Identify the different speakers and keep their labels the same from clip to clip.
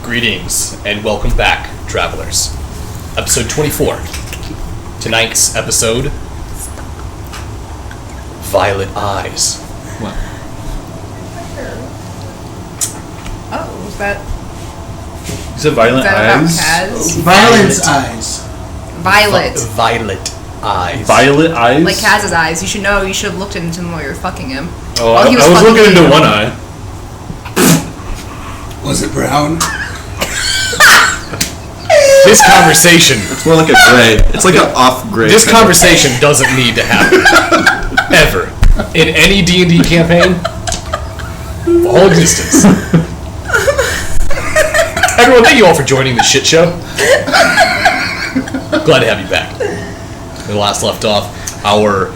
Speaker 1: Greetings and welcome back, travelers. Episode 24. Tonight's episode, Violet Eyes.
Speaker 2: What?
Speaker 3: Oh, was that?
Speaker 2: You said Violent Eyes?
Speaker 4: Violet's eyes.
Speaker 3: Violet.
Speaker 1: Violet Eyes.
Speaker 2: Violet Eyes?
Speaker 3: Like Kaz's eyes. You should know. You should have looked into him while you were fucking him.
Speaker 2: Oh,
Speaker 3: While
Speaker 2: I
Speaker 3: he
Speaker 2: was
Speaker 3: fucking
Speaker 2: looking into
Speaker 3: you.
Speaker 2: one eye.
Speaker 4: Was it brown?
Speaker 1: This conversation,
Speaker 5: It's more like a gray. It's like an off gray.
Speaker 1: this conversation doesn't need to happen. Ever. In any D&D campaign. Of all existence. Everyone, thank you all for joining the shit show. Glad to have you back. When we last left off, our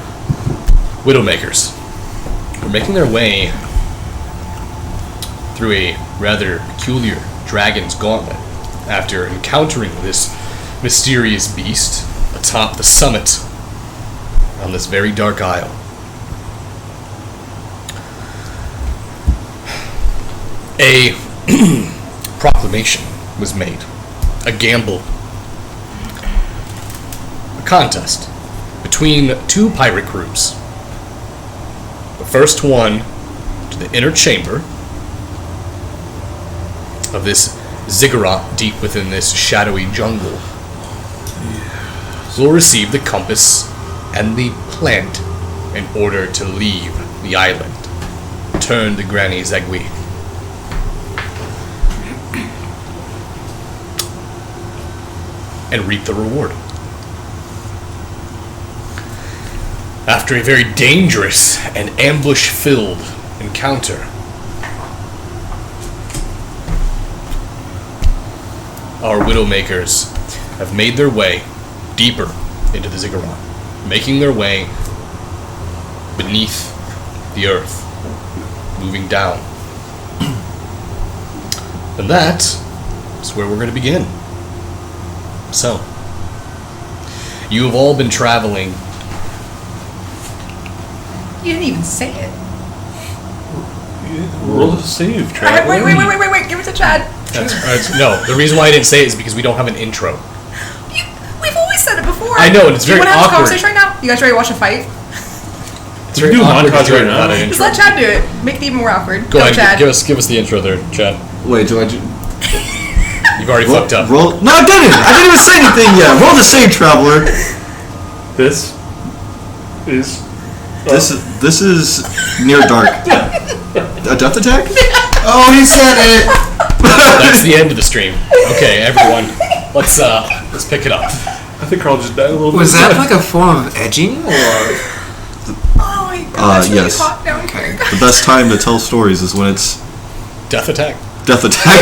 Speaker 1: Widowmakers were making their way through a rather peculiar dragon's gauntlet after encountering this mysterious beast atop the summit on this very dark isle. A proclamation was made, a gamble, a contest between two pirate groups. The first one to the inner chamber of this ziggurat deep within this shadowy jungle will receive the compass and the plant in order to leave the island. Turn to Granny Zegui. And reap the reward. After a very dangerous and ambush-filled encounter, our Widowmakers have made their way deeper into the ziggurat, making their way beneath the earth, moving down. And that is where we're going to begin. So, you have all been traveling.
Speaker 3: You didn't even say it.
Speaker 2: Roll a save,
Speaker 3: Wait,
Speaker 2: Traveler.
Speaker 3: wait. Give it to Chad.
Speaker 1: No, the reason why I didn't say it is because we don't have an intro.
Speaker 3: We've always said it before.
Speaker 1: I know, and it's
Speaker 3: Do you
Speaker 1: very
Speaker 3: want to have
Speaker 1: awkward.
Speaker 3: a conversation right now? You guys ready to watch a fight?
Speaker 1: It's very
Speaker 2: do a
Speaker 1: awkward
Speaker 2: montage
Speaker 1: to do it
Speaker 2: right now.
Speaker 1: without an
Speaker 3: Just
Speaker 1: intro.
Speaker 3: let Chad do it. Make it even more awkward.
Speaker 1: Go ahead,
Speaker 3: Chad.
Speaker 1: give us the intro there, Chad.
Speaker 5: Wait, do I do?
Speaker 1: You've already fucked up.
Speaker 5: Roll. No, I didn't. I didn't even say anything yet. Roll the save, traveler.
Speaker 2: This is...
Speaker 5: This is NearDark. A death attack?
Speaker 4: Oh, he said it.
Speaker 1: That's the end of the stream. Okay, everyone, let's pick it up.
Speaker 2: I think Carl just died a little bit.
Speaker 6: Was that like a form of edging, or?
Speaker 3: Oh my god, that's really
Speaker 5: yes.
Speaker 3: hot down here.
Speaker 5: The best time to tell stories is when it's
Speaker 1: Death attack.
Speaker 5: death attack.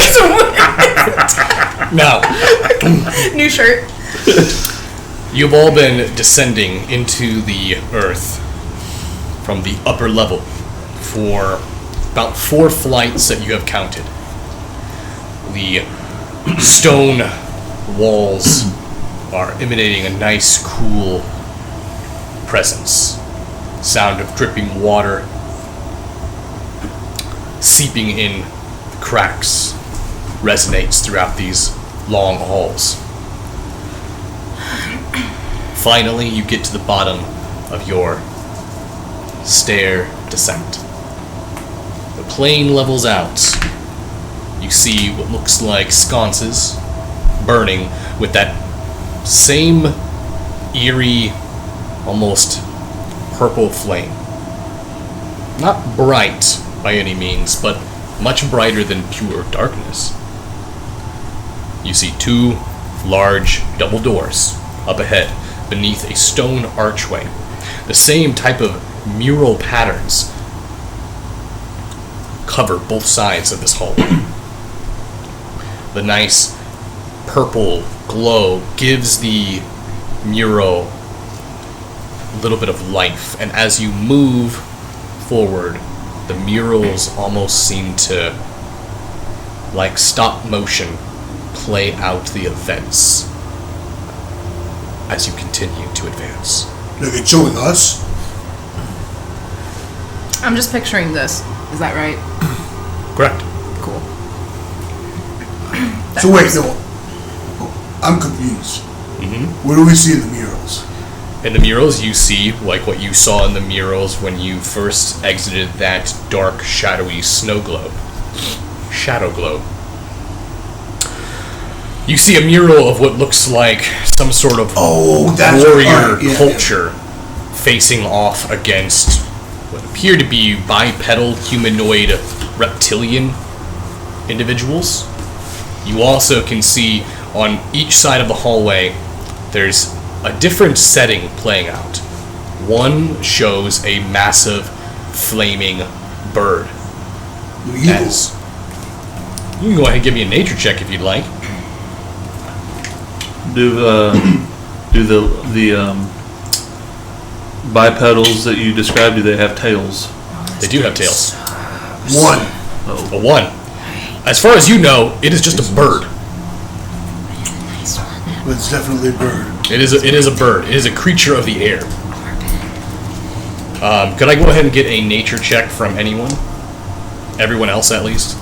Speaker 1: Now,
Speaker 3: New shirt.
Speaker 1: you've all been descending into the earth from the upper level for about 4 flights that you have counted. The stone walls are emanating a nice, cool presence. Sound of dripping water seeping in the cracks resonates throughout these long halls. Finally, you get to the bottom of your stair descent. The plane levels out. You see what looks like sconces burning with that same eerie, almost purple flame. Not bright by any means, but much brighter than pure darkness. You see 2 large double doors up ahead beneath a stone archway. The same type of mural patterns cover both sides of this hall. The nice purple glow gives the mural a little bit of life, and as you move forward, the murals almost seem to, like stop motion, play out the events as you continue to advance.
Speaker 4: Look at showing us.
Speaker 3: I'm just picturing this. Is that right?
Speaker 1: Correct.
Speaker 3: Cool.
Speaker 4: So wait, no. I'm confused. What do we see in the murals?
Speaker 1: In the murals, you see like what you saw in the murals when you first exited that dark, shadowy snow globe. Shadow globe. You see a mural of what looks like some sort of warrior culture facing off against what appear to be bipedal humanoid reptilian individuals. You also can see on each side of the hallway there's a different setting playing out. One shows a massive flaming bird. As you can go ahead and give me a nature check if you'd like.
Speaker 2: Do the bipedals that you described, do they have tails?
Speaker 1: They do have tails.
Speaker 4: 1.
Speaker 1: A 1. As far as you know, it is just a bird.
Speaker 4: But it's definitely a bird.
Speaker 1: It is a bird. It is a creature of the air. Could I go ahead and get a nature check from anyone? Everyone else, at least.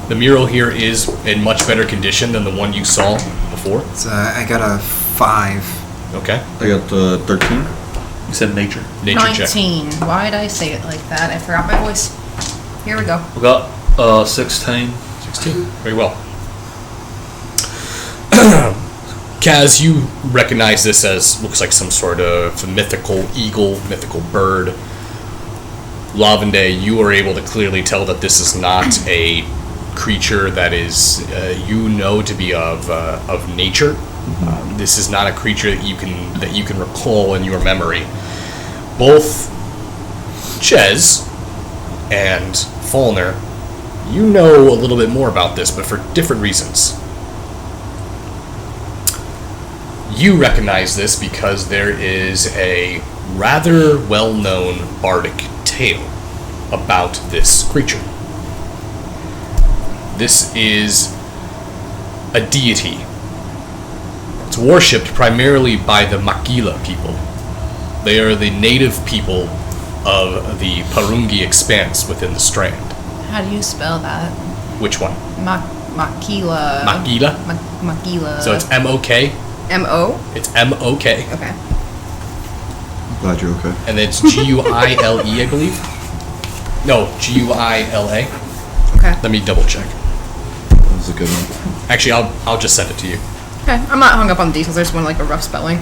Speaker 1: The mural here is in much better condition than the one you saw before.
Speaker 6: So I got a 5.
Speaker 1: Okay.
Speaker 5: I got 13.
Speaker 2: You said nature.
Speaker 1: Nature check.
Speaker 3: 19. Why did I say it like that? I forgot my voice. Here we go.
Speaker 2: We got 16.
Speaker 1: 16. Very well. Kaz, you recognize this as looks like some sort of mythical eagle, mythical bird. Lavende, you are able to clearly tell that this is not a creature that is you know to be of nature. This is not a creature that you can recall in your memory. Both Ches and Fallner, you know a little bit more about this, but for different reasons. You recognize this because there is a rather well-known bardic tale about this creature. This is a deity. It's worshipped primarily by the Makila people. They are the native people of the Parungi expanse within the Strand.
Speaker 3: How do you spell that?
Speaker 1: Which one?
Speaker 3: Makila.
Speaker 1: Makila?
Speaker 3: Makila.
Speaker 1: So it's M-O-K?
Speaker 3: M-O?
Speaker 1: It's M-O-K.
Speaker 3: Okay.
Speaker 5: Glad you're okay.
Speaker 1: And then it's G-U-I-L-E, I believe? No, G-U-I-L-A.
Speaker 3: Okay.
Speaker 1: Let me double check.
Speaker 5: That was a good one.
Speaker 1: Actually, I'll just send it to you.
Speaker 3: Okay. I'm not hung up on the details. I just want like a rough spelling.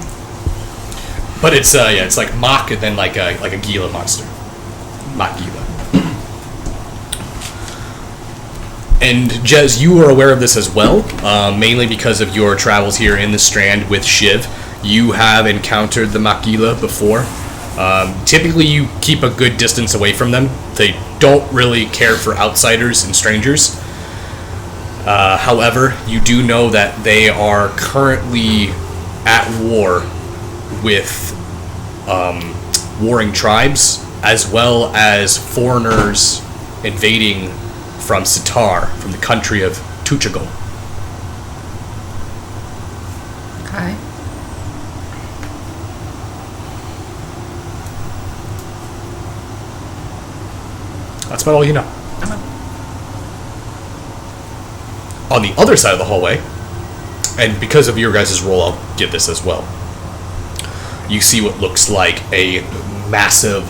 Speaker 1: But it's it's like Mach and then like a Gila monster. Mach Gila. And Jez, you are aware of this as well, mainly because of your travels here in the Strand with Shiv. You have encountered the Makila before. Typically, you keep a good distance away from them. They don't really care for outsiders and strangers. However, you do know that they are currently at war with warring tribes, as well as foreigners invading from Sitar, from the country of Tuchago.
Speaker 3: Okay.
Speaker 1: That's about all you know. On the other side of the hallway, and because of your guys' role, I'll get this as well. You see what looks like a massive,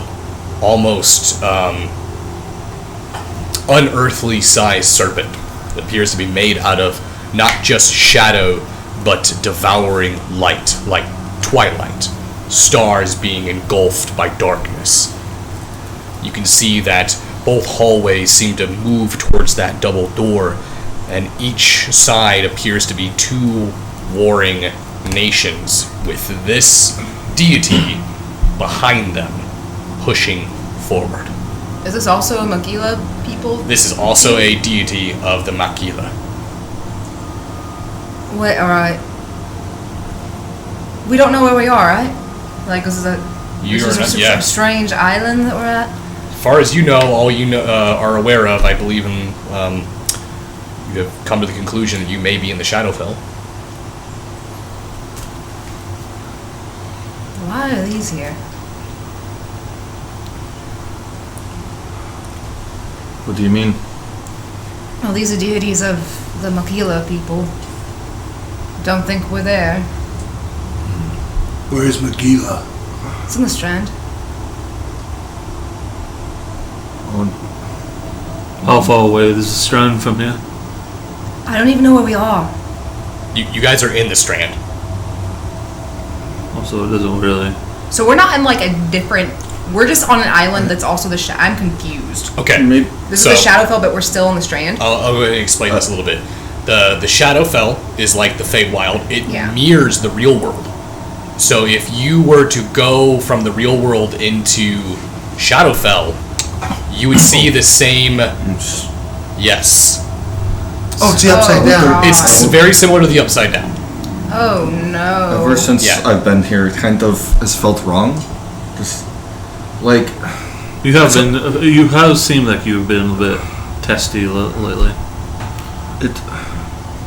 Speaker 1: almost unearthly sized serpent that appears to be made out of not just shadow, but devouring light, like twilight, stars being engulfed by darkness. You can see that both hallways seem to move towards that double door, and each side appears to be two warring nations with this deity behind them pushing forward.
Speaker 3: Is this also a Makila people?
Speaker 1: This is also a deity of the Makila.
Speaker 3: Wait, alright. We don't know where we are, right? Like, this is a strange island that we're at?
Speaker 1: As far as you know, all you know, are aware of, I believe in, you have come to the conclusion that you may be in the Shadowfell.
Speaker 3: Why are these here?
Speaker 5: What do you mean?
Speaker 3: Well, these are deities of the Makila people. Don't think we're there.
Speaker 4: Where's Magila?
Speaker 3: It's in the Strand.
Speaker 2: How far away is the Strand from here?
Speaker 3: I don't even know where we are.
Speaker 1: You guys are in the Strand.
Speaker 2: Also, it doesn't really.
Speaker 3: So we're not in like a different. We're just on an island that's also the. I'm confused.
Speaker 1: Okay.
Speaker 5: Maybe.
Speaker 3: This is the Shadowfell, but we're still on the Strand.
Speaker 1: I'll go ahead and explain this a little bit. The Shadowfell is like the Feywild. It
Speaker 3: Yeah.
Speaker 1: mirrors the real world. So if you were to go from the real world into Shadowfell, you would see the same. Yes.
Speaker 4: Oh, it's the upside down.
Speaker 1: It's very similar to the Upside Down.
Speaker 3: Oh no.
Speaker 5: Ever since
Speaker 1: Yeah.
Speaker 5: I've been here, it kind of has felt wrong. Just like
Speaker 2: You have been. You have seemed like you've been a bit testy lately.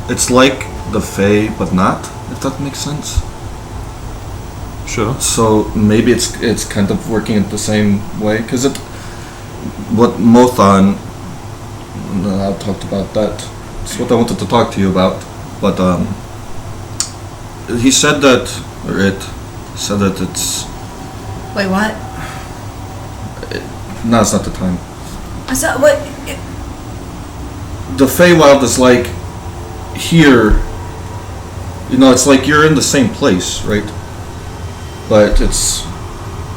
Speaker 5: it's like the Fae, but not. If that makes sense.
Speaker 2: Sure.
Speaker 5: So maybe it's kind of working in the same way because what Mothan. I talked about that. It's what I wanted to talk to you about, but he said that, or it said that it's.
Speaker 3: Wait, what?
Speaker 5: No, it's not the time.
Speaker 3: I saw what?
Speaker 5: The Feywild is like here. You know, it's like you're in the same place, right? But it's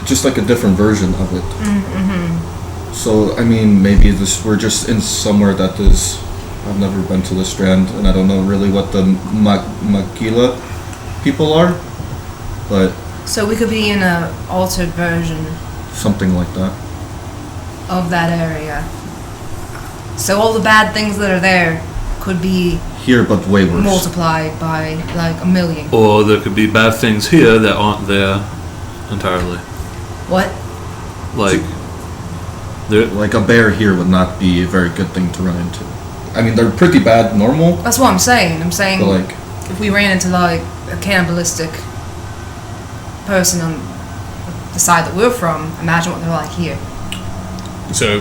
Speaker 5: just like a different version of it.
Speaker 3: Mm-hmm.
Speaker 5: So I mean, maybe we're just in somewhere that is. I've never been to the Strand, and I don't know really what the Magila people are, but
Speaker 3: So we could be in a altered version
Speaker 5: something like that.
Speaker 3: of that area. So all the bad things that are there could be
Speaker 5: Here, but way worse.
Speaker 3: multiplied by like a million.
Speaker 2: Or there could be bad things here that aren't there entirely.
Speaker 3: What?
Speaker 2: Like, there.
Speaker 5: Like a bear here would not be a very good thing to run into. I mean, they're pretty bad normal,
Speaker 3: That's what I'm saying. I'm saying
Speaker 5: but like,
Speaker 3: if we ran into like a cannibalistic person on the side that we're from, imagine what they're like here.
Speaker 1: So,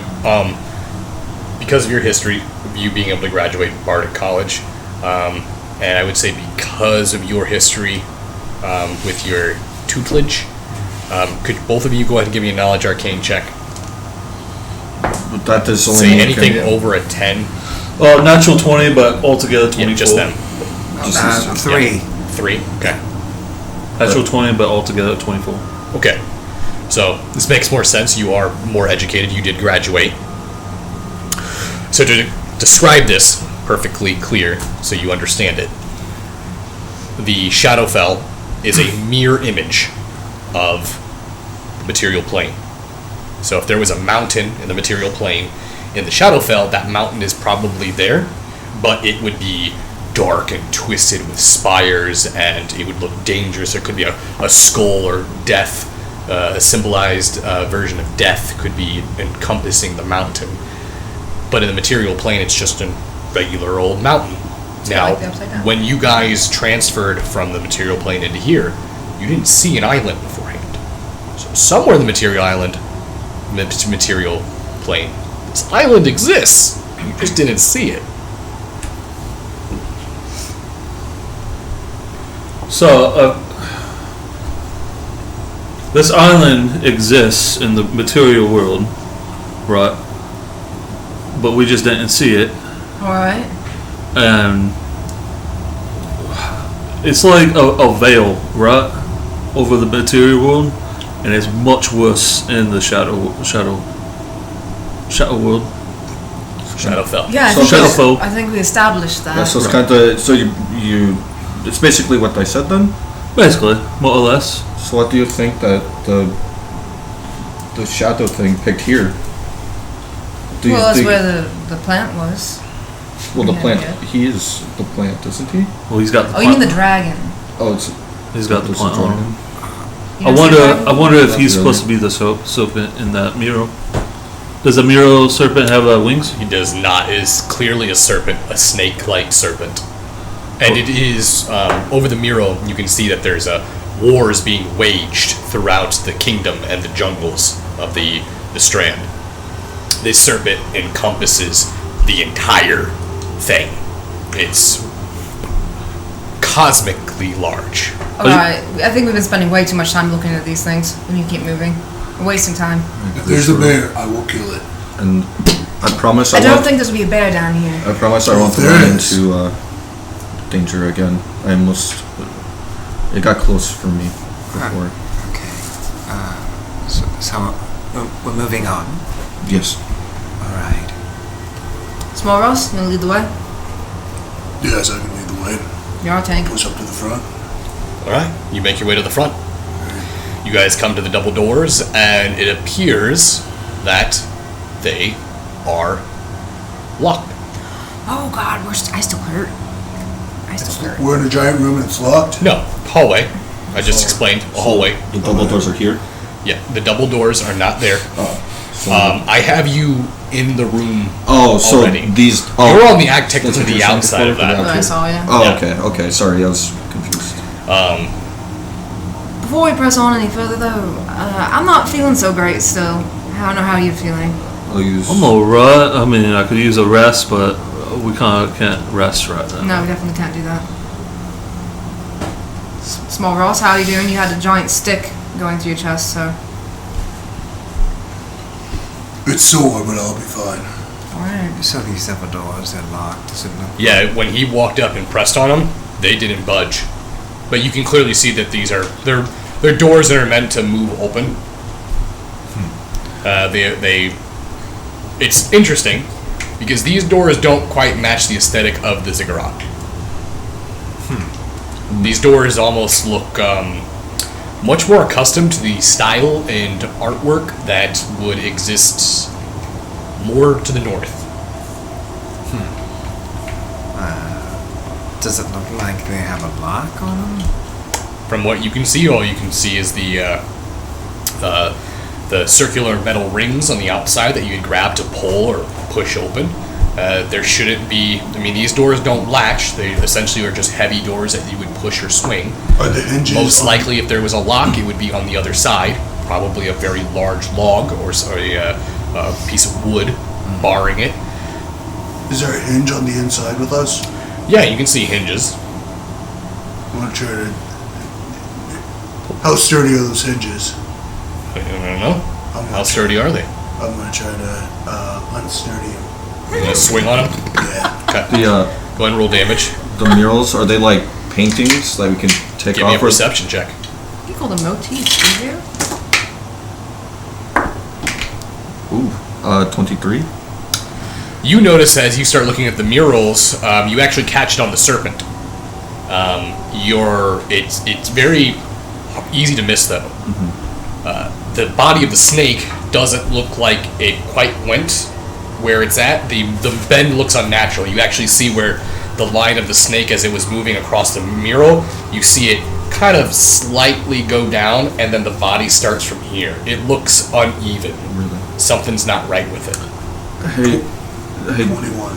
Speaker 1: because of your history, of you being able to graduate Bardic College, and I would say because of your history with your tutelage, could both of you go ahead and give me a Knowledge Arcane check?
Speaker 5: but that is only
Speaker 1: Say
Speaker 5: one
Speaker 1: anything
Speaker 5: can-
Speaker 1: over a 10.
Speaker 2: Natural 20, but altogether 24.
Speaker 1: Yeah, just them.
Speaker 5: Just
Speaker 6: 3.
Speaker 1: 3? Okay.
Speaker 2: Natural 20, but altogether 24.
Speaker 1: Okay. So, this makes more sense. You are more educated. You did graduate. So, to describe this perfectly clear so you understand it, the Shadowfell is a mirror image of the material plane. So, if there was a mountain in the material plane, in the Shadowfell, that mountain is probably there, but it would be dark and twisted with spires, and it would look dangerous. There could be a skull or death, a symbolized version of death could be encompassing the mountain. But in the material plane, it's just a regular old mountain. Now,
Speaker 3: like the Upside Down.
Speaker 1: when you guys transferred from the material plane into here, you didn't see an island beforehand. So somewhere in the material plane, this island exists. You just didn't see it.
Speaker 2: So, this island exists in the material world, right? But we just didn't see it.
Speaker 3: Alright.
Speaker 2: And it's like a veil, right? Over the material world. And it's much worse in the shadow world.
Speaker 1: Shadowfell.
Speaker 3: Yeah,
Speaker 5: So
Speaker 2: Shadowfell.
Speaker 3: I think we established that.
Speaker 5: Yeah, so it's kind of so you it's basically what I said then.
Speaker 2: Basically, more or less.
Speaker 5: So what do you think that the shadow thing picked here? Do you
Speaker 3: Well, that's
Speaker 5: think,
Speaker 3: where the plant was.
Speaker 5: well the
Speaker 3: yeah,
Speaker 5: plant
Speaker 3: yeah.
Speaker 5: he is the plant, isn't he?
Speaker 2: Well, he's got the
Speaker 3: Oh, you mean
Speaker 2: plant.
Speaker 3: the dragon?
Speaker 5: Oh, it's
Speaker 2: He's got the
Speaker 5: it's a
Speaker 2: plant on
Speaker 5: dragon.
Speaker 2: him.
Speaker 3: You
Speaker 2: I
Speaker 3: don't see
Speaker 2: wonder.
Speaker 3: the
Speaker 2: I
Speaker 3: dragon?
Speaker 2: wonder if
Speaker 5: Not
Speaker 2: he's
Speaker 5: really.
Speaker 2: supposed to be the serpent in that mural. Does the mural serpent have wings?
Speaker 1: He does not. It is clearly a serpent, a snake-like serpent. And it is, over the mural, you can see that there's wars being waged throughout the kingdom and the jungles of the Strand. This serpent encompasses the entire thing. It's cosmically large.
Speaker 3: Alright, I think we've been spending way too much time looking at these things. We need to keep moving. We're wasting time.
Speaker 4: If there's a bear, I will kill it.
Speaker 5: And I promise
Speaker 3: I don't think there's gonna be a bear down here.
Speaker 5: I promise I won't
Speaker 4: There
Speaker 5: run
Speaker 4: is.
Speaker 5: into danger again. I almost. It got close for me before.
Speaker 6: Okay. So we're moving on.
Speaker 5: Yes.
Speaker 6: All right.
Speaker 3: Small Ross, you wanna lead the way?
Speaker 4: Yes, I can lead the way.
Speaker 3: You're our tank.
Speaker 4: Push up to the front.
Speaker 1: Alright, you make your way to the front. You guys come to the double doors, and it appears that they are locked.
Speaker 3: Oh god, I still hurt. I still hurt.
Speaker 4: We're in a giant room and it's locked.
Speaker 1: No, hallway. I just explained a hallway.
Speaker 5: The double doors are here.
Speaker 1: Yeah, the double doors are not there.
Speaker 5: So
Speaker 1: I have you in the room
Speaker 5: so
Speaker 1: already.
Speaker 5: these. Oh,
Speaker 1: You're on the technically
Speaker 5: that's what
Speaker 1: the
Speaker 5: you're saying
Speaker 1: outside of
Speaker 5: before,
Speaker 1: that.
Speaker 3: Oh, I saw you.
Speaker 5: Oh,
Speaker 1: Yeah.
Speaker 5: okay. Sorry, I was confused.
Speaker 3: Before we press on any further though, I'm not feeling so great still. I don't know how you're feeling.
Speaker 5: I'll use.
Speaker 2: I'm alright. I mean, I could use a rest, but we can't rest right now.
Speaker 3: No, we definitely can't do that. Small Ross, how are you doing? You had a giant stick going through your chest, so.
Speaker 4: It's sore, but I'll be fine.
Speaker 3: Alright.
Speaker 6: So these other doors, they're locked, isn't it?
Speaker 1: Yeah, when he walked up and pressed on them, they didn't budge. But you can clearly see that these are they're doors that are meant to move open. It's interesting because these doors don't quite match the aesthetic of the ziggurat. These doors almost look much more accustomed to the style and artwork that would exist more to the north.
Speaker 6: Does it look like they have a lock on them?
Speaker 1: From what you can see, all you can see is the circular metal rings on the outside that you can grab to pull or push open. There shouldn't be. I mean, these doors don't latch. They essentially are just heavy doors that you would push or swing.
Speaker 4: Are the hinges
Speaker 1: Most
Speaker 4: on-
Speaker 1: likely, if there was a lock, it would be on the other side. Probably a very large log or a piece of wood barring it.
Speaker 4: Is there a hinge on the inside with us?
Speaker 1: Yeah, you can see hinges.
Speaker 4: I want to try to. How sturdy are those hinges?
Speaker 1: I don't know.
Speaker 4: I'm
Speaker 1: How
Speaker 4: gonna
Speaker 1: sturdy are they?
Speaker 4: I'm gonna try to unsturdy them.
Speaker 1: You gonna swing on them?
Speaker 4: Yeah.
Speaker 1: Okay.
Speaker 5: The
Speaker 1: Go ahead and roll damage.
Speaker 5: the murals, are they like paintings that we can take
Speaker 1: Give me a
Speaker 5: off? Or-
Speaker 1: perception check.
Speaker 3: You call them motifs, do you?
Speaker 5: Ooh, 23.
Speaker 1: You notice as you start looking at the murals, you actually catch it on the serpent. It's very easy to miss though. The body of the snake doesn't look like it quite went where it's at. The bend looks unnatural. You actually see where the line of the snake as it was moving across the mural, you see it kind of slightly go down and then the body starts from here. It looks uneven.
Speaker 5: Really?
Speaker 1: Something's not right with it.
Speaker 5: Hey,
Speaker 4: 21.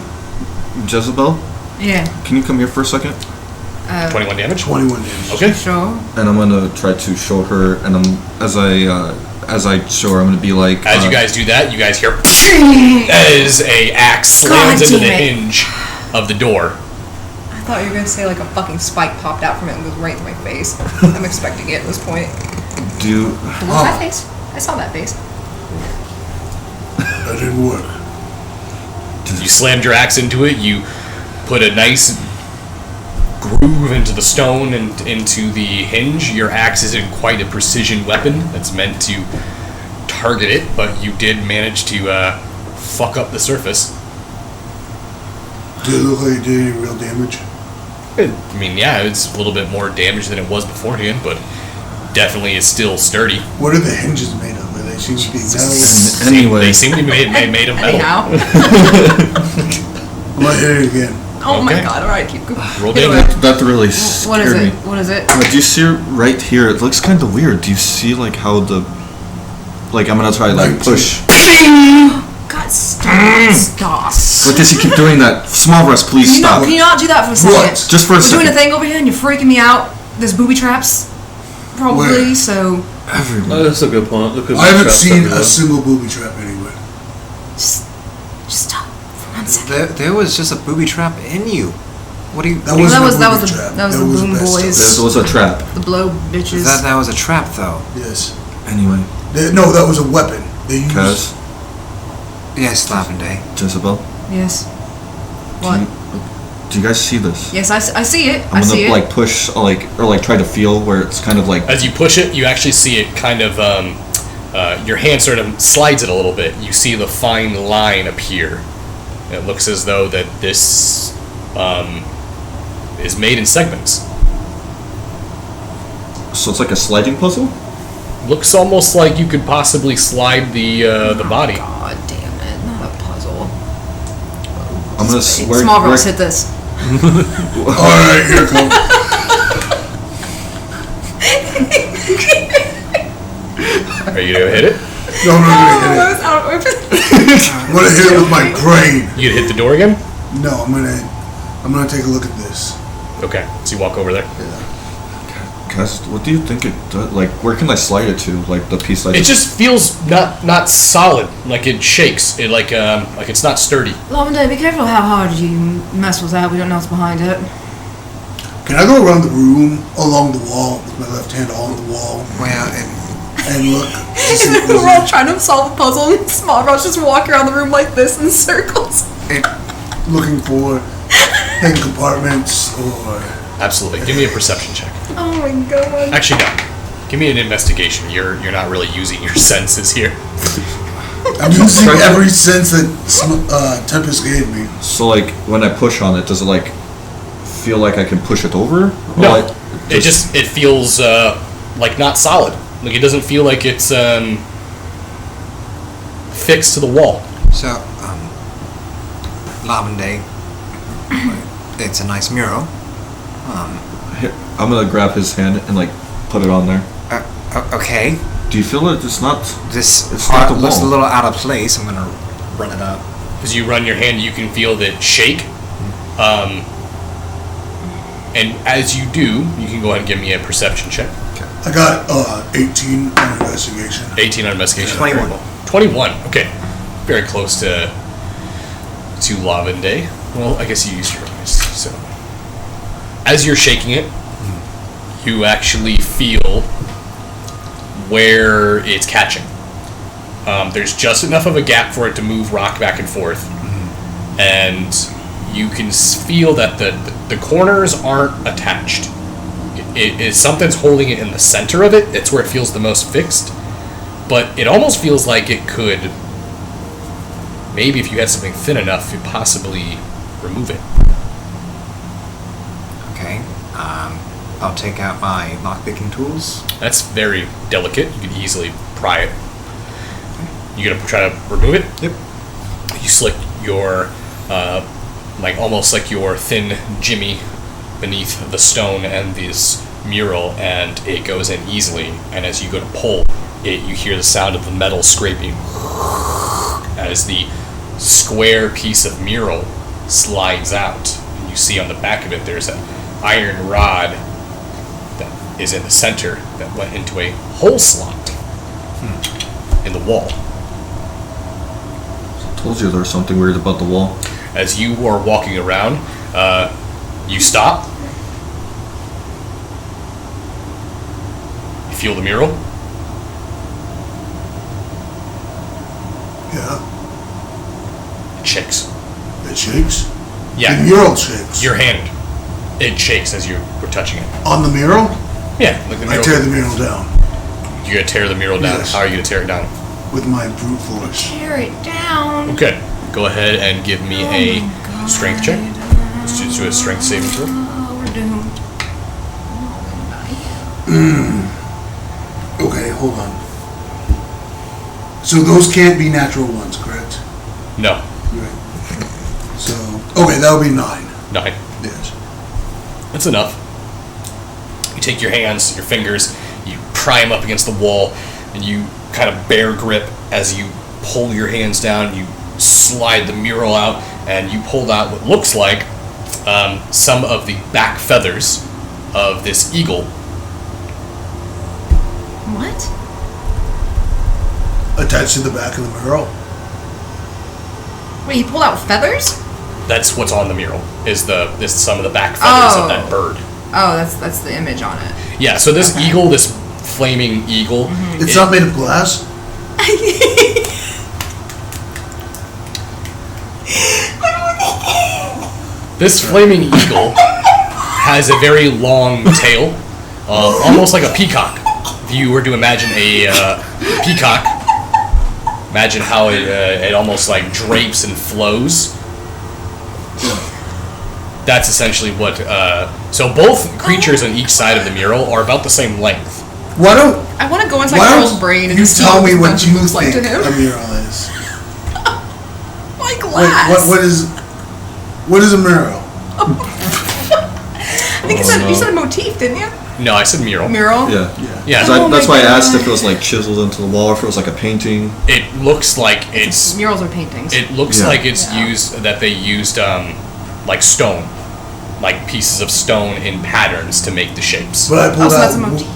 Speaker 5: Jezebel,
Speaker 3: Yeah.
Speaker 5: can you come here for a second?
Speaker 1: 21 damage?
Speaker 4: 21 damage.
Speaker 1: Okay.
Speaker 3: Sure.
Speaker 5: And I'm gonna try to show her, and as I show her, I'm gonna be like.
Speaker 1: As you guys do that, you guys hear as a axe slams
Speaker 3: God
Speaker 1: into the
Speaker 3: damn it.
Speaker 1: hinge of the door.
Speaker 3: I thought you were gonna say like a fucking spike popped out from it and goes right to my face. I'm expecting it at this point.
Speaker 5: Do
Speaker 3: What's that face? I saw that face.
Speaker 4: That didn't work.
Speaker 1: You slammed your axe into it. You put a nice groove into the stone and into the hinge. Your axe isn't quite a precision weapon that's meant to target it, but you did manage to fuck up the surface.
Speaker 4: Did it look like it did any real damage?
Speaker 1: I mean, yeah, it's a little bit more damage than it was beforehand, but definitely is still sturdy.
Speaker 4: What are the hinges made of? They seem to be metal.
Speaker 5: anyway.
Speaker 1: They seem to be made of metal.
Speaker 3: Anyhow.
Speaker 4: I'm gonna hit it again.
Speaker 3: Oh my
Speaker 1: Okay.
Speaker 3: god, alright, keep going.
Speaker 1: Roll
Speaker 3: Get
Speaker 1: damage.
Speaker 3: away.
Speaker 5: that really
Speaker 3: What
Speaker 5: scared
Speaker 3: is
Speaker 5: me.
Speaker 3: it? What is it?
Speaker 5: Do you see right here? It looks kind of weird. Do you see like how the I'm gonna try like
Speaker 4: 19.
Speaker 5: push.
Speaker 3: God, stop.
Speaker 5: What does he keep doing that? Small rest, please stop.
Speaker 3: Can you not do that for a second?
Speaker 4: What?
Speaker 5: Just for a
Speaker 3: We're doing a
Speaker 5: second.
Speaker 3: thing over here and you're freaking me out. There's booby traps. Probably,
Speaker 4: Where?
Speaker 3: so
Speaker 2: Oh, that's a good point. There could be
Speaker 4: I haven't
Speaker 2: traps
Speaker 4: seen
Speaker 2: everywhere.
Speaker 4: a single booby trap anywhere.
Speaker 3: just stop for 1 second.
Speaker 6: There was just a booby trap in you. What do you?
Speaker 4: That
Speaker 3: Well,
Speaker 4: wasn't
Speaker 3: that
Speaker 4: a
Speaker 3: was
Speaker 4: booby
Speaker 3: the-
Speaker 4: trap.
Speaker 3: that was the
Speaker 4: a
Speaker 3: Boom
Speaker 4: best
Speaker 3: Boys.
Speaker 4: of.
Speaker 5: There was a trap.
Speaker 3: The blow bitches.
Speaker 6: That was a trap, though.
Speaker 4: Yes.
Speaker 5: Anyway,
Speaker 4: No, that was a weapon. They used.
Speaker 5: Kaz,
Speaker 6: Yes, Lavender.
Speaker 5: Jezebel,
Speaker 3: Yes.
Speaker 5: do
Speaker 3: What?
Speaker 5: do you guys see this?
Speaker 3: Yes, I see it. I
Speaker 5: I'm
Speaker 3: see
Speaker 5: gonna
Speaker 3: it.
Speaker 5: like push, or try to feel where it's kind of like.
Speaker 1: As you push it, you actually see it kind of, your hand sort of slides it a little bit. You see the fine line appear. It looks as though that this is made in segments.
Speaker 5: So it's like a sliding puzzle.
Speaker 1: Looks almost like you could possibly slide the body.
Speaker 3: God damn it! Not a puzzle.
Speaker 5: I'm gonna
Speaker 3: Small girls hit this.
Speaker 4: All right, here it comes.
Speaker 1: Are you gonna hit it?
Speaker 4: No, I'm not gonna hit it.
Speaker 3: Those out open.
Speaker 4: I'm gonna hit it with my brain.
Speaker 1: You gonna hit the door again?
Speaker 4: No, I'm gonna take a look at this.
Speaker 1: Okay, so you walk over there.
Speaker 5: Kaz, what do you think it does? Like, where can I slide it to? Like the piece I
Speaker 1: It just feels not solid. Like it shakes. It like it's not sturdy.
Speaker 3: Lavender, be careful how hard you mess with that. We don't know what's behind it.
Speaker 4: Can I go around the room along the wall with my left hand on the wall
Speaker 6: Well,
Speaker 4: and look? To see if
Speaker 3: We're all
Speaker 4: there's
Speaker 3: trying to solve a puzzle, and small girls just walk around the room like this in circles.
Speaker 4: looking for hidden compartments or.
Speaker 1: Absolutely. Give me a perception check.
Speaker 3: Oh my god.
Speaker 1: Actually, no. Give me an investigation. You're not really using your senses here.
Speaker 4: I'm using every sense that Tempest gave me.
Speaker 5: So like when I push on it, does it like feel like I can push it over? Or
Speaker 1: No.
Speaker 5: like,
Speaker 1: It feels like not solid. Like it doesn't feel like it's fixed to the wall.
Speaker 6: so, Lavender, it's a nice mural.
Speaker 5: Here, I'm gonna grab his hand and like put it on there.
Speaker 6: Okay.
Speaker 5: Do you feel it? It's not.
Speaker 6: This
Speaker 5: It's
Speaker 6: part
Speaker 5: not the
Speaker 6: looks a
Speaker 5: wall.
Speaker 6: little out of place. I'm gonna run it up.
Speaker 1: As you run your hand, you can feel that shake. And as you do, you can go ahead and give me a perception check.
Speaker 4: I got 18 on investigation.
Speaker 1: 18 on investigation.
Speaker 6: 21.
Speaker 1: 21. Okay. Very close to Lavender. Well, I guess you used your eyes. So, as you're shaking it, you actually feel where it's catching. There's just enough of a gap for it to move rock back and forth, and you can feel that the corners aren't attached. Something's holding it in the center of it. It's where it feels the most fixed, but it almost feels like it could. Maybe if you had something thin enough, you'd possibly remove it.
Speaker 6: Okay. I'll take out my lockpicking tools.
Speaker 1: That's very delicate. You could easily pry it. You gonna try to remove it?
Speaker 6: Yep.
Speaker 1: You slick your, almost like your thin jimmy beneath the stone and this mural, and it goes in easily. And as you go to pull it, you hear the sound of the metal scraping as the square piece of mural slides out. And you see on the back of it, there's an iron rod that is in the center that went into a hole slot in the wall.
Speaker 5: Told you there was something weird about the wall.
Speaker 1: As you are walking around, you stop. You feel the mural.
Speaker 4: Yeah,
Speaker 1: It shakes.
Speaker 4: it shakes. The
Speaker 1: Yeah,
Speaker 4: mural shakes.
Speaker 1: your hand. It shakes as you were touching it.
Speaker 4: On the mural,
Speaker 1: Yeah, like the
Speaker 4: I
Speaker 1: mural.
Speaker 4: tear the mural down
Speaker 1: You're gonna tear the mural down.
Speaker 4: Yes.
Speaker 1: How are you gonna tear it down?
Speaker 4: with my brute force.
Speaker 3: Tear it down.
Speaker 1: Okay, go ahead and give me a strength check. Let's just do a strength saving throw.
Speaker 3: Oh, we're doomed.
Speaker 4: Okay, hold on. So those can't be natural ones, correct?
Speaker 1: No,
Speaker 4: Right. So, okay, that'll be 9.
Speaker 1: 9.
Speaker 4: Yes.
Speaker 1: That's enough. You take your hands, your fingers, you pry them up against the wall, and you kind of bear grip as you pull your hands down. You slide the mural out, and you pulled out what looks like some of the back feathers of this eagle.
Speaker 3: What?
Speaker 4: Attached to the back of the mural.
Speaker 3: Wait, he pulled out feathers?
Speaker 1: That's what's on the mural. Is some of the back feathers of that bird.
Speaker 3: Oh, that's the image on it.
Speaker 1: Yeah. So this eagle, this flaming eagle.
Speaker 4: It's not made of glass.
Speaker 1: This flaming eagle has a very long tail, almost like a peacock. If you were to imagine a peacock, imagine how it almost like drapes and flows. That's essentially what. So both creatures on each side of the mural are about the same length.
Speaker 4: Why don't
Speaker 3: I want to go inside
Speaker 4: Why
Speaker 3: Carl's
Speaker 4: don't
Speaker 3: brain and
Speaker 4: you
Speaker 3: see
Speaker 4: tell me
Speaker 3: what
Speaker 4: what
Speaker 3: this
Speaker 4: you
Speaker 3: looks like
Speaker 4: think
Speaker 3: to him.
Speaker 4: a mural is?
Speaker 3: My glass.
Speaker 4: What is a mural?
Speaker 3: I think you said a motif, didn't you?
Speaker 1: No, I said mural.
Speaker 3: Mural.
Speaker 5: Yeah.
Speaker 1: Yeah.
Speaker 5: So
Speaker 3: Oh
Speaker 5: that's
Speaker 3: my
Speaker 5: why I asked
Speaker 3: God.
Speaker 5: if it was like chiseled into the wall, or if it was like a painting.
Speaker 1: It looks like it's.
Speaker 3: Murals are paintings.
Speaker 1: It looks
Speaker 5: Yeah.
Speaker 1: like it's
Speaker 3: Yeah.
Speaker 1: they used like stone, like pieces of stone in patterns to make the shapes.
Speaker 4: But I
Speaker 3: Oh,
Speaker 4: pulled
Speaker 3: so
Speaker 4: out.
Speaker 3: that's a motif.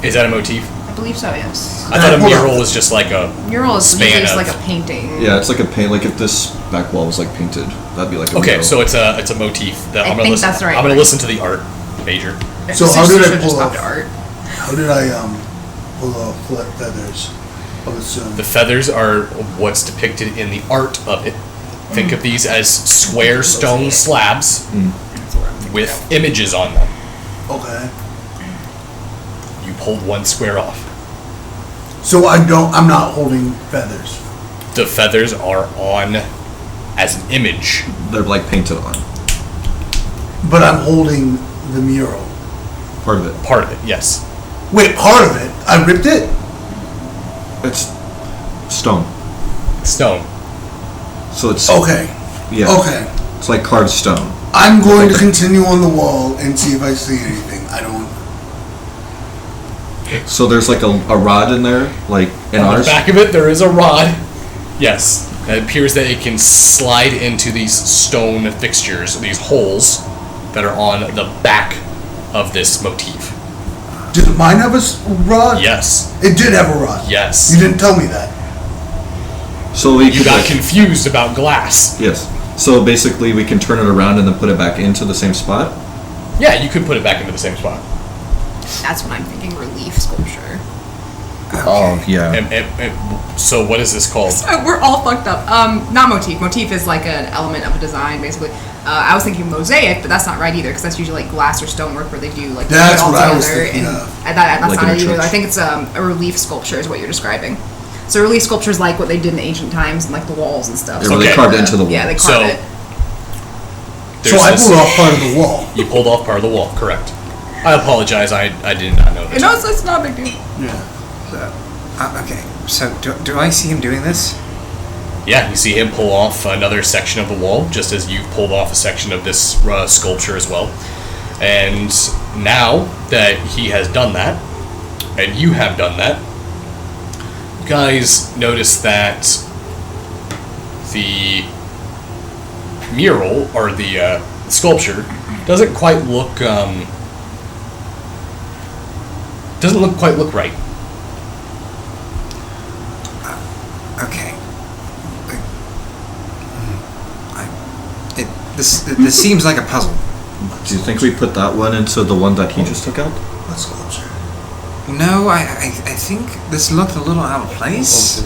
Speaker 1: Is that a motif?
Speaker 3: I believe so. Yes.
Speaker 1: I thought a
Speaker 4: Hold on.
Speaker 1: mural was just like a
Speaker 3: Mural is
Speaker 1: span
Speaker 3: usually just
Speaker 1: of-
Speaker 3: like a painting.
Speaker 5: Yeah, it's like a paint. Like if this back wall was like painted, that'd be like a
Speaker 1: Okay,
Speaker 5: mural.
Speaker 1: so it's a motif. That
Speaker 3: I
Speaker 1: I'm gonna
Speaker 3: think
Speaker 1: listen.
Speaker 3: that's right.
Speaker 1: I'm gonna listen to the art major.
Speaker 4: So how did I
Speaker 3: Just
Speaker 4: pull
Speaker 3: talk
Speaker 4: off?
Speaker 3: to art.
Speaker 4: How did I pull off feathers of its
Speaker 1: The feathers are what's depicted in the art of it. Think of these as square stone slabs with images on them.
Speaker 4: Okay.
Speaker 1: You pulled one square off.
Speaker 4: So I'm not holding feathers.
Speaker 1: The feathers are on as an image.
Speaker 5: They're like painted on.
Speaker 4: But I'm holding the mural.
Speaker 5: Part of it.
Speaker 1: Part of it, yes.
Speaker 4: Wait, part of it? I ripped it?
Speaker 5: It's stone.
Speaker 1: Stone.
Speaker 5: So it's
Speaker 4: Okay.
Speaker 5: yeah.
Speaker 4: Okay.
Speaker 5: It's like carved stone.
Speaker 4: I'm going to continue on the wall and see if I see anything. I don't.
Speaker 5: So there's like a rod in there, like in
Speaker 1: On the
Speaker 5: ours.
Speaker 1: back of it, there is a rod. Yes. It appears that it can slide into these stone fixtures, these holes that are on the back of this motif.
Speaker 4: Did mine have a rod?
Speaker 1: Yes.
Speaker 4: It did have a rod.
Speaker 1: Yes.
Speaker 4: You didn't tell me that.
Speaker 5: So we
Speaker 1: You
Speaker 5: could
Speaker 1: got
Speaker 5: like,
Speaker 1: confused about glass.
Speaker 5: yes. So basically, we can turn it around and then put it back into the same spot.
Speaker 1: Yeah, you could put it back into the same spot.
Speaker 3: That's what I'm thinking. Relief sculpture.
Speaker 5: Oh yeah.
Speaker 1: So what is this called?
Speaker 3: We're all fucked up. Not motif. Motif is like an element of a design, basically. I was thinking mosaic, but that's not right either, because that's usually like glass or stonework where they do like put
Speaker 4: That's
Speaker 3: it all
Speaker 4: what I was
Speaker 3: together,
Speaker 4: thinking
Speaker 3: and
Speaker 4: of.
Speaker 3: that's
Speaker 5: Like
Speaker 3: not
Speaker 5: in a
Speaker 3: it either.
Speaker 5: church.
Speaker 3: I think it's a relief sculpture is what you're describing. So relief sculpture is like what they did in ancient times, and like the walls and stuff.
Speaker 5: They're
Speaker 3: So
Speaker 5: really
Speaker 1: Okay.
Speaker 5: carved into the wall.
Speaker 3: yeah, they
Speaker 1: So-
Speaker 3: carved it.
Speaker 4: So I pulled off part of the wall.
Speaker 1: You pulled off part of the wall, correct. I apologize, I did not know that.
Speaker 3: No, it's not a big deal.
Speaker 4: Yeah.
Speaker 6: Okay, so do I see him doing this?
Speaker 1: Yeah, you see him pull off another section of the wall, just as you've pulled off a section of this sculpture as well. And now that he has done that, and you have done that, you guys notice that the mural, or the sculpture, doesn't quite look, right.
Speaker 6: Okay. This seems like a puzzle.
Speaker 5: Do you think we put that one into the one that he just took out?
Speaker 4: What sculpture?
Speaker 6: No, I think this looked a little out of place.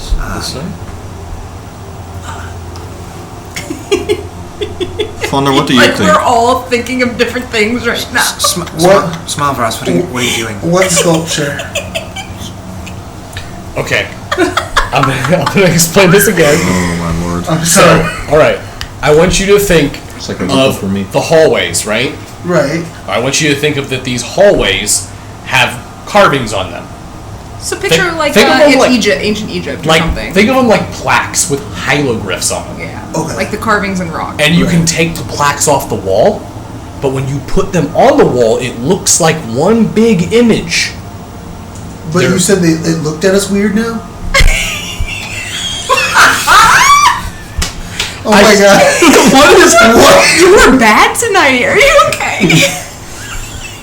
Speaker 5: Connor, what do you
Speaker 3: Like
Speaker 5: think?
Speaker 3: we're all thinking of different things right now.
Speaker 4: What?
Speaker 6: Smile for us. What are you doing?
Speaker 4: What sculpture?
Speaker 1: Okay. I'm gonna explain this again.
Speaker 5: Oh my lord.
Speaker 4: I'm
Speaker 1: So,
Speaker 4: sorry.
Speaker 1: alright. I want you to think
Speaker 5: It's like a ripple
Speaker 1: of
Speaker 5: for me.
Speaker 1: the hallways, right?
Speaker 4: Right.
Speaker 1: I want you to think of that these hallways have carvings on them.
Speaker 3: So picture
Speaker 1: Think-
Speaker 3: like,
Speaker 1: think of them like-
Speaker 3: ancient Egypt or
Speaker 1: Like,
Speaker 3: something.
Speaker 1: think of them like plaques with hieroglyphs on them.
Speaker 3: Yeah.
Speaker 4: Okay.
Speaker 3: Like the carvings in rock.
Speaker 1: And you
Speaker 4: Right.
Speaker 1: can take the plaques off the wall, but when you put them on the wall, it looks like one big image.
Speaker 4: But
Speaker 1: There-
Speaker 4: you said they looked at us weird now? Oh my god.
Speaker 1: What is what?
Speaker 3: You were bad tonight. Are you okay?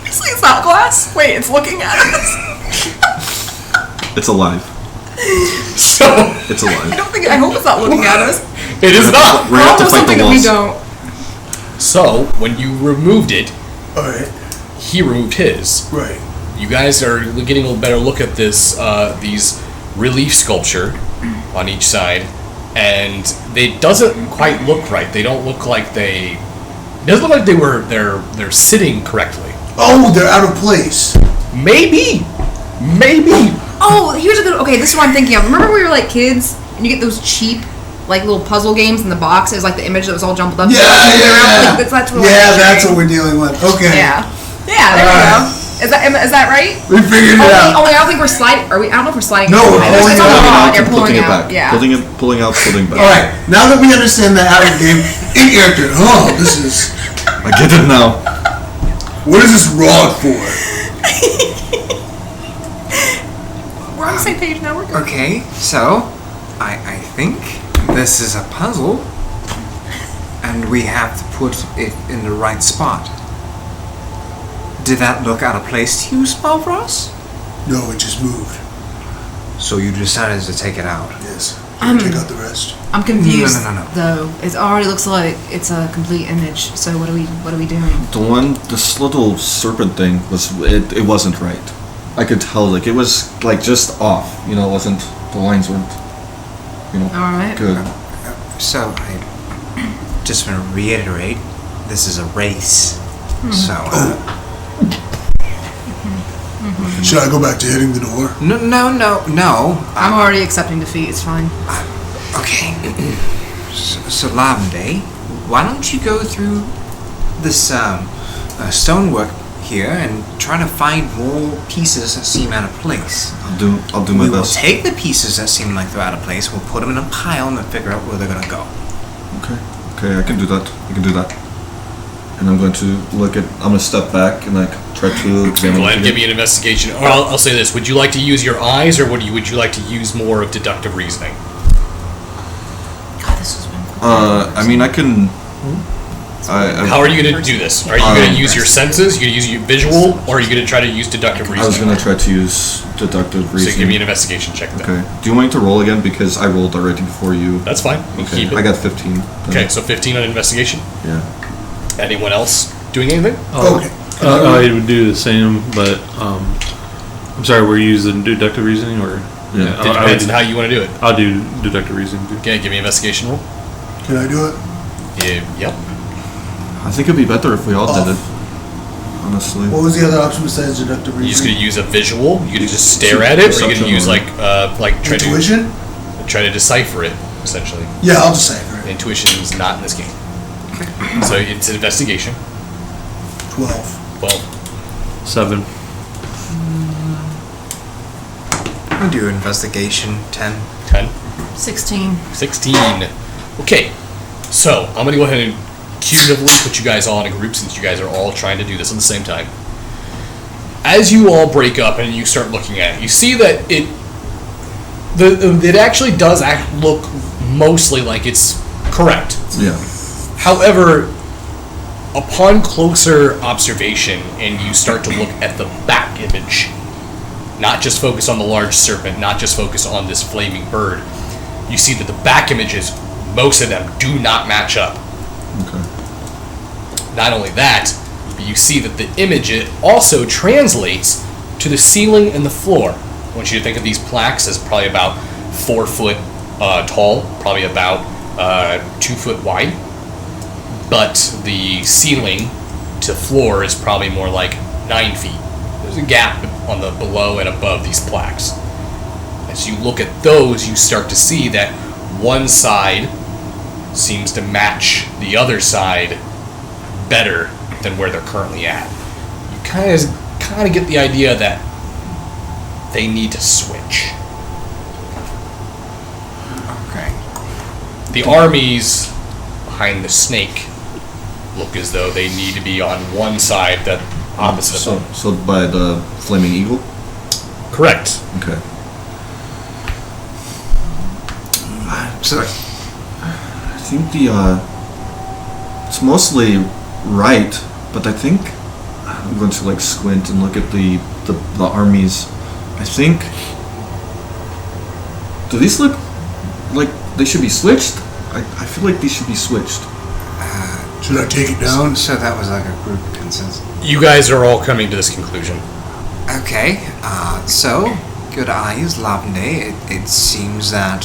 Speaker 3: It's not glass. Wait, it's looking at us.
Speaker 5: It's alive.
Speaker 1: So,
Speaker 5: It's
Speaker 3: I
Speaker 5: alive.
Speaker 3: don't think. I hope it's not looking at us.
Speaker 1: it is not.
Speaker 5: We're gonna have to
Speaker 3: Almost
Speaker 5: fight the
Speaker 3: something that we
Speaker 5: walls.
Speaker 3: don't.
Speaker 1: So, when you removed it,
Speaker 4: Alright,
Speaker 1: he removed his.
Speaker 4: right.
Speaker 1: You guys are getting a better look at this, these relief sculpture on each side, and they doesn't quite look right. They don't look like they. It doesn't look like they're sitting correctly.
Speaker 4: Oh, they're out of place.
Speaker 1: Maybe.
Speaker 3: Oh, here's a good. Okay, this is what I'm thinking of. Remember when we were like kids and you get those cheap, like little puzzle games in the boxes, like the image that was all jumbled up.
Speaker 4: Yeah.
Speaker 3: Like, that's what
Speaker 4: That's what we're dealing with. Okay.
Speaker 3: Yeah. Yeah. There we go. Is that right?
Speaker 4: We figured it out.
Speaker 3: Only I don't think we're sliding. Are we? I don't know if we're sliding.
Speaker 4: No, we're
Speaker 3: It's
Speaker 4: pulling
Speaker 3: on
Speaker 4: it
Speaker 3: the
Speaker 4: out.
Speaker 3: rod, You're
Speaker 5: Putting
Speaker 3: pulling
Speaker 5: it
Speaker 3: out.
Speaker 5: back.
Speaker 3: Yeah.
Speaker 5: Pulling out, pulling back.
Speaker 4: Alright, now that we understand the Arab game in character, this is.
Speaker 5: I get it now.
Speaker 4: What is this rod for?
Speaker 3: We're on the same page now. We're good.
Speaker 6: Okay, so I think this is a puzzle, and we have to put it in the right spot. Did that look out of place to you, Spellfrost?
Speaker 4: No, it just moved.
Speaker 6: So you decided to take it out.
Speaker 4: Yes. Take out the rest.
Speaker 3: I'm confused.
Speaker 6: No.
Speaker 3: Though it already looks like it's a complete image. So what are we doing?
Speaker 5: This little serpent thing it wasn't right. I could tell, like, it was, like, just off. You know, it wasn't, the lines weren't,
Speaker 3: All right.
Speaker 5: good.
Speaker 6: So I just want to reiterate, this is a race. So
Speaker 4: Should I go back to hitting the door?
Speaker 6: no.
Speaker 3: I'm already accepting defeat. It's fine.
Speaker 6: Okay. So Lavender, why don't you go through this stonework here and try to find more pieces that seem out of place.
Speaker 5: I'll do my
Speaker 6: We will
Speaker 5: best.
Speaker 6: take the pieces that seem like they're out of place, we'll put them in a pile and then figure out where they're gonna go.
Speaker 5: Okay, I can do that. And I'm going to I'm going to step back and try to examine.
Speaker 1: Go ahead and give me an investigation. Or I'll say this: would you like to use your eyes, or would you like to use more of deductive reasoning?
Speaker 3: God, this has been.
Speaker 5: I mean, I can.
Speaker 1: How are you going to do this? Are you going to use your senses? You going to use your visual, or are you going to try to use deductive reasoning?
Speaker 5: I was going to try to use deductive reasoning.
Speaker 1: So give me an investigation check then.
Speaker 5: Okay. Do you want me to roll again because I rolled already before you?
Speaker 1: That's fine. You
Speaker 5: Okay.
Speaker 1: keep it.
Speaker 5: I got 15.
Speaker 1: Okay, so 15 on investigation.
Speaker 5: Yeah.
Speaker 1: Anyone else doing anything?
Speaker 4: Okay.
Speaker 2: I would do the same, but I'm sorry. We're using deductive reasoning, or
Speaker 5: Yeah.
Speaker 1: It depends on how you want to do it.
Speaker 2: I'll do deductive reasoning too.
Speaker 1: Okay, give me an investigation roll.
Speaker 4: Can I do it?
Speaker 1: Yep.
Speaker 5: I think it'd be better if we all did it. Honestly.
Speaker 4: What was the other option besides deductive
Speaker 1: You're just going
Speaker 4: reasoning?
Speaker 1: to use a visual. You're going to just stare at it, or you're going to
Speaker 5: Perception
Speaker 1: use try
Speaker 4: Intuition?
Speaker 1: to try to decipher it essentially.
Speaker 4: Yeah, I'll decipher it.
Speaker 1: Intuition is not in this game. So it's an investigation.
Speaker 4: 12.
Speaker 1: Well,
Speaker 2: 7.
Speaker 6: I'll do investigation 10.
Speaker 1: 10.
Speaker 3: 16.
Speaker 1: 16. Okay, so I'm gonna go ahead and cumulatively put you guys all in a group since you guys are all trying to do this at the same time. As you all break up and you start looking at it, you see that it actually does look mostly like it's correct.
Speaker 5: Yeah.
Speaker 1: However, upon closer observation and you start to look at the back image, not just focus on the large serpent, not just focus on this flaming bird, you see that the back images, most of them, do not match up.
Speaker 5: Okay.
Speaker 1: Not only that, but you see that the image it also translates to the ceiling and the floor. I want you to think of these plaques as probably about 4 foot tall, probably about 2 foot wide. But the ceiling to floor is probably more like 9 feet. There's a gap on the below and above these plaques. As you look at those, you start to see that one side seems to match the other side better than where they're currently at. You kind of get the idea that they need to switch.
Speaker 6: Okay.
Speaker 1: The armies behind the snake look as though they need to be on one side that opposite of them.
Speaker 5: So by the flaming eagle.
Speaker 1: Correct.
Speaker 5: Okay.
Speaker 6: So
Speaker 5: I think it's mostly right, but I think I'm going to squint and look at the armies. I think, do these look like they should be switched? I feel like these should be switched.
Speaker 4: Should I take it down?
Speaker 6: So that was like a group consensus.
Speaker 1: You guys are all coming to this conclusion.
Speaker 6: Okay, so, good eyes, Lavende, it seems that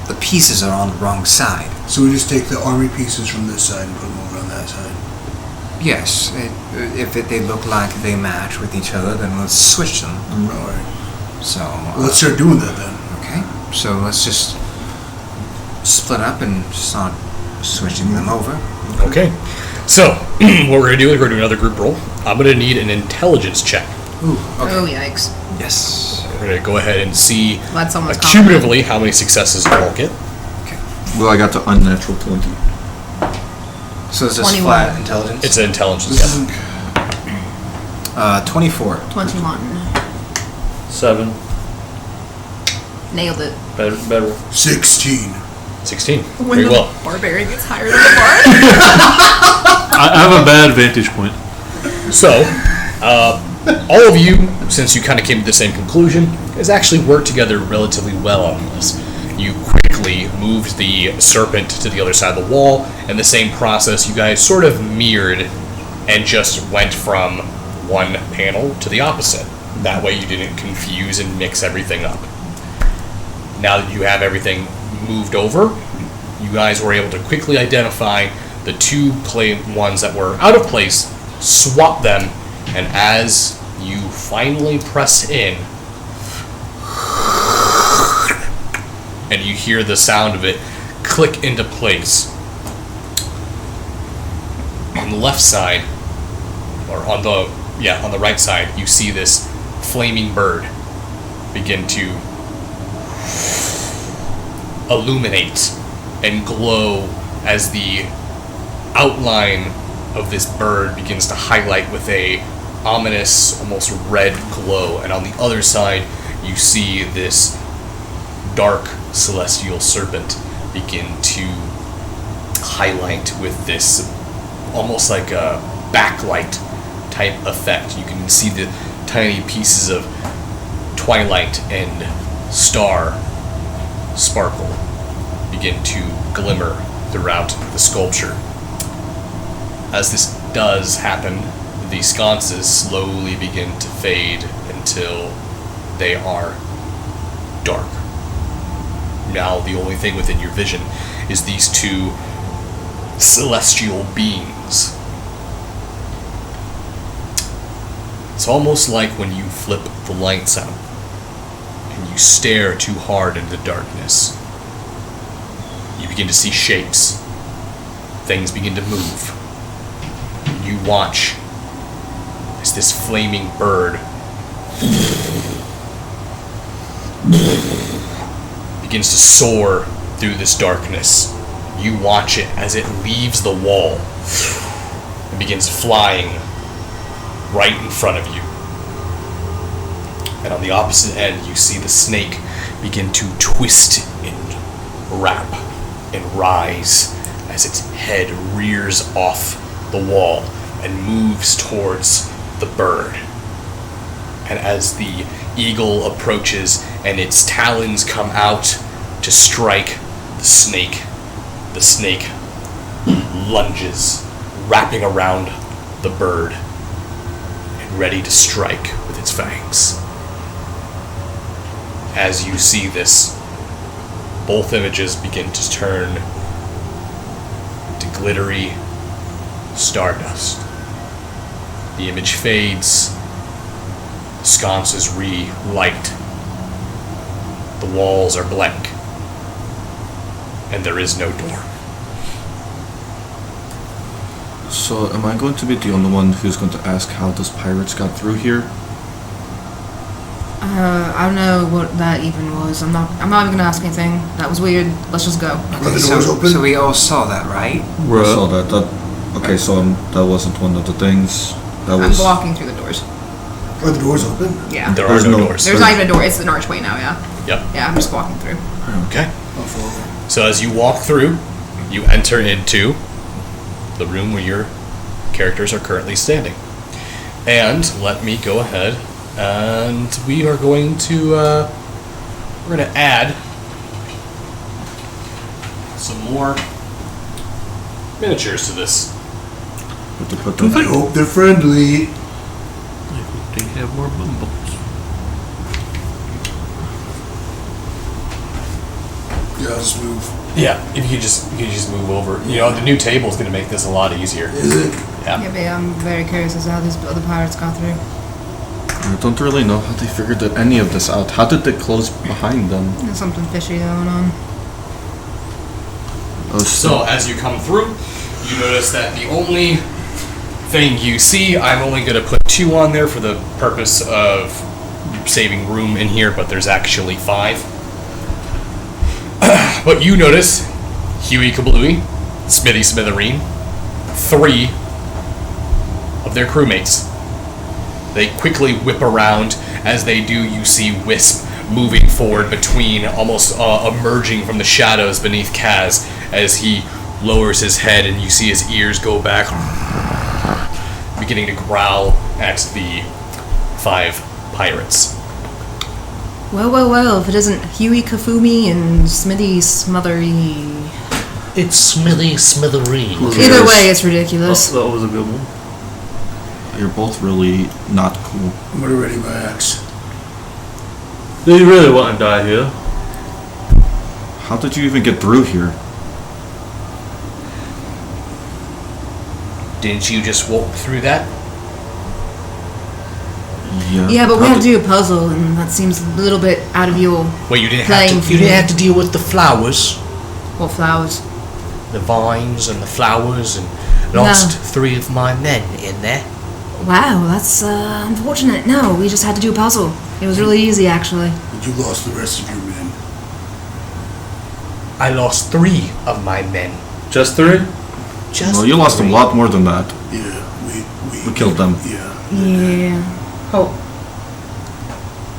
Speaker 6: the pieces are on the wrong side.
Speaker 4: So we just take the army pieces from this side and put them over on that side.
Speaker 6: Yes, if they look like they match with each other, then let's switch them.
Speaker 4: Alright.
Speaker 6: So,
Speaker 4: Well, let's start doing that then.
Speaker 6: okay, so let's just split up and start switching them over.
Speaker 1: Okay. So, what we're going to do is we're going to do another group roll. I'm going to need an intelligence check.
Speaker 6: Ooh, okay.
Speaker 3: Oh, yikes.
Speaker 6: Yes.
Speaker 1: We're going to go ahead and see
Speaker 3: Glad someone's
Speaker 1: cumulatively how many successes you all get.
Speaker 5: Well, I got to unnatural 20.
Speaker 6: So is this
Speaker 3: 21.
Speaker 6: flat intelligence?
Speaker 1: It's an intelligence
Speaker 4: This
Speaker 1: check.
Speaker 4: isn't
Speaker 6: 24.
Speaker 3: 21.
Speaker 2: 7.
Speaker 3: Nailed it.
Speaker 2: Better.
Speaker 4: 16.
Speaker 1: 16.
Speaker 3: When
Speaker 1: Very
Speaker 3: the
Speaker 1: well.
Speaker 3: barbarian gets higher than the bard.
Speaker 2: I have a bad vantage point.
Speaker 1: So, all of you, since you kind of came to the same conclusion, has actually worked together relatively well on this. You quickly moved the serpent to the other side of the wall, and the same process you guys sort of mirrored and just went from one panel to the opposite. That way you didn't confuse and mix everything up. Now that you have everything moved over, you guys were able to quickly identify the two ones that were out of place, swap them, and as you finally press in, and you hear the sound of it click into place. On the left side, or on the right side, you see this flaming bird begin to illuminate and glow as the outline of this bird begins to highlight with a ominous, almost red glow. And on the other side, you see this dark celestial serpent begin to highlight with this almost like a backlight type effect. You can see the tiny pieces of twilight and star sparkle begin to glimmer throughout the sculpture. As this does happen, the sconces slowly begin to fade until they are dark. Now the only thing within your vision is these two celestial beings. It's almost like when you flip the lights out and you stare too hard into the darkness. You begin to see shapes. Things begin to move. You watch as this flaming bird begins to soar through this darkness. You watch it as it leaves the wall and begins flying right in front of you. And on the opposite end, you see the snake begin to twist and wrap and rise as its head rears off the wall and moves towards the bird. And as the eagle approaches and its talons come out to strike the snake lunges, wrapping around the bird and ready to strike with its fangs. As you see this, both images begin to turn to glittery stardust. The image fades, the sconces relight, the walls are blank, and there is no door.
Speaker 5: So, am I going to be the only one who's going to ask how those pirates got through here?
Speaker 3: I don't know what that even was. I'm not even gonna ask anything. That was weird. Let's just go.
Speaker 4: Are the doors open?
Speaker 6: So we all saw that, right?
Speaker 5: I saw that. Okay, so that wasn't one of the things. That
Speaker 3: I'm
Speaker 5: was.
Speaker 3: walking through the doors.
Speaker 4: Are the doors open?
Speaker 3: Yeah.
Speaker 1: There are
Speaker 5: There's
Speaker 1: no
Speaker 5: no-
Speaker 1: doors.
Speaker 3: There's not even a door. It's an archway now, yeah.
Speaker 1: Yep.
Speaker 3: Yeah, I'm just walking through.
Speaker 1: Okay.
Speaker 4: I'll follow.
Speaker 1: So as you walk through, you enter into the room where your characters are currently standing. And let me go ahead and we are going to we're going to add some more miniatures to this.
Speaker 5: What to put them?
Speaker 4: I hope they're friendly.
Speaker 2: I hope they have more bumbles.
Speaker 4: Yeah, I'll just move.
Speaker 1: Yeah, if you could just move over. You know, the new table is going to make this a lot easier.
Speaker 4: Is it?
Speaker 1: Yeah.
Speaker 3: Yeah, but I'm very curious as to how these other pirates got through.
Speaker 5: I don't really know how they figured any of this out. How did they close behind them?
Speaker 3: There's something fishy going on.
Speaker 5: Oh,
Speaker 1: So as you come through, you notice that the only thing you see, I'm only going to put 2 on there for the purpose of saving room in here, but there's actually 5. But you notice Huey Kablooey, Smithy Smithereen, 3 of their crewmates. They quickly whip around. As they do, you see Wisp moving forward between, almost emerging from the shadows beneath Kaz as he lowers his head, and you see his ears go back, beginning to growl at the 5 pirates.
Speaker 3: Well, if it isn't Huey Kafumi and Smithy Smothery.
Speaker 7: It's Smithy Smithereen.
Speaker 3: Either way, it's ridiculous.
Speaker 2: That was a good one.
Speaker 5: You're both really not cool.
Speaker 4: I'm gonna ready my axe.
Speaker 2: Do you really want to die here?
Speaker 5: How did you even get through here?
Speaker 1: Didn't you just walk through that?
Speaker 3: Yeah, but we
Speaker 5: How
Speaker 3: have to do a puzzle, and that seems a little bit out of your
Speaker 1: Well, you didn't
Speaker 3: playing
Speaker 1: have to.
Speaker 7: You didn't have to deal with the flowers,
Speaker 3: What flowers?
Speaker 7: the vines and the flowers, and lost 3 of my men in there.
Speaker 3: Wow, that's unfortunate. No, we just had to do a puzzle. It was really easy, actually.
Speaker 4: But you lost the rest of your men.
Speaker 7: I lost 3 of my men.
Speaker 2: Just 3?
Speaker 7: Just
Speaker 5: No, you lost a
Speaker 7: 3.
Speaker 5: lot more than that.
Speaker 4: Yeah,
Speaker 5: We killed them.
Speaker 4: Yeah.
Speaker 3: Yeah. Oh,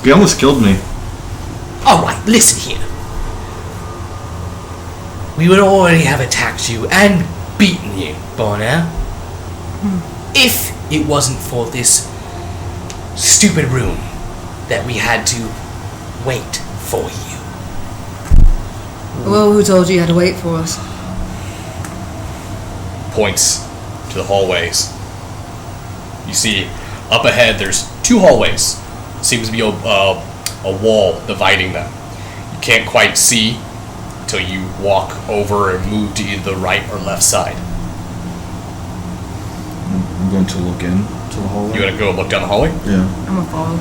Speaker 5: You almost killed me.
Speaker 7: Alright, listen here. We would already have attacked you and beaten you by now. If it wasn't for this stupid room that we had to wait for you.
Speaker 3: well, who told you had to wait for us?
Speaker 1: Points to the hallways. You see, up ahead, there's 2 hallways. Seems to be a wall dividing them. You can't quite see until you walk over and move to either the right or left side.
Speaker 5: I'm going to look in to the hallway.
Speaker 1: You want to go look down the hallway?
Speaker 5: Yeah.
Speaker 3: I'm gonna follow.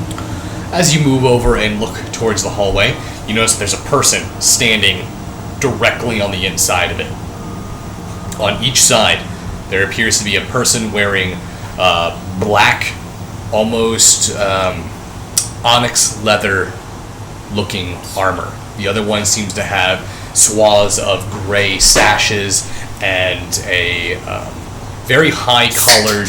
Speaker 1: As you move over and look towards the hallway, you notice there's a person standing directly on the inside of it. On each side, there appears to be a person wearing black, almost onyx leather looking armor. The other one seems to have swaths of gray sashes and a very high collared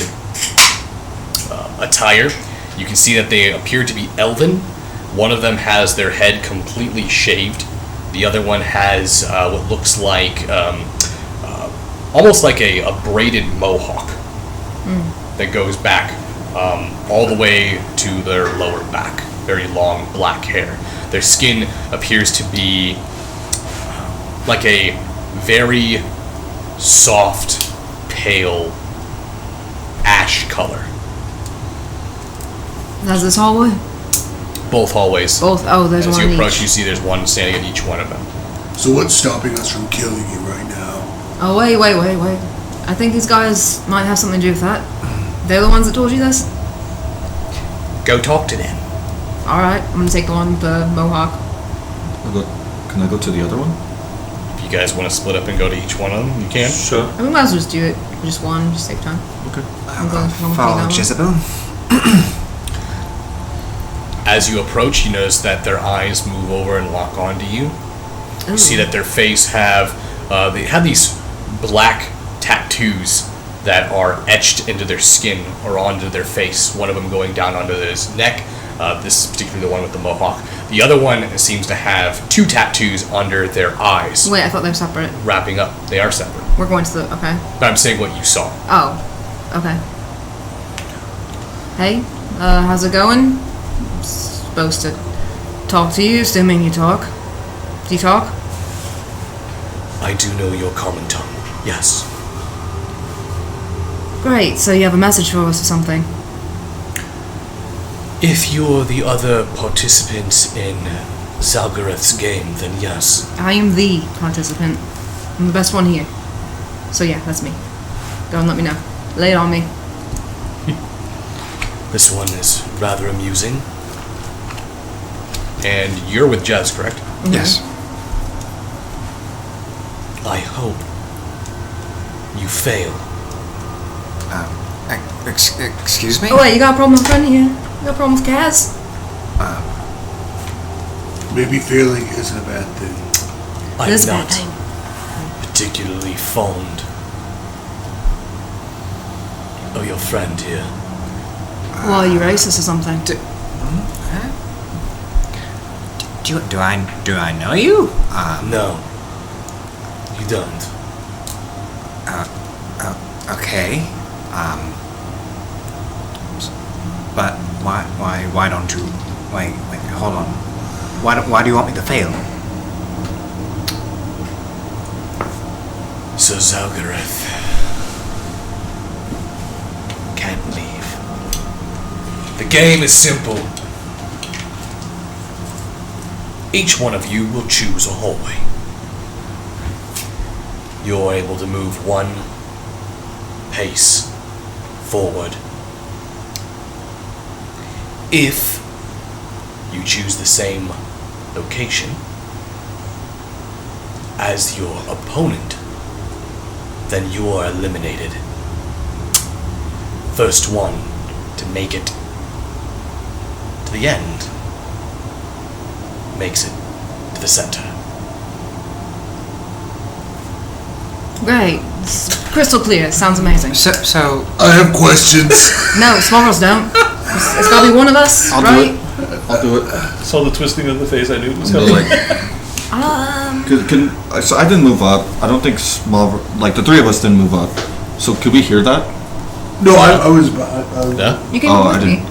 Speaker 1: attire. You can see that they appear to be elven. One of them has their head completely shaved. The other one has what looks like almost like a braided mohawk that goes back all the way to their lower back. Very long black hair. Their skin appears to be like a very soft, pale ash color.
Speaker 3: That's this hallway?
Speaker 1: Both hallways.
Speaker 3: Both? Oh, there's
Speaker 1: As
Speaker 3: one
Speaker 1: you
Speaker 3: in
Speaker 1: approach,
Speaker 3: each.
Speaker 1: you see there's one standing at each one of them.
Speaker 4: So what's stopping us from killing you right now?
Speaker 3: Oh, wait. I think these guys might have something to do with that. They're the ones that told you this?
Speaker 7: Go talk to them.
Speaker 3: Alright, I'm gonna take the one with the mohawk.
Speaker 5: Can I go to the other one?
Speaker 1: If you guys want to split up and go to each one of them, you can.
Speaker 2: Sure.
Speaker 3: I mean, we might as well just do it. Just one, just save time.
Speaker 5: Okay.
Speaker 3: I'm going to
Speaker 6: Follow Jezebel.
Speaker 1: As you approach, you notice that their eyes move over and lock onto you. You see that their face they have these black tattoos that are etched into their skin or onto their face. One of them going down onto his neck. This is particularly the one with the mohawk. The other one seems to have 2 tattoos under their eyes,
Speaker 3: Wait, I thought they were separate.
Speaker 1: wrapping up. They are separate.
Speaker 3: We're going to the... Okay.
Speaker 1: But I'm saying what you saw.
Speaker 3: Oh. Okay. Hey, how's it going? I'm supposed to talk to you, assuming you talk. Do you talk?
Speaker 7: I do know your common tongue. Yes.
Speaker 3: Great, so you have a message for us or something?
Speaker 7: If you're the other participant in Zalgareth's game, then yes.
Speaker 3: I am the participant. I'm the best one here. So yeah, that's me. Go and let me know. Lay it on me.
Speaker 7: This one is rather amusing.
Speaker 1: And you're with Jez, correct?
Speaker 6: Yes.
Speaker 7: I hope you fail.
Speaker 6: Excuse me?
Speaker 3: Oh wait, you got a problem with friend here? You got a problem with Kaz?
Speaker 4: Maybe failing isn't a bad thing.
Speaker 7: I'm
Speaker 3: This bad
Speaker 7: not
Speaker 3: thing.
Speaker 7: particularly fond of your friend here.
Speaker 3: Well, are you racist or something?
Speaker 6: Do I know you?
Speaker 7: No, you don't.
Speaker 6: Okay. But why don't you? Wait, hold on. Why do you want me to fail?
Speaker 7: So Zalgareth can't leave. The game is simple. Each one of you will choose a hallway. You're able to move one pace forward. If you choose the same location as your opponent, then you are eliminated. First one to make it to the end makes it to the center.
Speaker 3: Great. It's crystal clear. Sounds amazing.
Speaker 6: So
Speaker 4: I have questions.
Speaker 3: No, small girls don't. It's gotta be one of us,
Speaker 5: I'll
Speaker 3: right?
Speaker 5: do it. I'll do it.
Speaker 2: Saw the twisting of the face. I knew it was
Speaker 5: No,
Speaker 2: coming.
Speaker 5: so I didn't move up. I don't think the three of us didn't move up. So could we hear that?
Speaker 4: No, I was.
Speaker 1: Yeah?
Speaker 3: You can
Speaker 5: Oh,
Speaker 3: go
Speaker 5: I
Speaker 3: with me.
Speaker 5: didn't.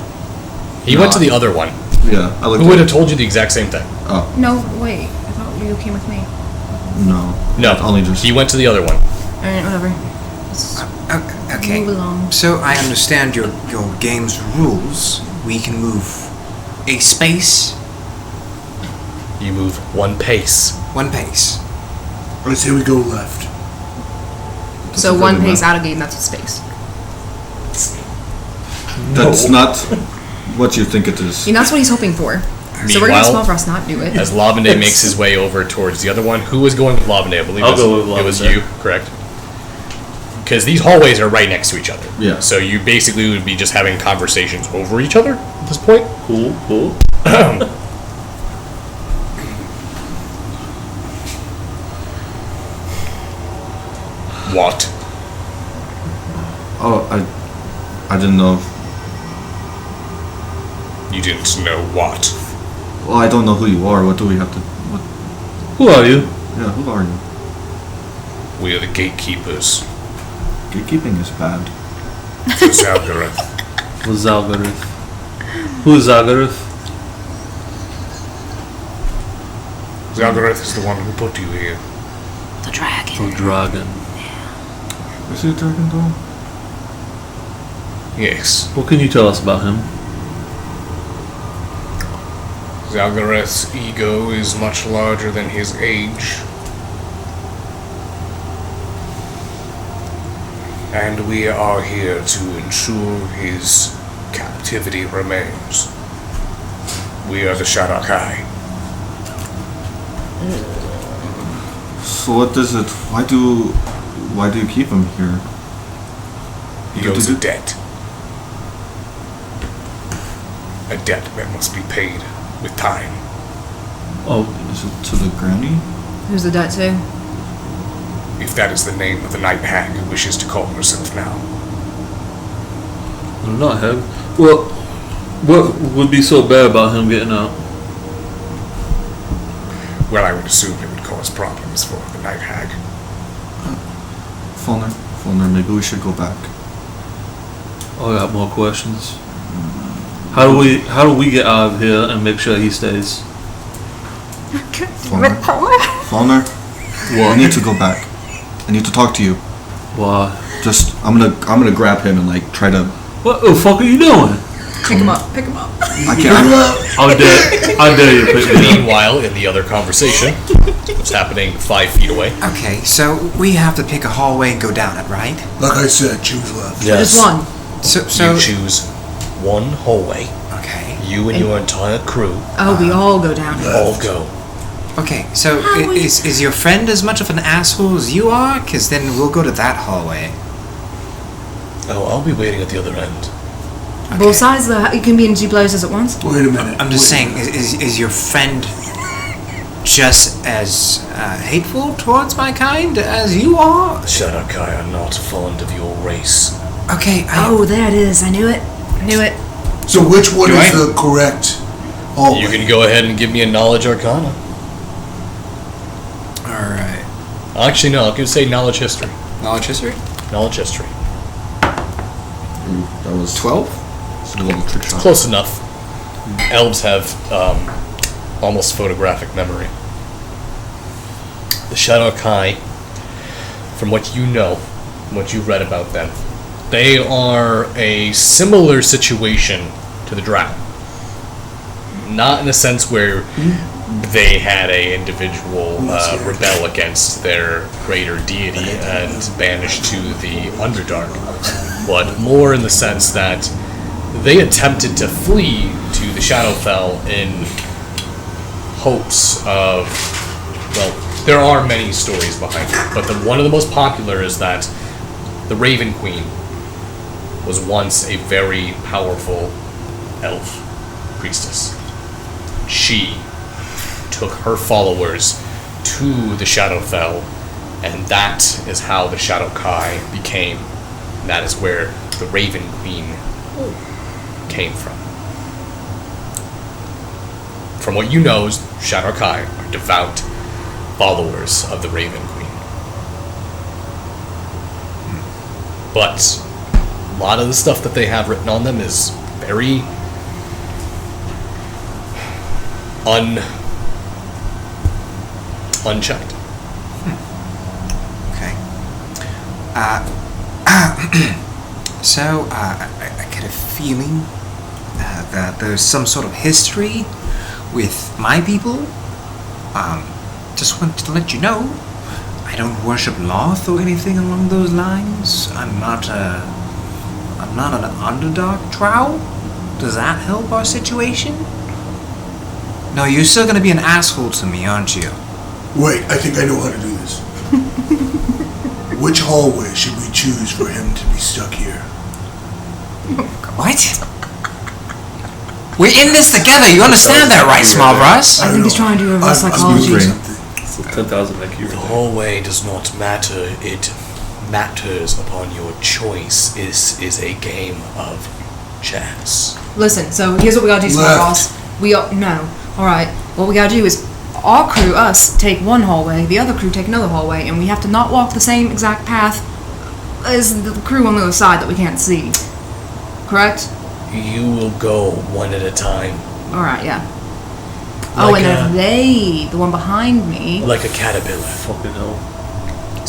Speaker 1: He went to the other one.
Speaker 5: Yeah, I looked.
Speaker 1: Who would have told you the exact same thing?
Speaker 3: No, wait. I thought you came with me.
Speaker 5: No.
Speaker 1: No.
Speaker 5: Only just.
Speaker 1: He went to the other one.
Speaker 3: Alright, whatever. Let's
Speaker 6: okay.
Speaker 3: move along.
Speaker 6: So I understand your game's rules. We can move a space,
Speaker 1: You move one pace.
Speaker 6: one pace.
Speaker 4: I say we go left.
Speaker 3: So one pace out of game, that's a space.
Speaker 5: That's not what you think it is.
Speaker 3: You know, that's what he's hoping for. So we're gonna
Speaker 1: Meanwhile,
Speaker 3: small for us not do it.
Speaker 1: As Lavende makes his way over towards the other one, who was going with Lavende? I believe
Speaker 2: I'll
Speaker 1: it was,
Speaker 2: go with
Speaker 1: it was
Speaker 2: Lavende.
Speaker 1: you, correct? Because these hallways are right next to each other.
Speaker 5: Yeah.
Speaker 1: So you basically would be just having conversations over each other at this point.
Speaker 2: Cool.
Speaker 1: What?
Speaker 5: Oh, I didn't know.
Speaker 1: You didn't know what?
Speaker 5: Well, I don't know who you are. What do we have to? What?
Speaker 2: Who are you?
Speaker 5: Yeah, who are you?
Speaker 1: We are the gatekeepers
Speaker 5: Gatekeeping is bad.
Speaker 1: for Zalgareth.
Speaker 2: Who's Zalgareth? Who is Zalgareth?
Speaker 1: Zalgareth is the one who put you here.
Speaker 3: The dragon.
Speaker 2: The dragon.
Speaker 5: Is he a dragon doll?
Speaker 1: Yes.
Speaker 2: What can you tell us about him?
Speaker 1: Zalgareth's ego is much larger than his age. And we are here to ensure his captivity remains. We are the Shadakai.
Speaker 5: So what is it? Why do you keep him here?
Speaker 1: He owes a debt. A debt that must be paid with time.
Speaker 2: Oh,
Speaker 5: Is it to the granny?
Speaker 3: Who's the debt to?
Speaker 1: If that is the name of the night hag who wishes to call herself now.
Speaker 2: I'm not him. Well, what would be so bad about him getting out?
Speaker 1: Well, I would assume it would cause problems for the night hag.
Speaker 5: Fulner, maybe we should go back.
Speaker 2: Oh, I got more questions. How do we get out of here and make sure he stays?
Speaker 5: Fulner, I need to go back. I need to talk to you.
Speaker 2: Why?
Speaker 5: Just I'm gonna grab him and like try to.
Speaker 2: What the fuck are you doing?
Speaker 3: Pick him up. Pick him up.
Speaker 5: I can't.
Speaker 2: I dare you pick me up.
Speaker 1: Meanwhile, in the other conversation, what's happening 5 feet away?
Speaker 6: Okay, so we have to pick a hallway and go down it, right?
Speaker 4: Like I said, choose left.
Speaker 1: Yes.
Speaker 3: Just one.
Speaker 6: So
Speaker 1: You choose one hallway.
Speaker 6: okay.
Speaker 1: You and your entire crew
Speaker 3: Oh, we all go down.
Speaker 1: all go.
Speaker 6: Okay, so
Speaker 3: How we-
Speaker 6: is your friend as much of an asshole as you are? Because then we'll go to that hallway.
Speaker 1: Oh, I'll be waiting at the other end.
Speaker 3: Both sides. You can be in 2 places at once.
Speaker 4: Wait a minute.
Speaker 6: I'm just
Speaker 4: wait.
Speaker 6: saying, is your friend just as hateful towards my kind as you are?
Speaker 1: Shadakai are not fond of your race.
Speaker 6: Okay,
Speaker 3: Oh, there it is. I knew it. I knew it.
Speaker 4: So which one
Speaker 6: Do
Speaker 4: is
Speaker 6: I-
Speaker 4: the correct hallway?
Speaker 1: You can go ahead and give me a knowledge arcana.
Speaker 6: Alright.
Speaker 1: Actually, no, I can say knowledge history.
Speaker 6: Knowledge history?
Speaker 1: Knowledge history.
Speaker 5: That was
Speaker 6: 12?
Speaker 5: It's a little trick shot.
Speaker 1: Close enough. Elves have almost photographic memory. The Shadowkai, from what you know, what you've read about them, they are a similar situation to the Drow. Not in a sense where they had a individual rebel against their greater deity and banished to the Underdark, but more in the sense that they attempted to flee to the Shadowfell in hopes of, well, there are many stories behind it, but one of the most popular is that the Raven Queen was once a very powerful elf priestess. She took her followers to the Shadowfell, and that is how the Shadowkai became. And that is where the Raven Queen came from. From what you know, Shadowkai are devout followers of the Raven Queen. But a lot of the stuff that they have written on them is very unchecked.
Speaker 6: Okay. So, I get a feeling that there's some sort of history with my people. Just wanted to let you know, I don't worship Loth or anything along those lines. I'm not an underdog drow. Does that help our situation? No, you're still gonna be an asshole to me, aren't you?
Speaker 4: Wait, I think I know how to do this. Which hallway should we choose for him to be stuck here?
Speaker 6: What? We're in this together, you understand that, right, small Russ?
Speaker 3: I think he's trying to do reverse psychology.
Speaker 2: So 10,000 make you.
Speaker 1: The hallway does not matter. It matters upon your choice. This is a game of chess.
Speaker 3: Listen, so here's what we gotta do, small
Speaker 4: Left.
Speaker 3: boss. No. Alright. What we gotta do is our crew, us, take one hallway, the other crew take another hallway, and we have to not walk the same exact path as the crew on the other side that we can't see. Correct?
Speaker 1: You will go one at a time,
Speaker 3: Alright, yeah. Oh,
Speaker 1: Like
Speaker 3: and
Speaker 1: a-
Speaker 3: if they, the one behind me...
Speaker 1: like a caterpillar.
Speaker 2: Fucking hell.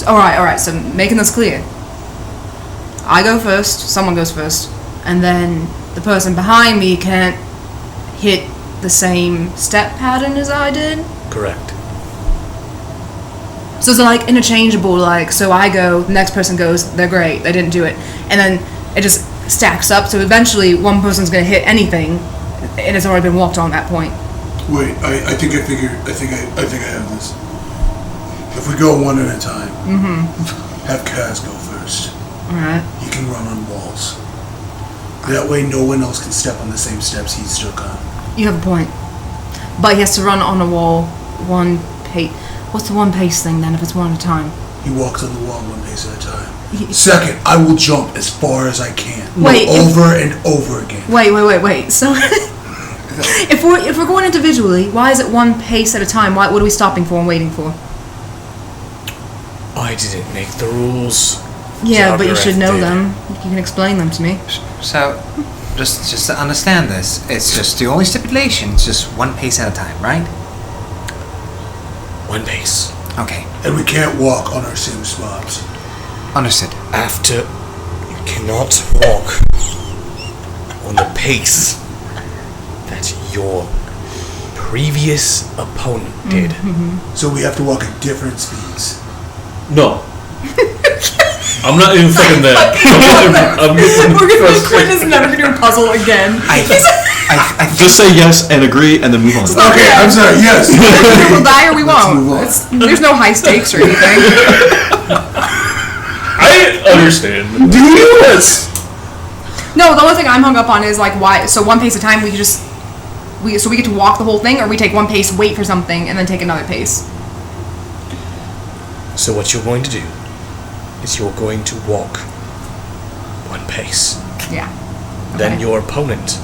Speaker 3: Alright, so making this clear. I go first, someone goes first, and then the person behind me can't hit the same step pattern as I did.
Speaker 1: Correct.
Speaker 3: So it's like interchangeable, like, so I go, the next person goes, they're great, they didn't do it. And then it just stacks up, so eventually one person's gonna hit anything, and it's already been walked on at that point.
Speaker 4: Wait, I think I figured. I think I have this. If we go one at a time, have Kaz go first.
Speaker 3: Alright.
Speaker 4: He can run on walls. That way, no one else can step on the same steps he's stuck on.
Speaker 3: You have a point. But he has to run on a wall, one pace. What's the one pace thing then, if it's one at a time?
Speaker 4: He walks on the wall one pace at a time. Second, I will jump as far as I can.
Speaker 3: Wait,
Speaker 4: over and over again.
Speaker 3: Wait. So, if we're going individually, why is it one pace at a time? What are we stopping for and waiting for?
Speaker 1: I didn't make the rules.
Speaker 3: Yeah, but you should know
Speaker 1: Did.
Speaker 3: them. You can explain them to me.
Speaker 6: So, just to understand this, it's just the only stipulation, it's just one pace at a time, right?
Speaker 1: One pace.
Speaker 6: Okay.
Speaker 4: And we can't walk on our same spots.
Speaker 6: Understood.
Speaker 7: After you cannot walk on the pace that your previous opponent did.
Speaker 4: So we have to walk at different speeds.
Speaker 2: No. I'm not even fucking there. I'm getting
Speaker 3: We're gonna
Speaker 2: frustrated.
Speaker 3: Quinn is never gonna do a puzzle again.
Speaker 6: I
Speaker 5: Just say yes and agree, and then move on.
Speaker 4: Okay, I'm sorry. Yes.
Speaker 3: Either we'll die or we
Speaker 4: Let's
Speaker 3: won't.
Speaker 4: move on.
Speaker 3: There's no high stakes or anything.
Speaker 2: I understand. Do you? Yes.
Speaker 3: No, the only thing I'm hung up on is like why. So one pace at a time, we get to walk the whole thing, or we take one pace, wait for something, and then take another pace.
Speaker 7: So what you're going to do is you're going to walk one pace.
Speaker 3: Yeah.
Speaker 7: Then
Speaker 3: Okay.
Speaker 7: your opponent,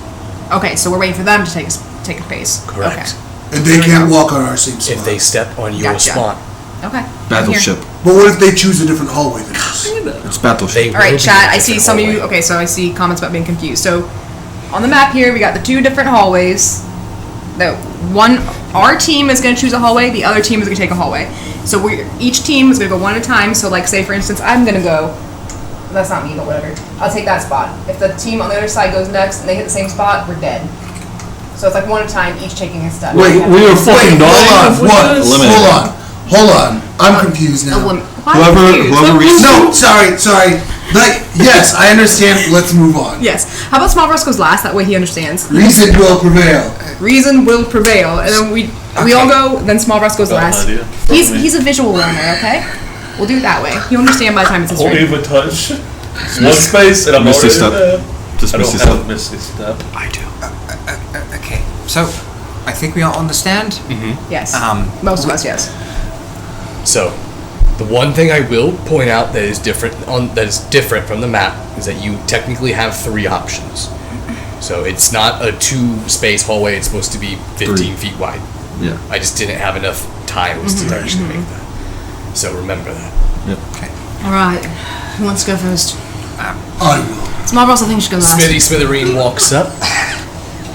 Speaker 3: Okay, so we're waiting for them to take a pace.
Speaker 7: correct.
Speaker 4: And they can't walk on our same spot.
Speaker 7: If they step on your
Speaker 3: Gotcha.
Speaker 7: spot,
Speaker 3: Okay.
Speaker 5: Battleship.
Speaker 4: But what if they choose a different hallway than us?
Speaker 5: It's Battleship.
Speaker 7: they
Speaker 3: All right,
Speaker 7: will
Speaker 3: chat.
Speaker 7: be
Speaker 3: I see
Speaker 7: different
Speaker 3: some of you.
Speaker 7: hallway.
Speaker 3: Okay, so I see comments about being confused. So, on the map here, we got the two different hallways. Our team is going to choose a hallway. The other team is going to take a hallway. So each team is going to go one at a time. So, like, say for instance, I'm going to go. That's not me, but whatever. I'll take that spot. If the team on the other side goes next and they hit the same spot, we're dead. So it's like one at a time, each taking a step.
Speaker 2: Wait, we are fucking dying.
Speaker 4: Hold on. What?
Speaker 5: Eliminate.
Speaker 4: Hold on. I'm confused now.
Speaker 5: Whoever reads.
Speaker 4: No, sorry. Like, yes, I understand. Let's move on.
Speaker 3: Yes. How about Small Russ goes last? That way he understands.
Speaker 4: Reason will prevail.
Speaker 3: Reason will prevail, and then we all go. Then Small Russ goes
Speaker 2: Got an
Speaker 3: last.
Speaker 2: idea.
Speaker 3: He's a visual learner. Okay, we'll do it that way. He'll understand by the time it's his
Speaker 2: Won't
Speaker 3: turn.
Speaker 2: even touch one space, and I'm
Speaker 5: Misty
Speaker 2: already
Speaker 5: step.
Speaker 2: there.
Speaker 5: Just
Speaker 2: I don't
Speaker 5: Misty
Speaker 2: have
Speaker 5: step.
Speaker 2: Misty Step.
Speaker 7: I do.
Speaker 6: Okay, so I think we all understand.
Speaker 3: Yes.
Speaker 6: Most
Speaker 3: of us, yes.
Speaker 7: So, the one thing I will point out that is different from the map is that you technically have 3 options. So it's not a 2-space hallway. It's supposed to be 15 feet wide.
Speaker 5: Yeah.
Speaker 7: I just didn't have enough tiles to actually make that. So remember that.
Speaker 3: All right. Who wants to go first?
Speaker 4: I will.
Speaker 3: Small Russ, I think should go last.
Speaker 7: Smithereen walks up.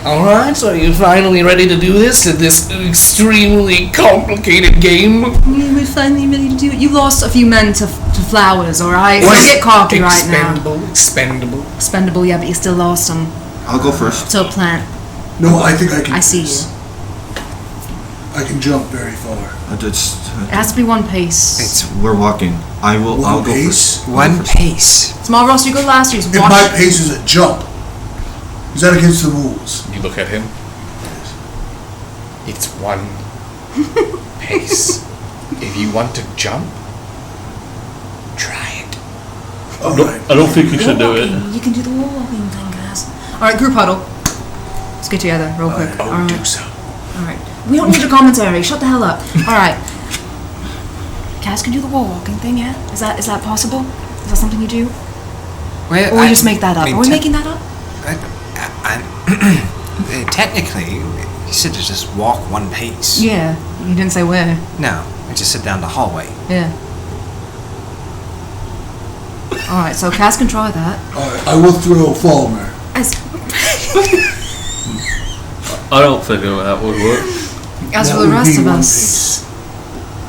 Speaker 7: Alright, so are you finally ready to do this in this extremely complicated game?
Speaker 3: We're finally ready to do it. You lost a few men to flowers, all right? Don't get cocky right now.
Speaker 7: Expendable.
Speaker 3: Expendable, yeah, but you still lost them.
Speaker 5: I'll go first.
Speaker 3: So plant.
Speaker 4: No, I think I can.
Speaker 3: I
Speaker 4: do
Speaker 3: see
Speaker 4: this.
Speaker 3: you.
Speaker 4: I can jump very far.
Speaker 3: It has to be one pace.
Speaker 5: We're walking. I'll
Speaker 4: One
Speaker 5: go
Speaker 4: pace?
Speaker 5: first.
Speaker 6: One pace.
Speaker 3: Small Ross, you go last. You just
Speaker 4: If
Speaker 3: watch.
Speaker 4: my pace is a jump, is that against the rules?
Speaker 7: You look at him. It's one pace. If you want to jump, try it.
Speaker 4: All right.
Speaker 2: I don't think you should do it.
Speaker 3: You can do the wall walking thing, guys. All right, group huddle. Let's get together real quick.
Speaker 7: Oh,
Speaker 3: All right.
Speaker 7: do so.
Speaker 3: All right. We don't need your commentary. Shut the hell up. All right. Cass can do the wall walking thing. Yeah. Is that possible? Is that something you do?
Speaker 6: Well,
Speaker 3: Or we just make that up? Are we making that up?
Speaker 6: Technically, you said to just walk one pace.
Speaker 3: Yeah. You didn't say where.
Speaker 6: No, I just sit down the hallway.
Speaker 3: Yeah. All right. So Cass can try that.
Speaker 4: All right. I will throw Falmer.
Speaker 3: As
Speaker 2: I don't think that would work.
Speaker 3: As
Speaker 4: That
Speaker 3: for the
Speaker 4: would
Speaker 3: rest
Speaker 4: be
Speaker 3: of
Speaker 4: one
Speaker 3: us,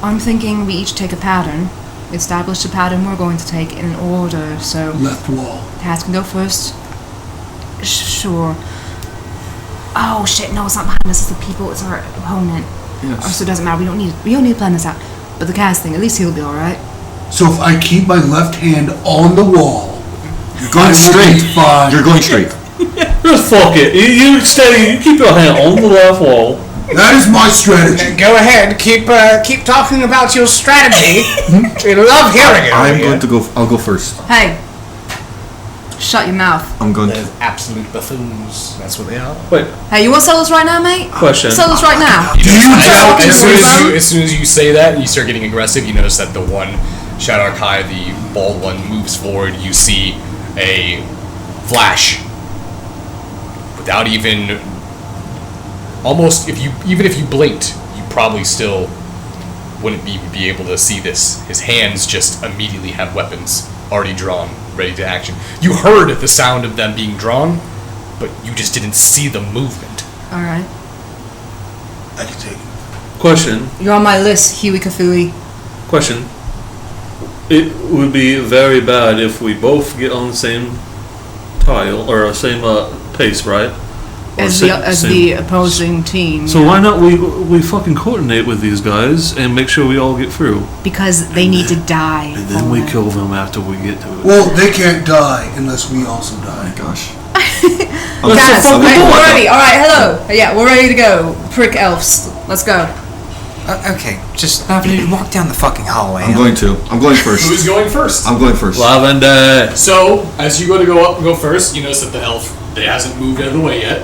Speaker 3: I'm thinking we each take a pattern, establish the pattern we're going to take in order. So
Speaker 4: Left wall.
Speaker 3: Cass can go first. Sure. Oh shit! No, it's not behind us. It's the people. It's our opponent.
Speaker 5: Yes.
Speaker 3: Oh, so it doesn't matter. We don't need to plan this out. But the Cass thing, at least he'll be all right.
Speaker 4: So if I keep my left hand on the wall,
Speaker 5: You're going
Speaker 4: I will
Speaker 5: straight.
Speaker 4: be fine.
Speaker 5: You're going straight.
Speaker 2: Just fuck it. You steady. You keep your hand on the left wall.
Speaker 4: That is my strategy.
Speaker 7: Go ahead. Keep talking about your strategy. We love hearing it.
Speaker 5: I'm going to go. I'll go first.
Speaker 3: Hey, shut your mouth.
Speaker 5: I'm going
Speaker 7: There's
Speaker 5: to.
Speaker 7: absolute buffoons. That's what they are.
Speaker 2: Wait,
Speaker 3: Hey, you want to sell us right now, mate?
Speaker 2: question.
Speaker 3: Sell us right now.
Speaker 4: Do you doubt
Speaker 7: As soon as you say that, and you start getting aggressive. You notice that the one Shadow Kai, the bald one, moves forward. You see a flash. Without even, almost if you blinked, you probably still wouldn't be able to see this. His hands just immediately have weapons already drawn, ready to action. You heard the sound of them being drawn, but you just didn't see the movement.
Speaker 3: All right.
Speaker 4: I can take it.
Speaker 2: Question.
Speaker 3: You're on my list, Huey Cthulhu.
Speaker 2: Question. it would be very bad if we both get on the same tile or same pace, right? Or
Speaker 3: As
Speaker 2: same-
Speaker 3: the opposing team.
Speaker 2: So
Speaker 3: yeah.
Speaker 2: why not we fucking coordinate with these guys and make sure we all get through,
Speaker 3: Because they need to die.
Speaker 2: and then we kill them after we get to it.
Speaker 4: Well, they can't die unless we also die.
Speaker 5: Gosh.
Speaker 3: Guys,
Speaker 2: fucking
Speaker 3: okay,
Speaker 2: point.
Speaker 3: we're ready. All right, hello. Yeah, we're ready to go. Prick elves. Let's go.
Speaker 6: Okay, just walk down the fucking hallway.
Speaker 5: I'm going first.
Speaker 1: Who's going first?
Speaker 5: I'm going first.
Speaker 2: Lavender.
Speaker 1: So, as you go to go up and go first, you notice that the elf they hasn't moved out of the way yet.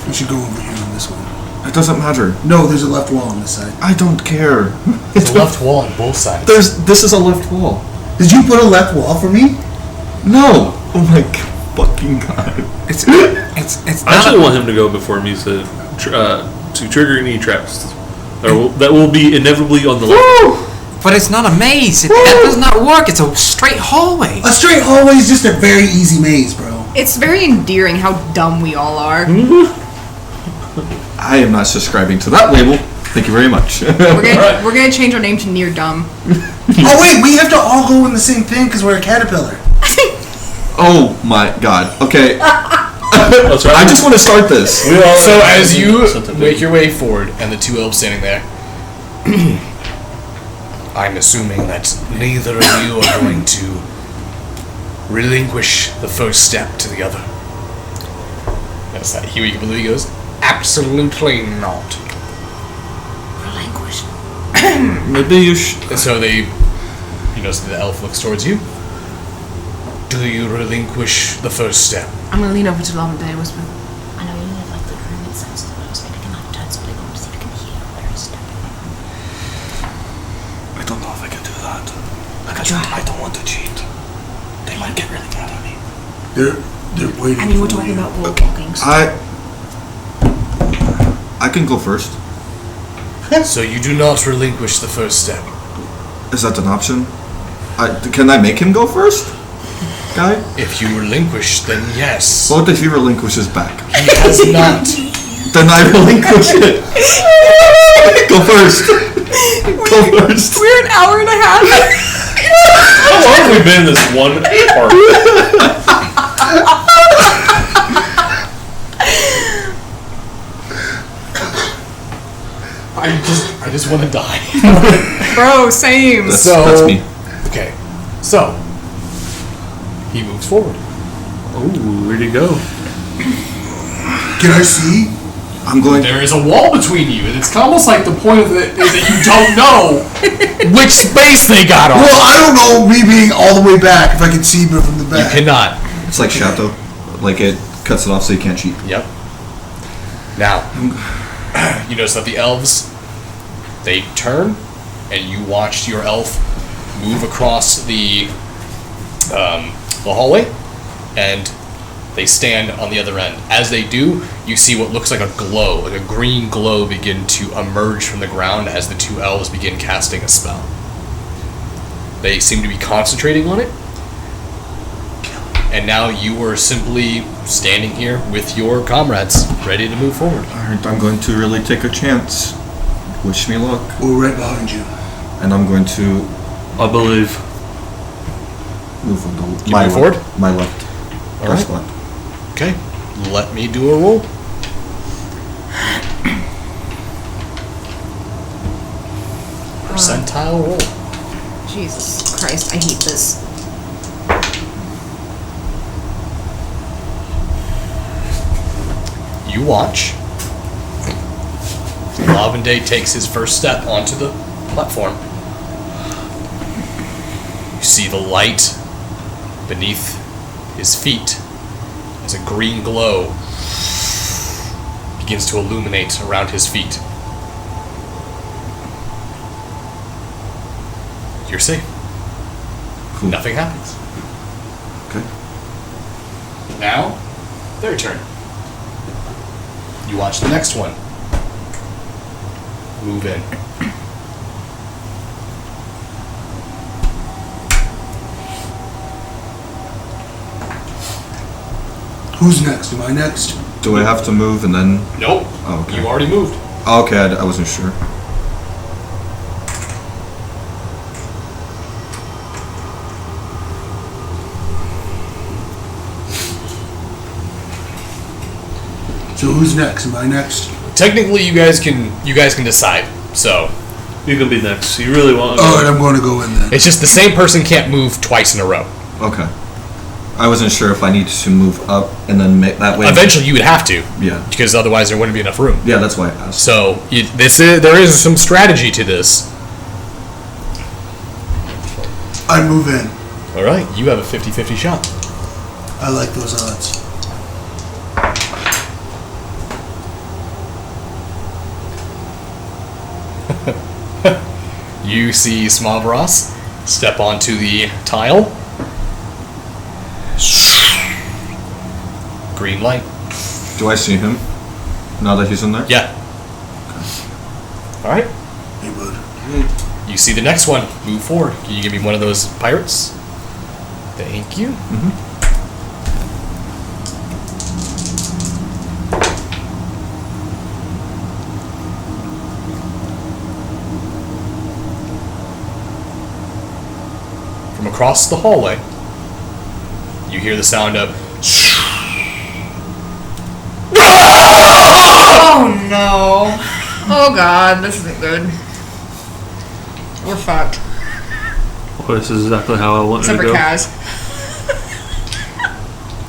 Speaker 4: We should go over here on this one.
Speaker 5: It doesn't matter.
Speaker 4: No, there's a left wall on this side.
Speaker 5: I don't care.
Speaker 1: There's a left wall on both sides.
Speaker 5: This is a left wall.
Speaker 4: Did you put a left wall for me?
Speaker 5: No. Oh my fucking god.
Speaker 6: It's
Speaker 2: I
Speaker 6: not
Speaker 2: actually want him to go before me to trigger any traps. That will be inevitably on the left.
Speaker 6: but it's not a maze. That does not work. It's a straight hallway.
Speaker 4: A straight hallway is just a very easy maze, bro.
Speaker 3: It's very endearing how dumb we all are.
Speaker 5: I am not subscribing to that label. Thank you very much.
Speaker 3: We're gonna change our name to Near Dumb.
Speaker 4: Oh wait, we have to all go in the same thing because we're a caterpillar.
Speaker 5: Oh my god. Okay.
Speaker 2: That's right.
Speaker 5: I just want to start this.
Speaker 1: So as you make your way forward, and the two elves standing there, I'm assuming that neither of you are going to relinquish the first step to the other. That's that Huey completely goes, absolutely not.
Speaker 3: Relinquish.
Speaker 5: Maybe you should.
Speaker 1: And so you notice that the elf looks towards you. Do you relinquish the first step?
Speaker 3: I'm gonna lean over to Lavender and whisper.
Speaker 8: I know you live like the pyramid sense of the house. Maybe they might turn something on to see if you can hear where he's stepping.
Speaker 5: I don't know if I can do that.
Speaker 8: Try.
Speaker 5: I don't want to cheat. They might get really mad at me.
Speaker 4: They're waiting.
Speaker 8: I mean, we're
Speaker 4: for
Speaker 8: talking
Speaker 4: you.
Speaker 8: about wall walking. So
Speaker 5: I can go first.
Speaker 1: So you do not relinquish the first step.
Speaker 5: Is that an option? Can I make him go first? Guy?
Speaker 1: If you relinquish, then yes.
Speaker 5: What if he relinquishes back?
Speaker 1: He has not.
Speaker 5: Then I relinquish it. Go first. Go first.
Speaker 3: We're an hour and a half.
Speaker 2: How long have we been in this one part?
Speaker 1: I just want to die.
Speaker 3: Bro, same.
Speaker 5: That's me.
Speaker 1: Okay, so he moves forward.
Speaker 2: Oh, where'd he go?
Speaker 4: Can I see?
Speaker 5: I'm going.
Speaker 1: There is a wall between you, and it's almost like the point of it is that you don't know which space they got on.
Speaker 4: Well, I don't know. Me being all the way back, if I can see but from the
Speaker 1: You
Speaker 4: back.
Speaker 1: cannot.
Speaker 5: It's like Chateau. Like it cuts it off so you can't cheat.
Speaker 1: Yep. Now, you notice that the elves, they turn, and you watch your elf move across the hallway, and they stand on the other end. As they do, you see what looks like a glow, like a green glow begin to emerge from the ground as the two elves begin casting a spell. They seem to be concentrating on it. And now you are simply standing here with your comrades, ready to move forward.
Speaker 5: Alright, I'm going to really take a chance. Wish me luck.
Speaker 4: We're right behind you.
Speaker 5: And I'm going to
Speaker 2: I believe.
Speaker 5: move on the
Speaker 1: You
Speaker 5: my
Speaker 1: move
Speaker 5: left.
Speaker 1: forward?
Speaker 5: My left.
Speaker 1: All
Speaker 5: Left
Speaker 1: right.
Speaker 5: spot.
Speaker 1: Okay, let me do a roll. Percentile roll.
Speaker 3: Jesus Christ, I hate this.
Speaker 1: You watch. Lavender takes his first step onto the platform. You see the light beneath his feet as a green glow begins to illuminate around his feet. You're safe.
Speaker 5: Cool.
Speaker 1: Nothing happens.
Speaker 5: Okay.
Speaker 1: Now, their turn. You watch the next one. Move in.
Speaker 4: Who's next? Am I next?
Speaker 5: Do I have to move and then?
Speaker 1: Nope.
Speaker 5: Oh, okay.
Speaker 1: You already moved.
Speaker 5: Oh, okay, I wasn't sure.
Speaker 4: So who's next? Am I next?
Speaker 1: Technically, you guys can decide. So
Speaker 2: You can be next. You really want to
Speaker 4: All right, I'm going to go in then.
Speaker 1: it's just the same person can't move twice in a row.
Speaker 5: Okay. I wasn't sure if I needed to move up and then make that way.
Speaker 1: Eventually, you would have to,
Speaker 5: Yeah.
Speaker 1: because otherwise there wouldn't be enough room.
Speaker 5: Yeah, that's why I asked.
Speaker 1: So there is some strategy to this.
Speaker 4: I move in.
Speaker 1: All right, you have a 50-50 shot.
Speaker 4: I like those odds.
Speaker 1: You see Smavros step onto the tile. Green light.
Speaker 5: Do I see him now that he's in there?
Speaker 1: Yeah. All right.
Speaker 4: Hey, bud.
Speaker 1: You see the next one. Move forward. Can you give me one of those pirates? Thank you. From across the hallway, you hear the sound of.
Speaker 3: Oh no. Oh god, this isn't good. We're fucked.
Speaker 2: Well, this is exactly how I want
Speaker 3: Except
Speaker 2: it
Speaker 3: for
Speaker 2: to go.
Speaker 3: Kaz.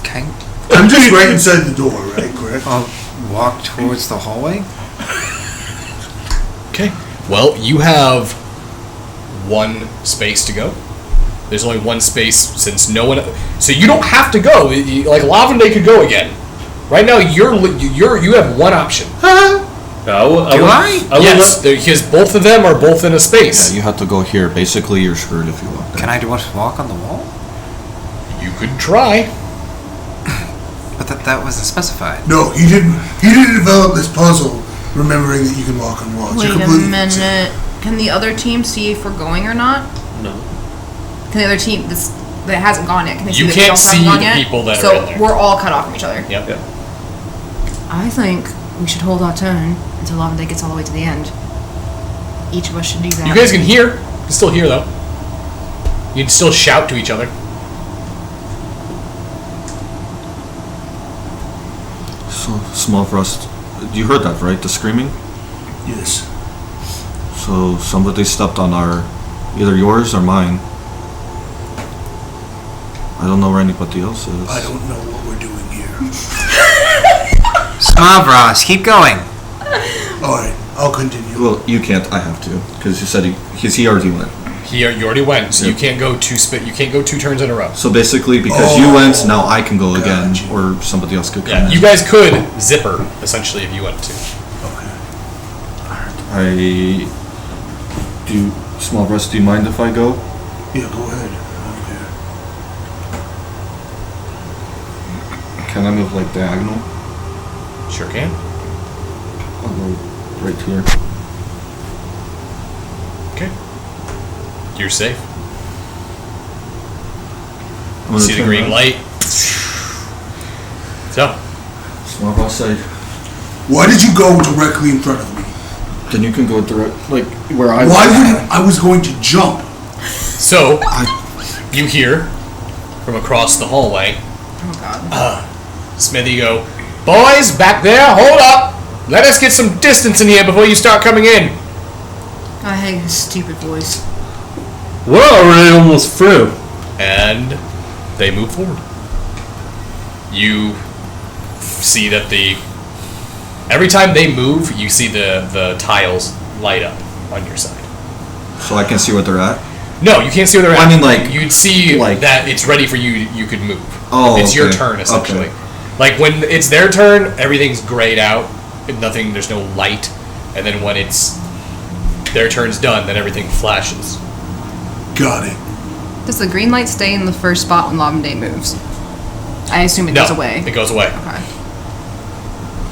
Speaker 6: Okay.
Speaker 4: I'm just right inside the door, right? Correct?
Speaker 6: I'll walk towards the hallway.
Speaker 1: Okay. Well, you have one space to go. There's only one space since no one. So you don't have to go. Like Lavende could go again. Right now, you have one option. Yes, because both of them are both in a space.
Speaker 5: Yeah, you have to go here. Basically, you're screwed if you walk there.
Speaker 6: Can I walk on the wall?
Speaker 1: You could try.
Speaker 6: But that wasn't specified.
Speaker 4: No, he didn't. He didn't develop this puzzle remembering that you can walk on walls.
Speaker 3: Wait
Speaker 4: You're
Speaker 3: a
Speaker 4: completely
Speaker 3: minute. Can the other team see if we're going or not?
Speaker 2: No.
Speaker 3: Can the other team that hasn't gone yet? Can they see
Speaker 1: You
Speaker 3: that we
Speaker 1: can't
Speaker 3: also
Speaker 1: see
Speaker 3: haven't gone
Speaker 1: the
Speaker 3: yet?
Speaker 1: people that
Speaker 3: so
Speaker 1: are in there.
Speaker 3: we're all cut off from each other.
Speaker 1: Yep.
Speaker 3: I think we should hold our turn until Lavende gets all the way to the end. Each of us should do that.
Speaker 1: You guys can hear. You can still hear though. You can still shout to each other.
Speaker 5: So, small rust. You heard that, right? The screaming?
Speaker 4: Yes.
Speaker 5: So, somebody stepped on either yours or mine. I don't know where anybody else is.
Speaker 4: I don't know what we're doing here.
Speaker 6: Smavros, keep going.
Speaker 4: All right, I'll continue.
Speaker 5: Well, you can't. I have to, because you said he already went.
Speaker 1: You already went, so
Speaker 5: Yep.
Speaker 1: you can't go you can't go 2 turns in a row.
Speaker 5: So basicly, because you went, now I can go again,
Speaker 4: Gotcha.
Speaker 5: or somebody else could come
Speaker 1: Yeah,
Speaker 5: in.
Speaker 1: you guys could zipper essentially if you wanted to.
Speaker 4: Okay.
Speaker 5: Small rust, do you mind if I go?
Speaker 4: Yeah, go ahead. Okay.
Speaker 5: Can I move like diagonal?
Speaker 1: Sure can.
Speaker 5: I'll go right here.
Speaker 1: Okay. You're safe.
Speaker 5: I'm gonna
Speaker 1: See the
Speaker 5: turn
Speaker 1: green
Speaker 5: around.
Speaker 1: light. So,
Speaker 5: Small rust, say,
Speaker 4: Why did you go directly in front of me?
Speaker 5: then you can go direct, like where I
Speaker 4: Why
Speaker 5: was.
Speaker 4: wouldn't I was going to jump?
Speaker 1: so you hear from across the hallway,
Speaker 3: Oh god.
Speaker 1: Smithy go, "Boys, back there, hold up! Let us get some distance in here before you start coming in."
Speaker 3: I hate his stupid voice.
Speaker 2: We're already almost through.
Speaker 1: And they move forward. You see that every time they move, you see the tiles light up on your side.
Speaker 5: So I can see what they're at.
Speaker 1: No, you can't see where they're
Speaker 5: Well,
Speaker 1: at.
Speaker 5: I mean, like-
Speaker 1: you'd see
Speaker 5: like-
Speaker 1: that it's ready for you. You could move.
Speaker 5: Oh,
Speaker 1: it's your
Speaker 5: okay.
Speaker 1: turn essentially.
Speaker 5: Okay.
Speaker 1: Like when it's their turn, everything's grayed out. Nothing. There's no light. And then when it's their turn's done, then everything flashes.
Speaker 4: Got it.
Speaker 3: Does the green light stay in the first spot when Lavende moves? I assume it
Speaker 1: No,
Speaker 3: goes away.
Speaker 1: it goes away.
Speaker 3: Okay.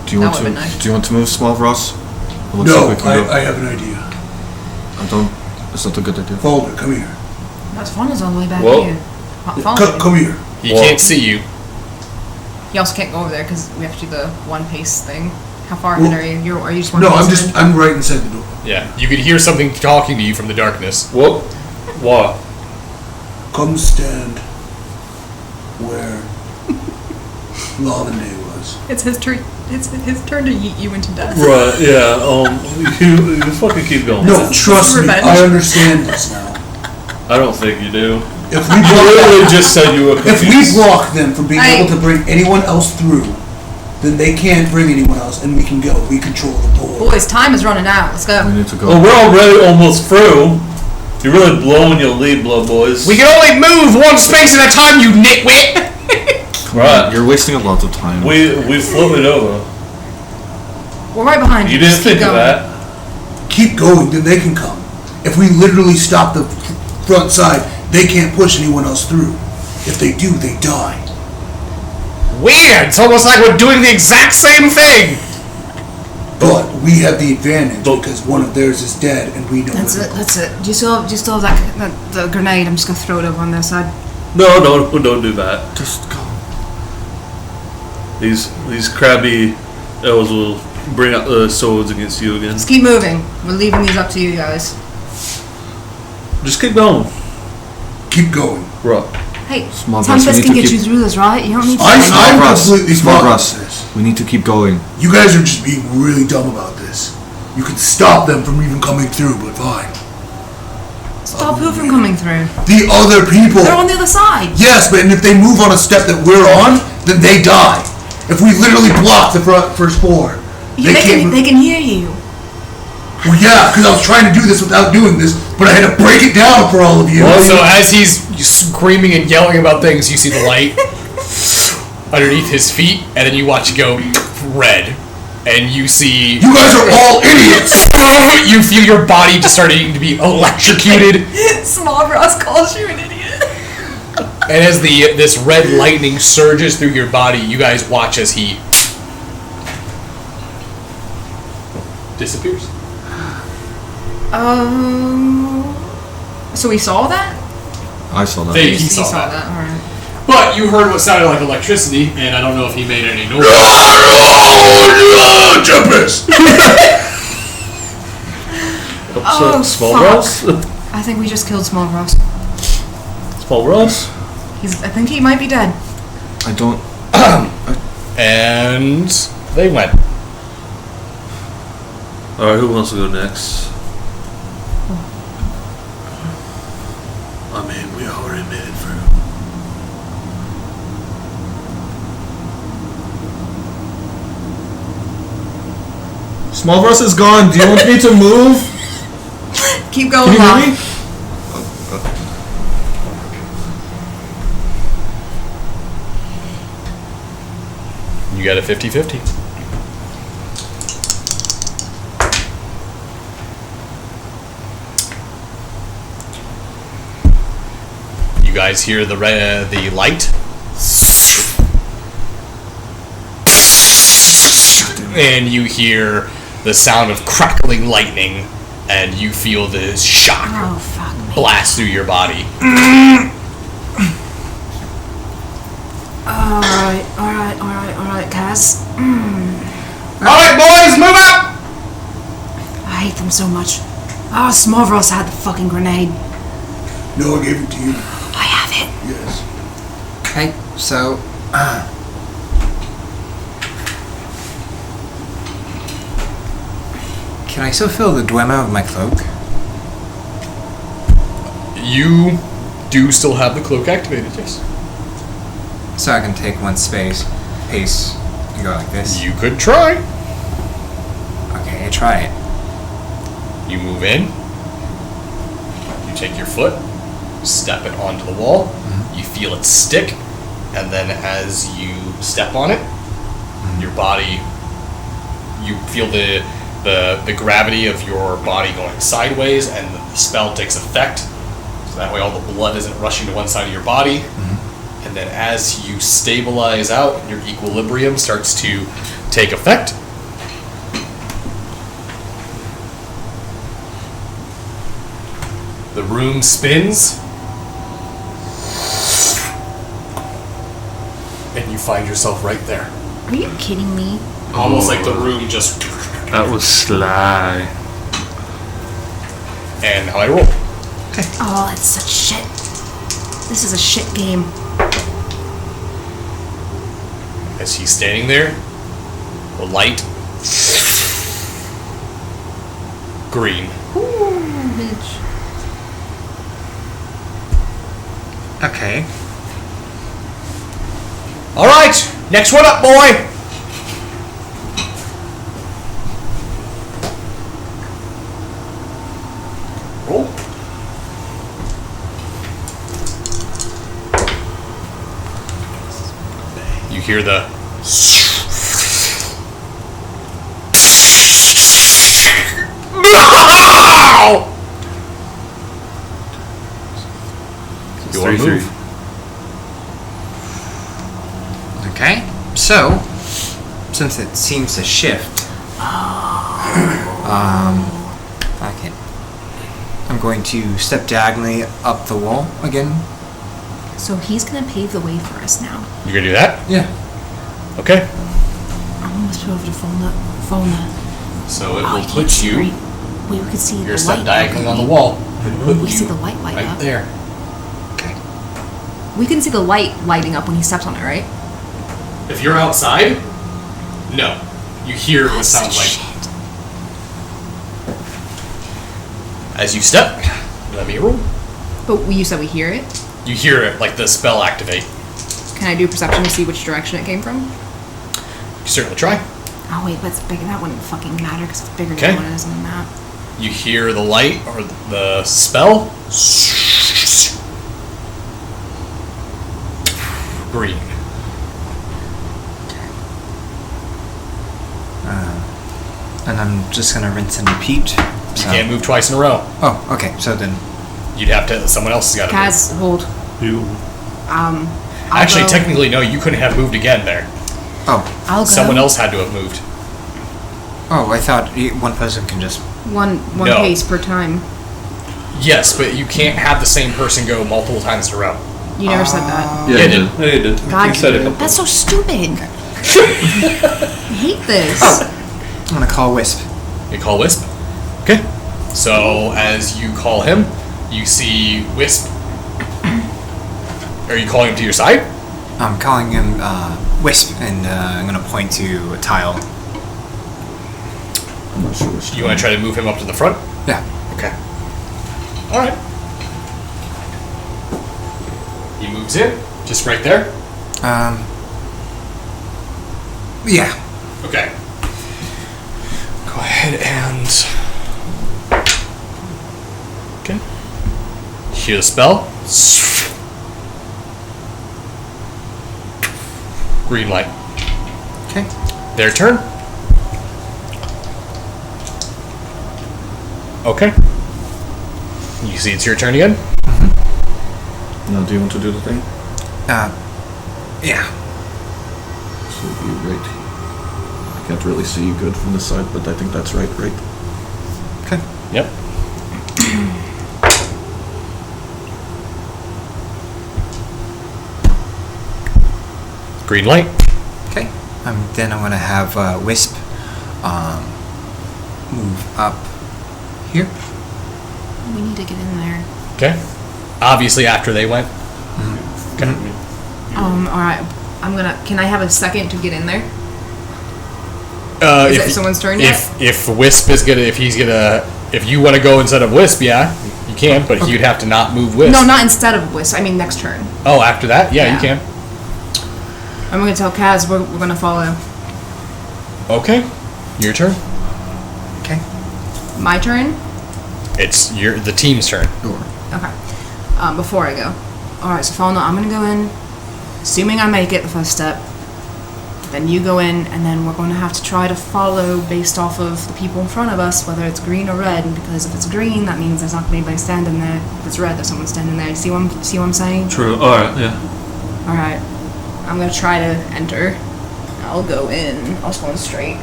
Speaker 5: Do you
Speaker 3: That
Speaker 5: want to?
Speaker 3: would've been nice.
Speaker 5: Do you want to move, Small Ross? It looks
Speaker 4: No,
Speaker 5: like we can go.
Speaker 4: I have an idea.
Speaker 5: I don't. It's not a good idea.
Speaker 4: Folder, come here.
Speaker 3: That's fun is all the way back
Speaker 2: Well-
Speaker 3: here. Follow
Speaker 4: Come here.
Speaker 1: He
Speaker 2: Well-
Speaker 1: can't see you.
Speaker 3: You also can't go over there because we have to do the one pace thing. How far
Speaker 4: Well,
Speaker 3: ahead are you? Are you just one
Speaker 4: No,
Speaker 3: pace ahead?
Speaker 4: I'm right inside the door.
Speaker 1: Yeah, you could hear something talking to you from the darkness.
Speaker 2: What? What?
Speaker 4: Come stand where Lavende was. this.
Speaker 3: It's his turn. It's his turn to yeet you into death.
Speaker 2: Right, yeah, you fucking keep going.
Speaker 4: No, trust me,
Speaker 3: revenge.
Speaker 4: I understand this now.
Speaker 2: I don't think you do.
Speaker 4: If we
Speaker 2: You literally
Speaker 4: block,
Speaker 2: just said you were
Speaker 4: if we
Speaker 2: confused.
Speaker 4: block them from being able to bring anyone else through, then they can't bring anyone else, and we can go. We control the board.
Speaker 3: Boys, time is running out. Let's go.
Speaker 5: We need to go.
Speaker 2: Well, we're already almost through. You're really blowing your lead, blood boys.
Speaker 7: We can only move one space at a time, you nitwit!
Speaker 2: Right.
Speaker 5: You're wasting a lot of time.
Speaker 2: We floated over.
Speaker 3: We're right behind you.
Speaker 2: You didn't
Speaker 3: Just keep
Speaker 2: think of
Speaker 3: going.
Speaker 2: that.
Speaker 4: Keep going, then they can come. If we literally stop the front side, they can't push anyone else through. If they do, they die.
Speaker 7: Weird! It's almost like we're doing the exact same thing!
Speaker 4: But we have the advantage because one of theirs is dead, and we know.
Speaker 3: That's
Speaker 4: where
Speaker 3: it.
Speaker 4: to
Speaker 3: That's it. Do you still have that the grenade? I'm just gonna throw it over on their side.
Speaker 2: No, don't do that.
Speaker 5: Just go.
Speaker 2: These crabby elves will bring out the swords against you again.
Speaker 3: Just keep moving. We're leaving these up to you guys.
Speaker 2: Just keep going.
Speaker 4: go. Keep going.
Speaker 2: Right.
Speaker 3: Hey,
Speaker 5: Small
Speaker 3: Tempest
Speaker 5: Russ, we
Speaker 3: can
Speaker 5: need to
Speaker 3: get you
Speaker 5: keep-
Speaker 3: through this, right? You don't need to.
Speaker 4: I'm
Speaker 5: Russ,
Speaker 4: completely
Speaker 5: Small
Speaker 4: fine
Speaker 5: Russ.
Speaker 4: with this.
Speaker 5: We need to keep going.
Speaker 4: You guys are just being really dumb about this. You can stop them from even coming through, but fine.
Speaker 3: Stop who from coming through?
Speaker 4: The other people.
Speaker 3: They're on the other side.
Speaker 4: Yes, but if they move on a step that we're on, then they die. If we literally block the first floor,
Speaker 3: They
Speaker 4: can't.
Speaker 3: can hear you.
Speaker 4: Well, yeah, because I was trying to do this without doing this, but I had to break it down for all of you.
Speaker 1: So as he's screaming and yelling about things, you see the light underneath his feet, and then you watch it go red, and you see
Speaker 4: You guys are all idiots.
Speaker 1: you feel your body just starting to be electrocuted,
Speaker 3: Small Ross calls you an idiot.
Speaker 1: and as this red lightning surges through your body, you guys watch as he disappears.
Speaker 3: So we saw that?
Speaker 5: I saw that.
Speaker 1: He
Speaker 3: You
Speaker 1: saw
Speaker 3: saw
Speaker 1: that.
Speaker 3: All right.
Speaker 1: But you heard what sounded like electricity, and I don't know if he made any noise.
Speaker 4: Tempest.
Speaker 3: Oh,
Speaker 2: Small
Speaker 3: fuck.
Speaker 2: Ross?
Speaker 3: I think we just killed Small Ross.
Speaker 2: Small Ross?
Speaker 3: I think he might be dead.
Speaker 5: I don't.
Speaker 1: And they went.
Speaker 2: Alright, who wants to go next?
Speaker 4: I mean, we already made it through.
Speaker 5: Small Russ is gone. Do you want me to move?
Speaker 3: Keep going,
Speaker 5: Can you
Speaker 3: Locke.
Speaker 5: hear me?
Speaker 1: You got a 50-50. You guys hear the light, and you hear the sound of crackling lightning, and you feel this shock
Speaker 3: Oh, fuck me.
Speaker 1: blast through your body.
Speaker 3: Alright, Kaz.
Speaker 7: Alright, boys, move out!
Speaker 3: I hate them so much. Oh, Small Ross had the fucking grenade.
Speaker 4: No, I gave it to you.
Speaker 3: I have it.
Speaker 4: Yes.
Speaker 6: Okay, so can I still feel the Dwemer of my cloak?
Speaker 1: You do still have the cloak activated, yes.
Speaker 6: So I can take one pace and go like this.
Speaker 1: You could try.
Speaker 6: Okay, I try it.
Speaker 1: You move in. You take your foot, step it onto the wall. You feel it stick, and then as you step on it, your body, you feel the gravity of your body going sideways, and the spell takes effect. So that way, all the blood isn't rushing to one side of your body. And then as you stabilize out, your equilibrium starts to take effect. The room spins, and you find yourself right there.
Speaker 3: Are you kidding me?
Speaker 1: Almost like the room just...
Speaker 2: That was sly.
Speaker 1: And now I roll.
Speaker 3: Oh, that's such shit. This is a shit game.
Speaker 1: As As he's standing there, the light, green.
Speaker 3: Ooh, bitch.
Speaker 6: Okay.
Speaker 1: All right, next one up, boy. Roll. You hear the. Your
Speaker 2: 3-3.
Speaker 1: move.
Speaker 6: Okay. So, since it seems to shift, fuck it. I'm going to step diagonally up the wall again.
Speaker 3: So he's gonna pave the way for us now.
Speaker 1: You gonna do that?
Speaker 6: Yeah.
Speaker 1: Okay.
Speaker 3: I'm gonna switch over to Fona.
Speaker 1: So it
Speaker 3: Oh,
Speaker 1: will
Speaker 3: you can't
Speaker 1: put
Speaker 3: see
Speaker 1: you.
Speaker 3: right- Wait, we can see
Speaker 1: You're
Speaker 3: the
Speaker 1: set
Speaker 3: light.
Speaker 1: diagonally on the wall. It'll put
Speaker 3: We see
Speaker 1: you
Speaker 3: the light light
Speaker 1: right
Speaker 3: up.
Speaker 1: there.
Speaker 6: Okay.
Speaker 3: We can see the light lighting up when he steps on it, right?
Speaker 1: If you're outside, no. You hear what sounds like.
Speaker 3: Shit.
Speaker 1: As you step, let me roll.
Speaker 3: But you said we hear it.
Speaker 1: You hear it like the spell activate.
Speaker 3: Can I do perception to see which direction it came from?
Speaker 1: You certainly try.
Speaker 3: Oh wait, but it's big. That wouldn't fucking matter because it's bigger
Speaker 1: Okay.
Speaker 3: than what it is on the map.
Speaker 1: You hear the light or the spell. Green.
Speaker 6: And I'm just gonna rinse and repeat.
Speaker 1: You
Speaker 6: So.
Speaker 1: can't move twice in a row.
Speaker 6: Oh, okay. So then,
Speaker 1: You'd have to. Someone else has got to move.
Speaker 3: Kaz, hold.
Speaker 2: You.
Speaker 3: I'll
Speaker 1: Actually,
Speaker 3: go.
Speaker 1: technically, no. You couldn't have moved again there.
Speaker 6: oh,
Speaker 3: I'll go.
Speaker 1: Someone else had to have moved.
Speaker 6: I thought one person can just.
Speaker 3: One
Speaker 1: No.
Speaker 3: pace per time.
Speaker 1: Yes, but you can't have the same person go multiple times in a row.
Speaker 3: You never said that.
Speaker 5: Yeah,
Speaker 1: Yeah,
Speaker 5: you
Speaker 1: it
Speaker 5: did.
Speaker 2: Yeah, you did.
Speaker 3: God,
Speaker 2: You said a couple.
Speaker 3: that's so stupid. I hate this.
Speaker 6: I'm gonna call Wisp.
Speaker 1: You call Wisp. Okay. So as you call him, you see Wisp. Are you calling him to your side?
Speaker 6: I'm calling him Wisp, and I'm gonna point to a tile.
Speaker 5: I'm not sure which.
Speaker 1: You want to try to move him up to the front?
Speaker 6: Yeah.
Speaker 1: Okay. All right. He moves in, just right there.
Speaker 6: Yeah.
Speaker 1: Okay. Go ahead and. Okay. Hear the spell. Green light.
Speaker 6: Okay.
Speaker 1: Their turn. Okay. You see it's your turn again?
Speaker 5: Now, do you want to do the thing?
Speaker 6: Yeah.
Speaker 5: So it'd be right. I can't really see you good from this side, but I think that's right.
Speaker 6: Okay.
Speaker 1: Yep. Green light.
Speaker 6: Okay. Then I'm gonna have Wisp move up here.
Speaker 3: We need to get in there.
Speaker 1: Okay. Obviously after they went. Okay.
Speaker 3: All right. Can I have a second to get in there? Is
Speaker 1: If
Speaker 3: it someone's turn yet?
Speaker 1: if Wisp is gonna, if you want to go instead of Wisp, yeah, you can, but you'd have to not move Wisp.
Speaker 3: No, not instead of Wisp. I mean next turn.
Speaker 1: Oh, after that, yeah,
Speaker 3: Yeah.
Speaker 1: you can.
Speaker 3: I'm gonna tell Kaz we're gonna follow.
Speaker 1: Okay, your turn.
Speaker 6: Okay.
Speaker 3: My turn.
Speaker 1: It's the team's turn.
Speaker 3: Okay. Before I go. All right. So Fauna, I'm gonna go in. Assuming I make it the first step. Then you go in, and then we're going to have to try to follow based off of the people in front of us, whether it's green or red. Because if it's green, that means there's not going to be anybody standing there. If it's red, there's someone standing there. You see what I'm saying?
Speaker 2: True. Alright, yeah.
Speaker 3: All right. I'm gonna try to enter. I'll go in. I'll just go in straight.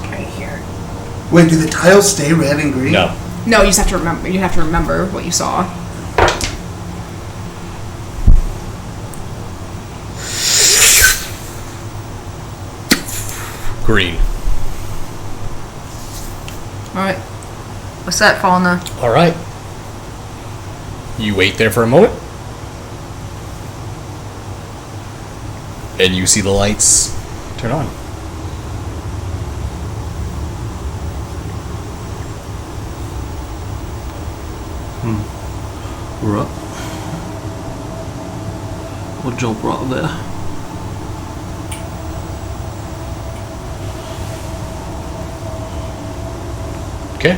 Speaker 3: Right here.
Speaker 4: Wait, do the tiles stay red and green?
Speaker 1: No.
Speaker 3: No, you just have to remember. You have to remember what you saw.
Speaker 1: Green.
Speaker 3: All right. What's that, Fauna?
Speaker 1: All right. You wait there for a moment. And you see the lights turn on.
Speaker 2: We're up. We'll jump right there.
Speaker 1: Okay.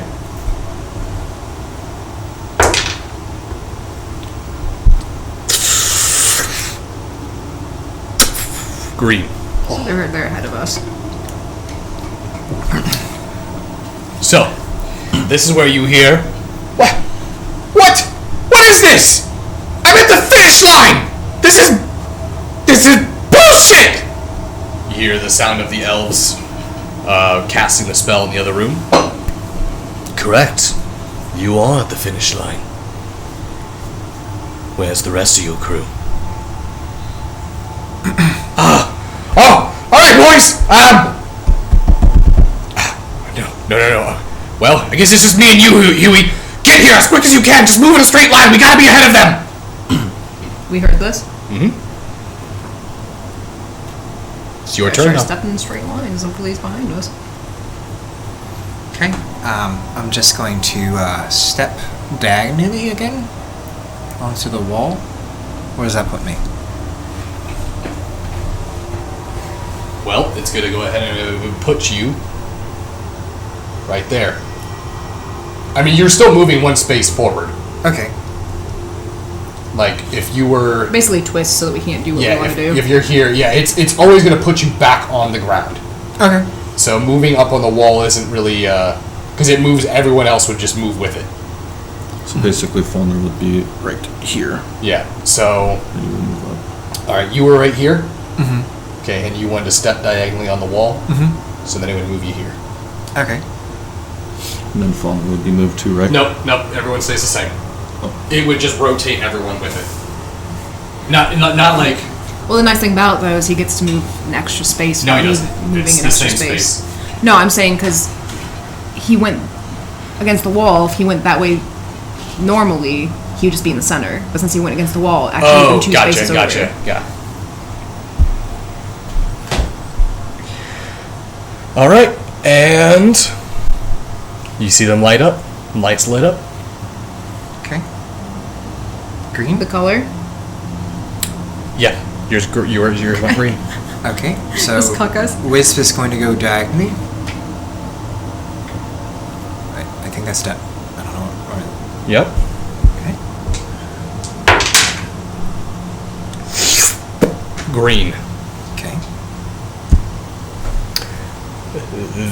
Speaker 1: Green.
Speaker 3: So they're ahead of us.
Speaker 1: So, this is where you hear. What? What is this? I'm at the finish line. This is bullshit. You hear the sound of the elves casting the spell in the other room. Correct. You are at the finish line. Where's the rest of your crew? All right, boys. No. Well, I guess it's just me and you, Huey. Get here as quick as you can. Just move in a straight line. We gotta be ahead of them.
Speaker 3: We heard this.
Speaker 1: It's your
Speaker 3: I
Speaker 1: turn
Speaker 3: sure
Speaker 1: now.
Speaker 3: stepped in straight lines. The police behind us.
Speaker 6: Okay. I'm just going to step diagonally again onto the wall. Where does that put me?
Speaker 1: Well, it's gonna go ahead and put you right there. I mean, you're still moving one space forward.
Speaker 6: Okay.
Speaker 1: Like, if you were...
Speaker 3: Basically twist so that we can't do what we want to do.
Speaker 1: if you're here, it's always going to put you back on the ground.
Speaker 6: Okay.
Speaker 1: So moving up on the wall isn't really... because it moves, everyone else would just move with it.
Speaker 5: So basically, Fauna would be right here.
Speaker 1: Yeah, so...
Speaker 5: And you would move up.
Speaker 1: Alright, you were right here?
Speaker 6: Mm-hmm.
Speaker 1: Okay, and you wanted to step diagonally on the wall?
Speaker 6: Mm-hmm.
Speaker 1: So then it would move you here.
Speaker 6: Okay.
Speaker 5: And then Fauna would be moved too, right?
Speaker 1: Nope, everyone stays the same.
Speaker 5: Oh.
Speaker 1: It would just rotate everyone with it. Not like...
Speaker 3: Well, the nice thing about it, though, is he gets to move an extra space.
Speaker 1: No,
Speaker 3: not
Speaker 1: he doesn't.
Speaker 3: Moving
Speaker 1: It's
Speaker 3: an
Speaker 1: the
Speaker 3: extra
Speaker 1: same
Speaker 3: space. No, I'm saying because he went against the wall. If he went that way normally, he would just be in the center. But since he went against the wall, actually moving two spaces over here.
Speaker 1: Yeah. Alright, and you see them light up. Lights lit up.
Speaker 6: Okay. Green?
Speaker 3: The color?
Speaker 1: Yeah, yours went green.
Speaker 6: Okay, so
Speaker 3: Just cuck us.
Speaker 6: Wisp is going to go diagonally. I think that's done. I don't know.
Speaker 1: Yep.
Speaker 6: Okay.
Speaker 1: Green.
Speaker 6: Okay.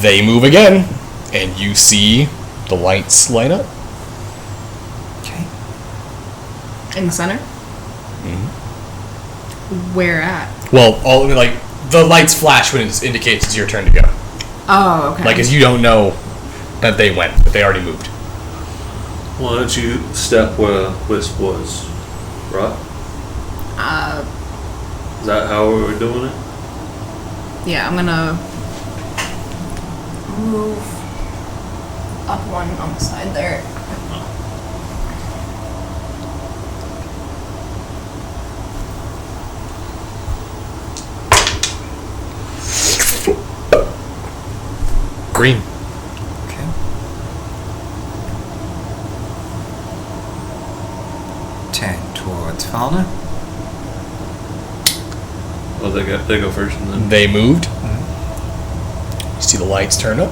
Speaker 1: They move again, and you see the lights light up.
Speaker 6: Okay.
Speaker 3: In the center? Where at?
Speaker 1: Well, the lights flash when it indicates it's your turn to go.
Speaker 3: Oh, okay.
Speaker 1: Like, as you don't know that they went, but they already moved.
Speaker 2: Why don't you step where Wisp was, right? Is that how we were doing it?
Speaker 3: Yeah, I'm gonna move up one on the side there.
Speaker 1: Green.
Speaker 6: Okay. Ten towards Fauna.
Speaker 2: Oh, they go first and then.
Speaker 1: They moved. You see the lights turn up.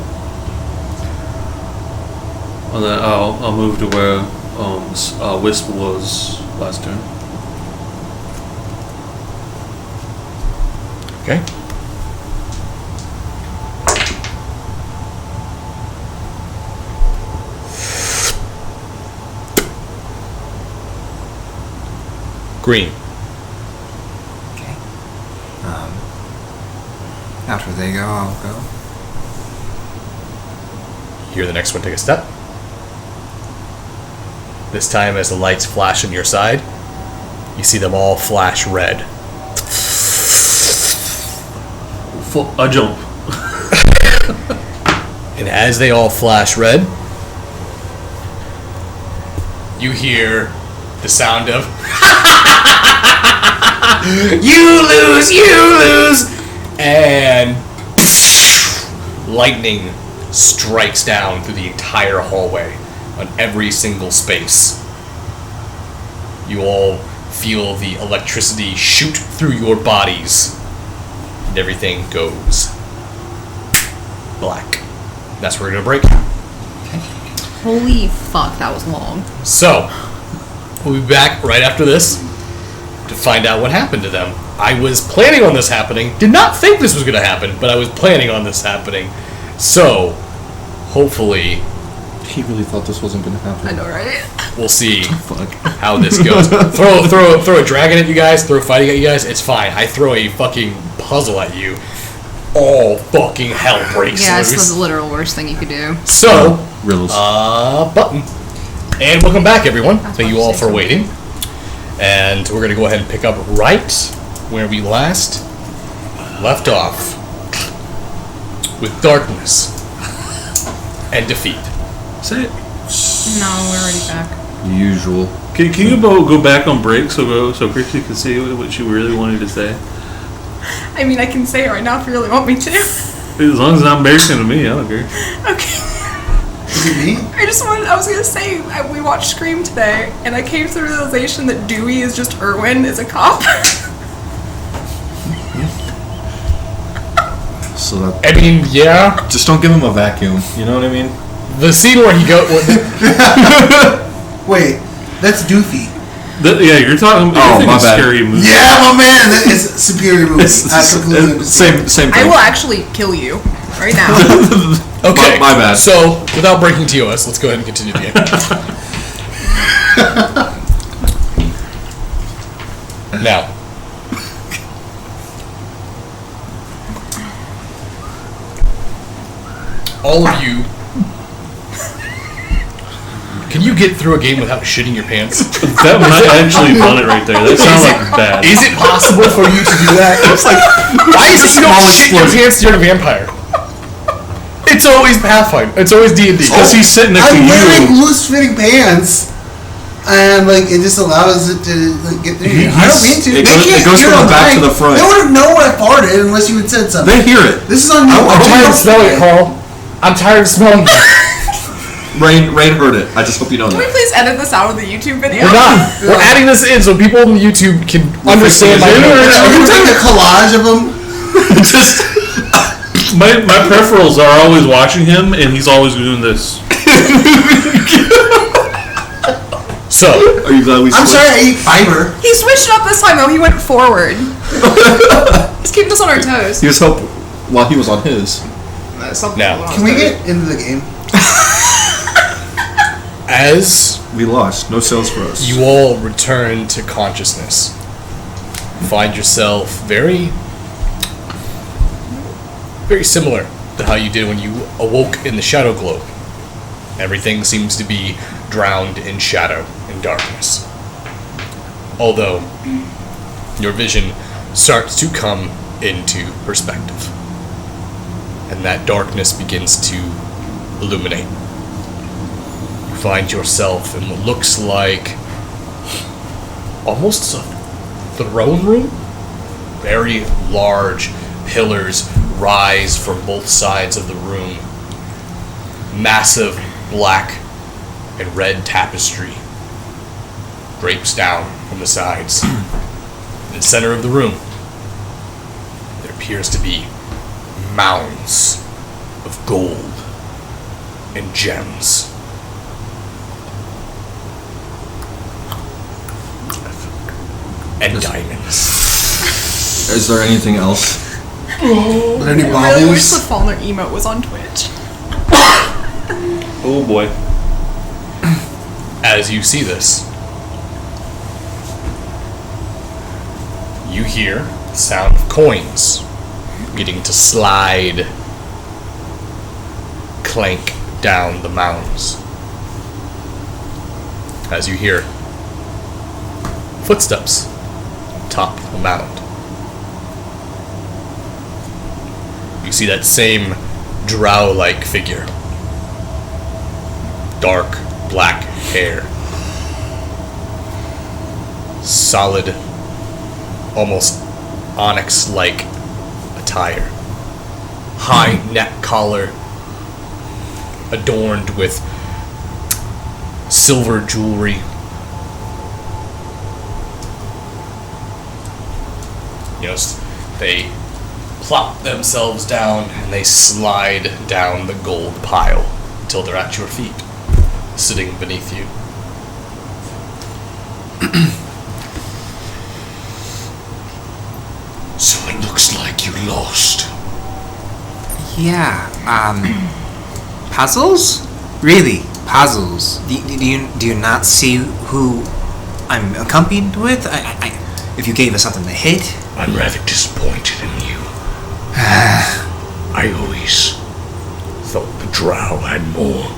Speaker 2: And then I'll move to where Wisp was last turn.
Speaker 1: Okay. Green.
Speaker 6: Okay. After they go, I'll go.
Speaker 1: You hear the next one take a step. This time, as the lights flash on your side, you see them all flash red.
Speaker 2: I jump.
Speaker 1: And as they all flash red, you hear the sound of You lose! And lightning strikes down through the entire hallway on every single space. You all feel the electricity shoot through your bodies, and everything goes black. That's where we're gonna break.
Speaker 3: Holy fuck, that was long.
Speaker 1: So, we'll be back right after this to find out what happened to them. I was planning on this happening. Did not think this was going to happen, but I was planning on this happening. So, hopefully,
Speaker 5: He really thought this wasn't gonna happen.
Speaker 3: I know, right?
Speaker 1: we'll see
Speaker 5: Fuck.
Speaker 1: how this goes. throw a dragon at you guys, throw fighting at you guys, it's fine. I throw a fucking puzzle at you, all fucking hell breaks
Speaker 3: Yeah, it's
Speaker 1: loose.
Speaker 3: the literal worst thing you could do.
Speaker 1: So,
Speaker 5: Riddles.
Speaker 1: button. And welcome back, everyone.
Speaker 3: That's
Speaker 1: Thank
Speaker 3: what
Speaker 1: you all
Speaker 3: I
Speaker 1: for
Speaker 3: said.
Speaker 1: waiting. And we're going to go ahead and pick up right where we last left off with darkness and defeat.
Speaker 2: Say it.
Speaker 3: No, we're already back.
Speaker 5: Usual.
Speaker 2: Can you go back on break so Chrissy can say what you really wanted to say?
Speaker 3: I mean, I can say it right now if you really want me to.
Speaker 2: As long as it's not embarrassing to me, I don't care.
Speaker 3: Okay.
Speaker 4: Is it me?
Speaker 3: I was gonna say, we watched Scream today, and I came to the realization that Dewey is just Irwin as a cop.
Speaker 5: So that.
Speaker 1: I mean, yeah.
Speaker 5: Just don't give him a vacuum. You know what I mean?
Speaker 1: The scene where he go.
Speaker 4: Wait, that's Doofy.
Speaker 2: Yeah, you're talking.
Speaker 5: Oh,
Speaker 2: you're thinking
Speaker 5: my bad.
Speaker 2: Scary movie.
Speaker 4: Yeah, my man, that is a superior movie. I completely understand.
Speaker 5: Same
Speaker 3: I
Speaker 5: thing.
Speaker 3: will actually kill you right now.
Speaker 1: Okay.
Speaker 5: My bad.
Speaker 1: So, without breaking TOS, let's go ahead and continue the game. Now. All of you. Can you get through a game without shitting your pants?
Speaker 2: That might actually done it right there. That sounds like bad.
Speaker 1: Is it possible for you to do that? It's like, why is it you don't shit your pants during a vampire? It's always Pathfinder. It's always D&D.
Speaker 2: Because he's sitting next to
Speaker 4: I'm wearing
Speaker 2: you.
Speaker 4: loose-fitting pants, and like it just allows it to like, get through. I don't mean to.
Speaker 5: It
Speaker 4: They
Speaker 5: goes-
Speaker 4: can't
Speaker 5: it goes
Speaker 4: hear
Speaker 5: from the
Speaker 4: on
Speaker 5: back
Speaker 4: mic.
Speaker 5: to the front.
Speaker 4: They wouldn't know I farted unless you had said something.
Speaker 5: They hear it.
Speaker 4: This is on you.
Speaker 1: I'm tired of smelling it, Carl. I'm tired of smelling it.
Speaker 5: Rain heard it. I just hope you know
Speaker 3: Can we
Speaker 5: that.
Speaker 3: please edit this out of the YouTube video?
Speaker 1: We're not. We're adding this in so people on YouTube can understand my
Speaker 4: Are
Speaker 1: notes.
Speaker 4: you taking a collage of them?
Speaker 2: Just my peripherals are always watching him, and he's always doing this.
Speaker 1: So,
Speaker 5: Are you glad we
Speaker 4: I'm
Speaker 5: switched?
Speaker 4: sorry, I eat fiber.
Speaker 3: He switched it up this time though. He went forward. He's keeping us on our toes.
Speaker 5: He was helping while he was on his.
Speaker 1: now,
Speaker 4: Can we get into the game?
Speaker 1: as
Speaker 5: We lost. No sales for us.
Speaker 1: you all return to consciousness, you find yourself very similar to how you did when you awoke in the Shadow Globe. Everything seems to be drowned in shadow and darkness. Although, your vision starts to come into perspective. And that darkness begins to illuminate. You find yourself in what looks like almost a throne room. Very large pillars rise from both sides of the room. Massive black and red tapestry drapes down from the sides. In the center of the room, there appears to be mounds of gold and gems. And diamonds.
Speaker 5: Is there anything else?
Speaker 4: Are there any
Speaker 3: I really wish
Speaker 4: baubles?
Speaker 3: the Fallner emote was on Twitch.
Speaker 2: Oh boy.
Speaker 1: As you see this, you hear the sound of coins beginning to slide, clank down the mounds. As you hear footsteps atop the mound. You see that same drow-like figure. Dark black hair. Solid almost onyx-like attire. High neck collar, adorned with silver jewelry. They plop themselves down and they slide down the gold pile until they're at your feet, sitting beneath you.
Speaker 9: So it looks like you lost.
Speaker 6: Yeah, puzzles? Really, puzzles. Do you not see who I'm accompanied with? If you gave us something to hit.
Speaker 9: I'm rather disappointed in you. I always thought the Drow had more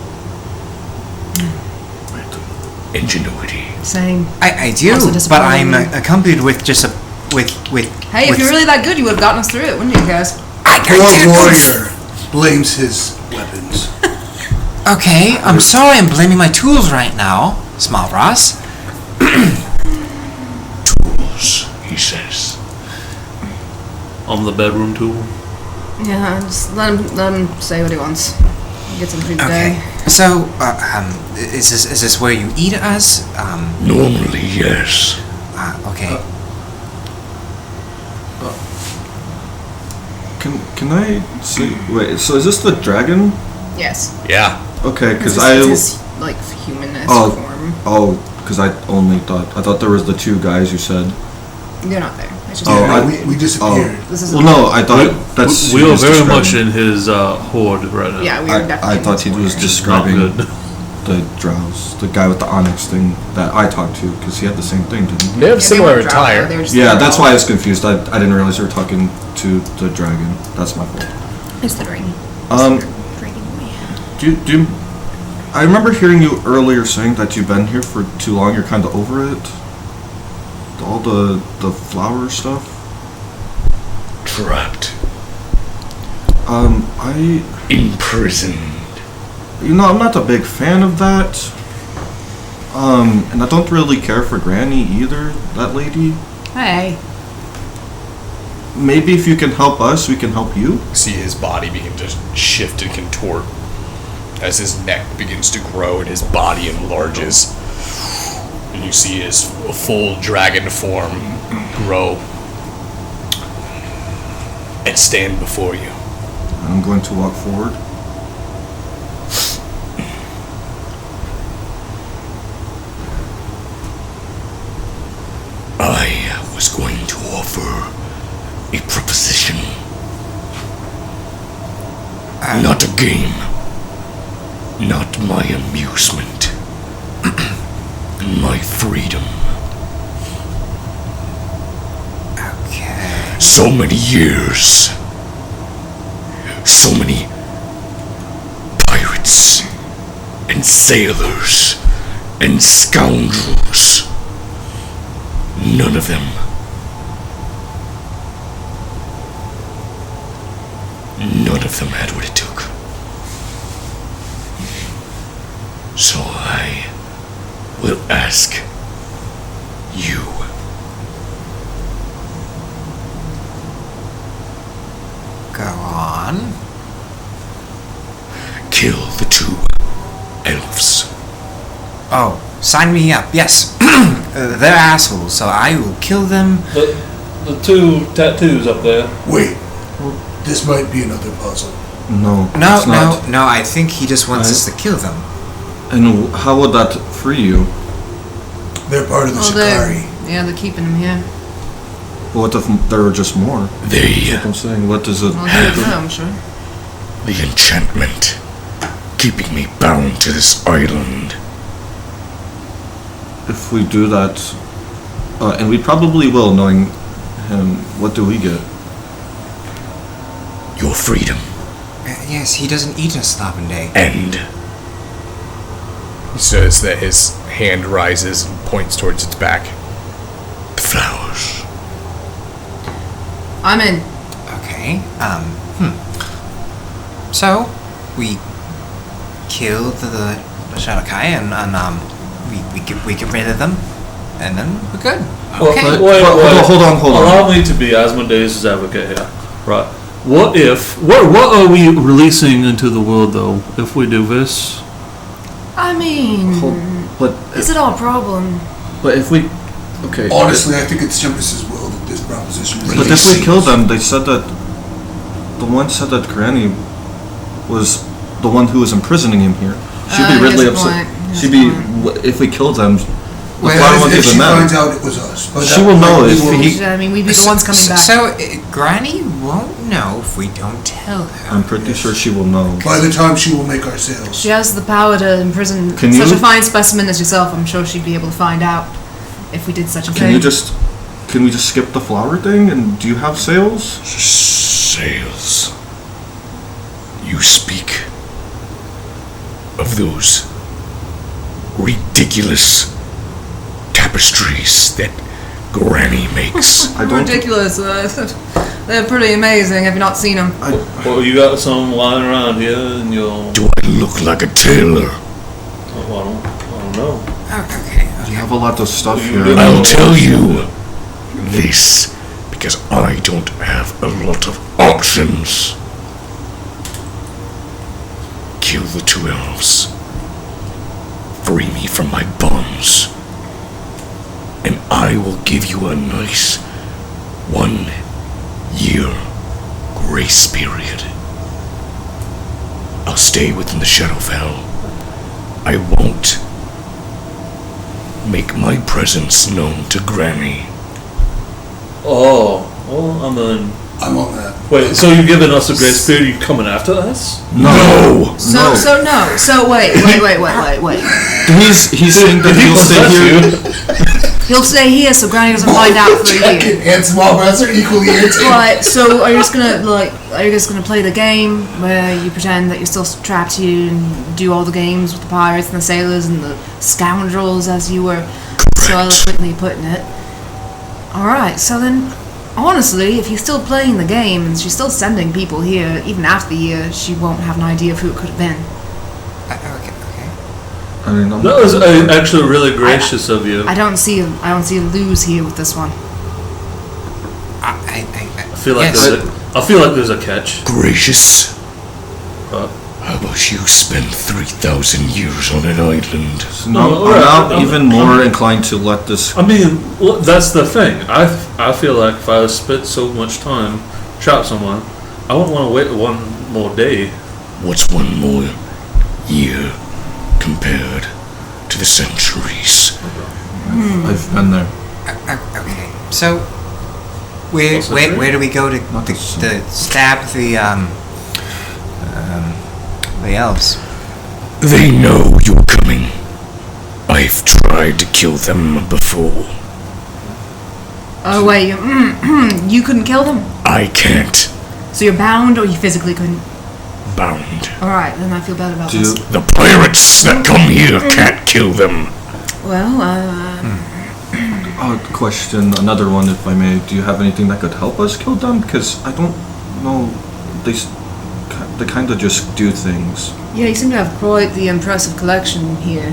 Speaker 9: ingenuity.
Speaker 3: Same.
Speaker 6: I do,
Speaker 3: Also
Speaker 6: but
Speaker 3: disappointed
Speaker 6: I'm
Speaker 3: in you.
Speaker 6: accompanied with just with.
Speaker 3: Hey, if you're really that good, you would have gotten us through it, wouldn't you guys?
Speaker 4: Poor warrior blames his weapons.
Speaker 6: Okay, I'm sorry I'm blaming my tools right now, Small Ross.
Speaker 9: Tools, he says.
Speaker 2: I'm the bedroom tool.
Speaker 3: Yeah, just let him say what he wants. He gets him through the
Speaker 6: Okay,
Speaker 3: day.
Speaker 6: so is this where you eat us?
Speaker 9: Normally, yes.
Speaker 6: Okay.
Speaker 5: Can I see? Wait, so is this the dragon?
Speaker 3: Yes.
Speaker 1: Yeah.
Speaker 5: Okay, because
Speaker 3: It's his, like, human-esque form.
Speaker 5: because I thought there was the two guys you said.
Speaker 3: They're not there. It's just
Speaker 4: We disappeared.
Speaker 3: This is
Speaker 5: Well, no, I thought that's
Speaker 2: We
Speaker 5: he
Speaker 2: are
Speaker 5: was
Speaker 2: very
Speaker 5: describing.
Speaker 2: much in his horde right now.
Speaker 3: Yeah, we were definitely.
Speaker 5: I thought he was
Speaker 2: Not
Speaker 5: describing
Speaker 2: good.
Speaker 5: the drows, the guy with the onyx thing that I talked to, because he had the same thing, didn't he?
Speaker 1: They have similar attire.
Speaker 5: Yeah, that's why I was confused. I didn't realize you were talking to the dragon. That's my fault.
Speaker 8: It's the ring. Dragon boy.
Speaker 5: Do you, I remember hearing you earlier saying that you've been here for too long. You're kind of over it. All the flower stuff.
Speaker 9: Trapped. Imprisoned.
Speaker 5: I'm not a big fan of that. And I don't really care for Granny either, that lady.
Speaker 3: Hey.
Speaker 5: Maybe if you can help us, we can help you.
Speaker 1: See his body begin to shift and contort as his neck begins to grow and his body enlarges. And you see his full dragon form grow and stand before you.
Speaker 5: I'm going to walk forward.
Speaker 9: I was going to offer a proposition. Not a game. Not my amusement. My freedom.
Speaker 6: Okay.
Speaker 9: So many years. So many pirates and sailors and scoundrels. None of them. None of them had what it took. So I will ask you.
Speaker 6: Go on.
Speaker 9: Kill the two elves.
Speaker 6: Oh, sign me up. Yes. They're assholes, so I will kill them.
Speaker 2: The two tattoos up there.
Speaker 4: Wait, this might be another puzzle.
Speaker 5: No,
Speaker 6: No,
Speaker 5: it's not.
Speaker 6: no. I think he just wants us to kill them.
Speaker 5: And how would that free you?
Speaker 4: They're part of the Shikari.
Speaker 3: They're keeping him here.
Speaker 5: What if there were just more?
Speaker 9: They,
Speaker 5: I'm saying, what does it
Speaker 3: Well,
Speaker 5: have?
Speaker 3: no, I'm sure.
Speaker 9: the enchantment, keeping me bound to this island.
Speaker 5: If we do that, and we probably will, knowing him, what do we get?
Speaker 9: Your freedom.
Speaker 6: Yes, he doesn't eat us, Day.
Speaker 9: And
Speaker 1: He says that his hand rises and points towards its back.
Speaker 9: the flowers.
Speaker 3: I'm in.
Speaker 6: Okay. So we kill the Shadowkai and we get rid of them, and then we're good.
Speaker 2: Well,
Speaker 6: Okay.
Speaker 2: wait,
Speaker 5: hold on.
Speaker 2: Allow me to be Asmodeus' advocate here. Right. What are we releasing into the world though if we do this?
Speaker 3: I mean,
Speaker 5: But
Speaker 3: is it our problem?
Speaker 5: but if we okay.
Speaker 4: Honestly, I think it's Tempest's will that this proposition is.
Speaker 5: But if we kill them, they said that the one said that Granny was the one who was imprisoning him here. She'd be really upset. She'd be if we killed them. The flower won't
Speaker 4: if she
Speaker 5: even matter.
Speaker 4: finds out it was us, but
Speaker 5: She will know if he.
Speaker 3: I mean, we'd be the ones coming back.
Speaker 6: So, Granny won't know if we don't tell her.
Speaker 5: I'm pretty sure she will know.
Speaker 4: By the time she will make our sales.
Speaker 3: She has the power to imprison
Speaker 5: Can
Speaker 3: such
Speaker 5: you-
Speaker 3: a fine specimen as yourself. I'm sure she'd be able to find out if we did such a
Speaker 5: Can
Speaker 3: thing.
Speaker 5: we just skip the flower thing? And do you have sales?
Speaker 9: Sales. You speak of those ridiculous tapestries that Granny makes.
Speaker 5: I don't.
Speaker 3: Ridiculous. They're pretty amazing. Have you not seen them?
Speaker 2: Well, you got some lying around here in your.
Speaker 9: Do I look like a tailor?
Speaker 2: I don't know.
Speaker 6: Okay.
Speaker 5: You have a lot of stuff here.
Speaker 9: I'll tell you this because I don't have a lot of options. Kill the two elves. Free me from my bonds. And I will give you a nice 1 year grace period. I'll stay within the Shadowfell. I won't make my presence known to Granny.
Speaker 2: Oh, well,
Speaker 4: I'm on that.
Speaker 2: wait. So you're giving us a grace period? You coming after us?
Speaker 9: No!
Speaker 3: So wait.
Speaker 5: He's saying that he'll stay here.
Speaker 3: He'll stay here so Granny doesn't find out for a year.
Speaker 4: And small rats are equally irritating.
Speaker 3: Right, so are you just gonna play the game where you pretend that you're still trapped here and do all the games with the pirates and the sailors and the scoundrels, as you were so eloquently putting it? Alright, so then, honestly, if you're still playing the game and she's still sending people here, even after the year, she won't have an idea of who it could have been.
Speaker 6: Okay.
Speaker 5: I mean,
Speaker 2: That was actually really gracious of you.
Speaker 3: I don't see a lose here with this one.
Speaker 6: I
Speaker 2: I feel like there's a catch.
Speaker 9: Gracious.
Speaker 2: Huh?
Speaker 9: How about you spend 3,000 years on an island?
Speaker 5: No, I'm now even more inclined to let this.
Speaker 2: I mean, that's the thing. I feel like if I spent so much time trap someone, I wouldn't want to wait one more day.
Speaker 9: What's one more year compared to the centuries?
Speaker 5: I've been there.
Speaker 6: okay. So, where do we go to stab the elves?
Speaker 9: They know you're coming. I've tried to kill them before.
Speaker 3: Oh wait, you couldn't kill them?
Speaker 9: I can't.
Speaker 3: So you're bound or you physically couldn't?
Speaker 9: Bound.
Speaker 3: Alright, then I feel bad about this.
Speaker 9: The pirates that come here can't kill them.
Speaker 3: Well,
Speaker 5: Question, another one, if I may. Do you have anything that could help us kill them? Because I don't know. They kind of just do things.
Speaker 3: yeah, you seem to have quite the impressive collection here.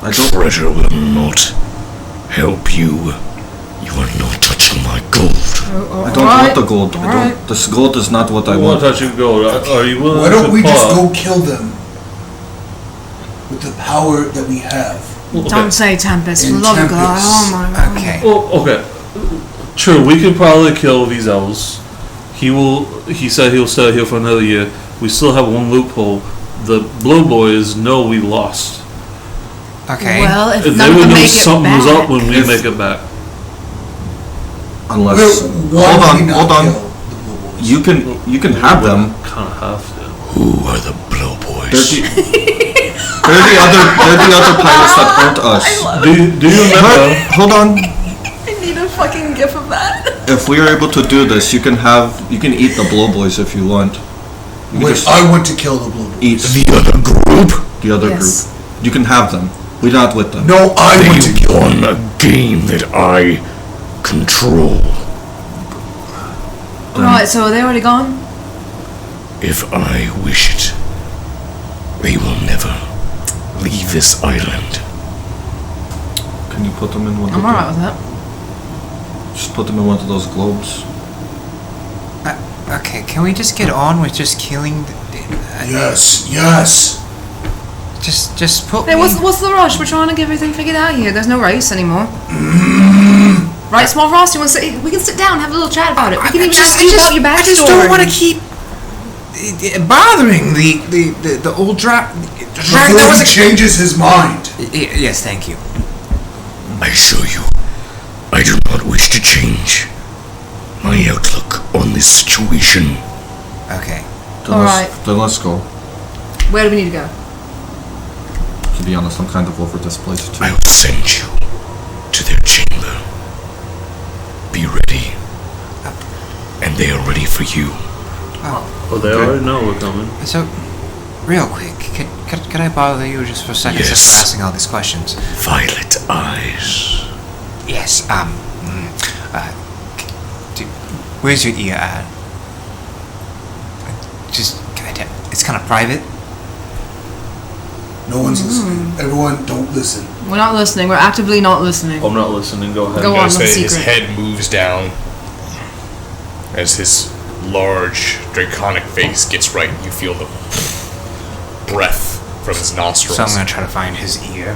Speaker 5: I don't.
Speaker 9: Treasure will not help you. You are not touching my gold.
Speaker 5: I don't want the gold. I don't. This gold is not what I
Speaker 2: I
Speaker 5: want.
Speaker 2: want to touch your gold. Are you willing
Speaker 4: Why
Speaker 2: to
Speaker 4: don't we just
Speaker 2: part?
Speaker 4: go kill them with the power that we have?
Speaker 2: Okay.
Speaker 3: Don't say Tempest, for
Speaker 4: In
Speaker 3: the love of God.
Speaker 4: Tempest.
Speaker 3: Oh my god.
Speaker 6: Okay.
Speaker 2: Well, okay. True, we could probably kill these elves. He said he'll stay here for another year. We still have one loophole. The Blow Boys know we lost.
Speaker 6: Okay.
Speaker 3: Well, if
Speaker 2: They
Speaker 3: none of
Speaker 2: would
Speaker 3: them
Speaker 2: know
Speaker 3: make it
Speaker 2: something was up
Speaker 3: back.
Speaker 2: when we make it back.
Speaker 5: Unless.
Speaker 4: Why
Speaker 5: Hold
Speaker 4: would we
Speaker 5: on.
Speaker 4: not
Speaker 5: Hold on.
Speaker 4: kill the Blue Boys?
Speaker 5: You can have them.
Speaker 2: Kind of have to.
Speaker 9: Who are the Blow Boys?
Speaker 5: They're the other pirates that aren't us.
Speaker 2: Do you remember?
Speaker 5: Hold on.
Speaker 3: I need a fucking gif of that.
Speaker 5: If we are able to do this, you can eat the Blow Boys if you want. You can
Speaker 4: Wait,
Speaker 5: just
Speaker 4: I want to kill the Blue Boys.
Speaker 5: eat
Speaker 9: The other group?
Speaker 5: the other
Speaker 3: Yes.
Speaker 5: group. You can have them. We're not with them.
Speaker 4: No, I want to
Speaker 9: They
Speaker 4: kill them.
Speaker 9: won a game that I control.
Speaker 3: Right, so are they already gone?
Speaker 9: If I wish it, they will never leave this island.
Speaker 5: Can you put them in one?
Speaker 3: I'm alright with that.
Speaker 5: Just put them in one of those globes.
Speaker 6: Okay, can we just get on with just killing?
Speaker 4: Yes.
Speaker 6: Just put.
Speaker 3: Hey,
Speaker 6: me...
Speaker 3: what's the rush? We're trying to get everything figured out here. There's no race anymore. Right, Small Frost? You want to sit? We can sit down and have a little chat about it. We can even ask you about your backstory.
Speaker 6: I just don't want to keep bothering the old dragon.
Speaker 4: Before he changes his mind.
Speaker 6: Yes, thank you.
Speaker 9: I assure you, I do not wish to change my outlook on this situation.
Speaker 6: Okay.
Speaker 5: Then let's go.
Speaker 3: Where do we need to go?
Speaker 5: To be honest, I'm kind of over this place too.
Speaker 9: I will send you to their chamber. Be ready. And they are ready for you.
Speaker 2: Oh, they already know we're coming.
Speaker 6: So, real quick, could I bother you just for a second
Speaker 9: Yes.
Speaker 6: since we're asking all these questions?
Speaker 9: Violet eyes.
Speaker 6: Yes, where's your ear at? Just, it's kind of private.
Speaker 4: No one's listening. Everyone, don't listen.
Speaker 3: We're not listening. We're actively not listening.
Speaker 2: I'm not listening. Go ahead.
Speaker 3: Go on.
Speaker 1: Notice
Speaker 3: with
Speaker 1: that
Speaker 3: the
Speaker 1: his
Speaker 3: secret.
Speaker 1: head moves down as his large draconic face gets right. You feel the breath from his nostrils.
Speaker 6: So I'm gonna try to find his ear.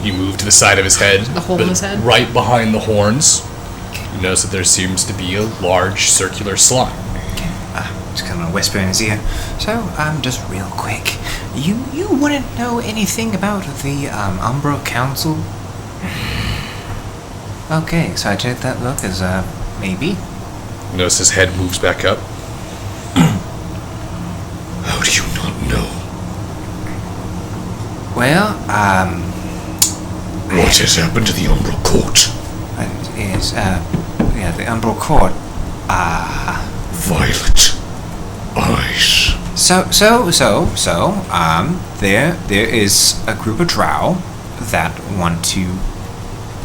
Speaker 1: You move to the side of his head.
Speaker 3: The hole in
Speaker 1: but
Speaker 3: his head?
Speaker 1: right behind the horns. You notice that there seems to be a large circular slot.
Speaker 6: Just kind of whisper in his ear. So, just real quick, you wouldn't know anything about the Umbra Council? Okay, so I take that look as maybe.
Speaker 1: You notice his head moves back up.
Speaker 9: How do you not know?
Speaker 6: Well,
Speaker 9: What has happened to the Umbral Court?
Speaker 6: is the Umbral Court.
Speaker 9: Violet eyes.
Speaker 6: There is a group of drow that want to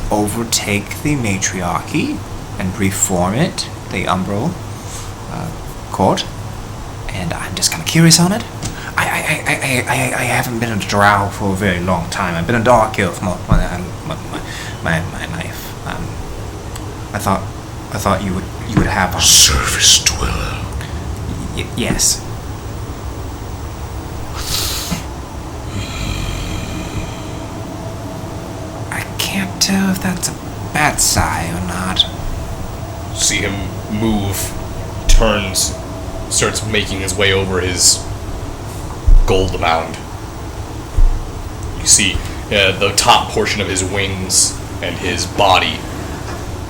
Speaker 6: overtake the matriarchy and reform it, the Umbral Court, and I'm just kind of curious on it. I haven't been a drow for a very long time. I've been a dark elf my life. I thought you would have a
Speaker 9: Surface dweller.
Speaker 6: yes. I can't tell if that's a bad sign or not.
Speaker 1: See him move, turns, starts making his way over his gold mound. You see the top portion of his wings and his body,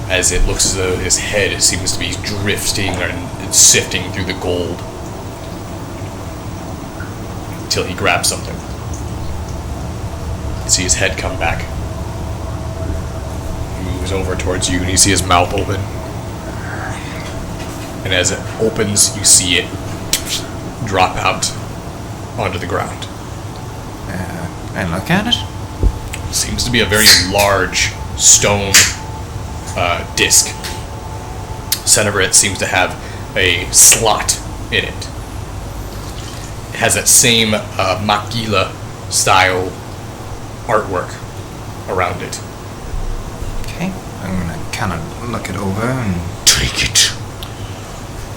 Speaker 1: as it looks as though his head seems to be drifting and sifting through the gold until he grabs something. You see his head come back. He moves over towards you and you see his mouth open. And as it opens, you see it drop out onto the ground.
Speaker 6: And look at it.
Speaker 1: Seems to be a very large stone disc. Center of it seems to have a slot in it. It has that same Makila style artwork around it.
Speaker 6: Okay, I'm gonna kind of look it over and
Speaker 9: Take it.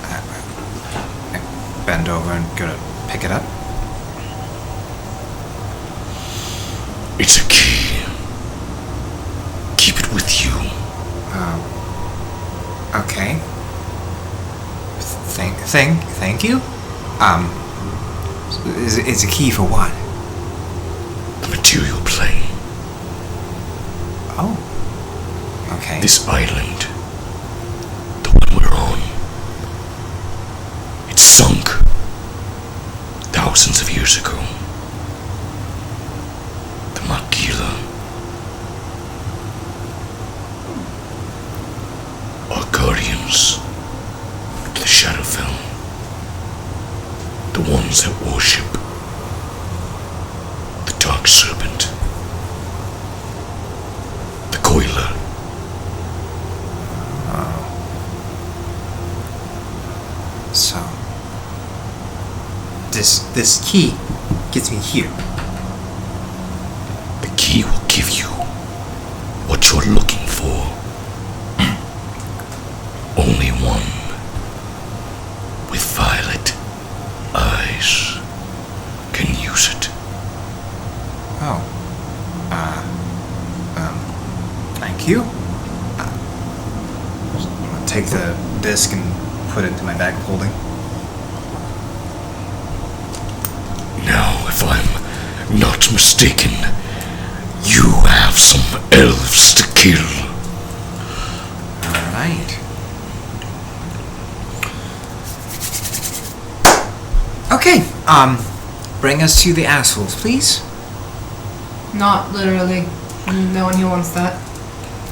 Speaker 6: I bend over and go to pick it up.
Speaker 9: It's a key. Keep it with you.
Speaker 6: Okay. Thank you. It's a key for what?
Speaker 9: The material plane.
Speaker 6: Oh. Okay.
Speaker 9: This island. The one we're on. It sunk thousands of years ago. The Makila. Our guardians. The Shadowfell. The ones that worship the Dark Serpent. The Coiler.
Speaker 6: So this key gets me here.
Speaker 9: The key will give you what what you're looking for. Only one with violet eyes can use it.
Speaker 6: Oh. Thank you. I'll take the disc and put it into my bag of holding.
Speaker 9: Now, if I'm not mistaken, you have some elves to kill.
Speaker 6: Alright. Okay, bring us to the assholes, please.
Speaker 3: Not literally. No one here wants that.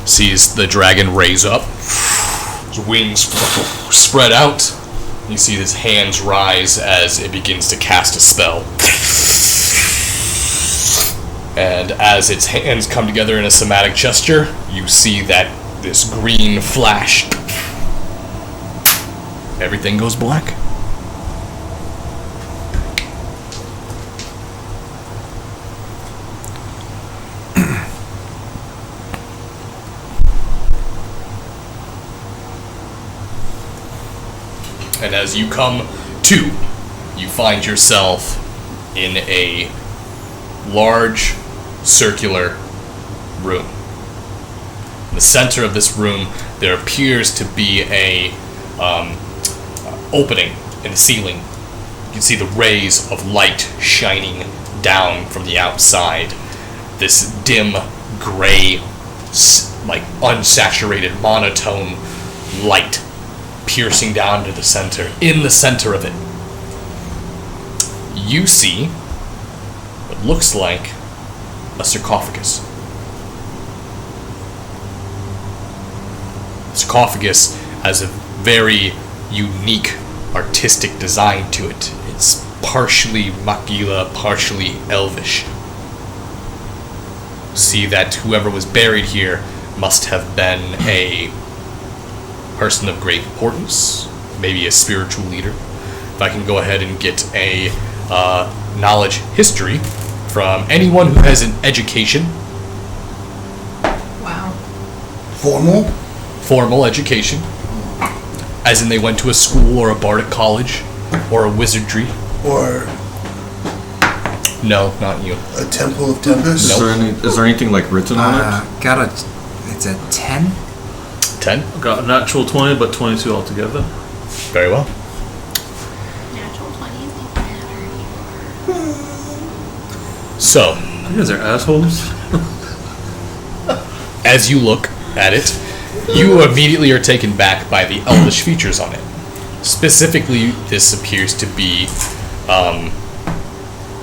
Speaker 1: Sees the dragon raise up, his wings spread out. You see his hands rise as it begins to cast a spell. And as its hands come together in a somatic gesture, you see that this green flash. Everything goes black. And as you come to, you find yourself in a large circular room. In the center of this room, there appears to be a opening in the ceiling. You can see the rays of light shining down from the outside. This dim, gray, like unsaturated, monotone light piercing down to the center. In the center of it, you see what looks like a sarcophagus. The sarcophagus has a very unique artistic design to it. It's partially Makila, partially elvish. See that whoever was buried here must have been a person of great importance, maybe a spiritual leader. If I can go ahead and get a knowledge history from anyone who has an education.
Speaker 3: Wow.
Speaker 1: Formal education. As in they went to a school or a bardic college or a wizardry.
Speaker 4: Or
Speaker 1: No, not you.
Speaker 4: a Temple of Tempest?
Speaker 5: Is there anything like written on it?
Speaker 6: It's a 10?
Speaker 1: 10?
Speaker 2: Got a natural 20, but 22 altogether.
Speaker 1: Very well.
Speaker 8: Natural 20s don't matter anymore.
Speaker 1: So,
Speaker 2: You guys are assholes.
Speaker 1: as you look at it, you immediately are taken back by the elvish features on it. Specifically, this appears to be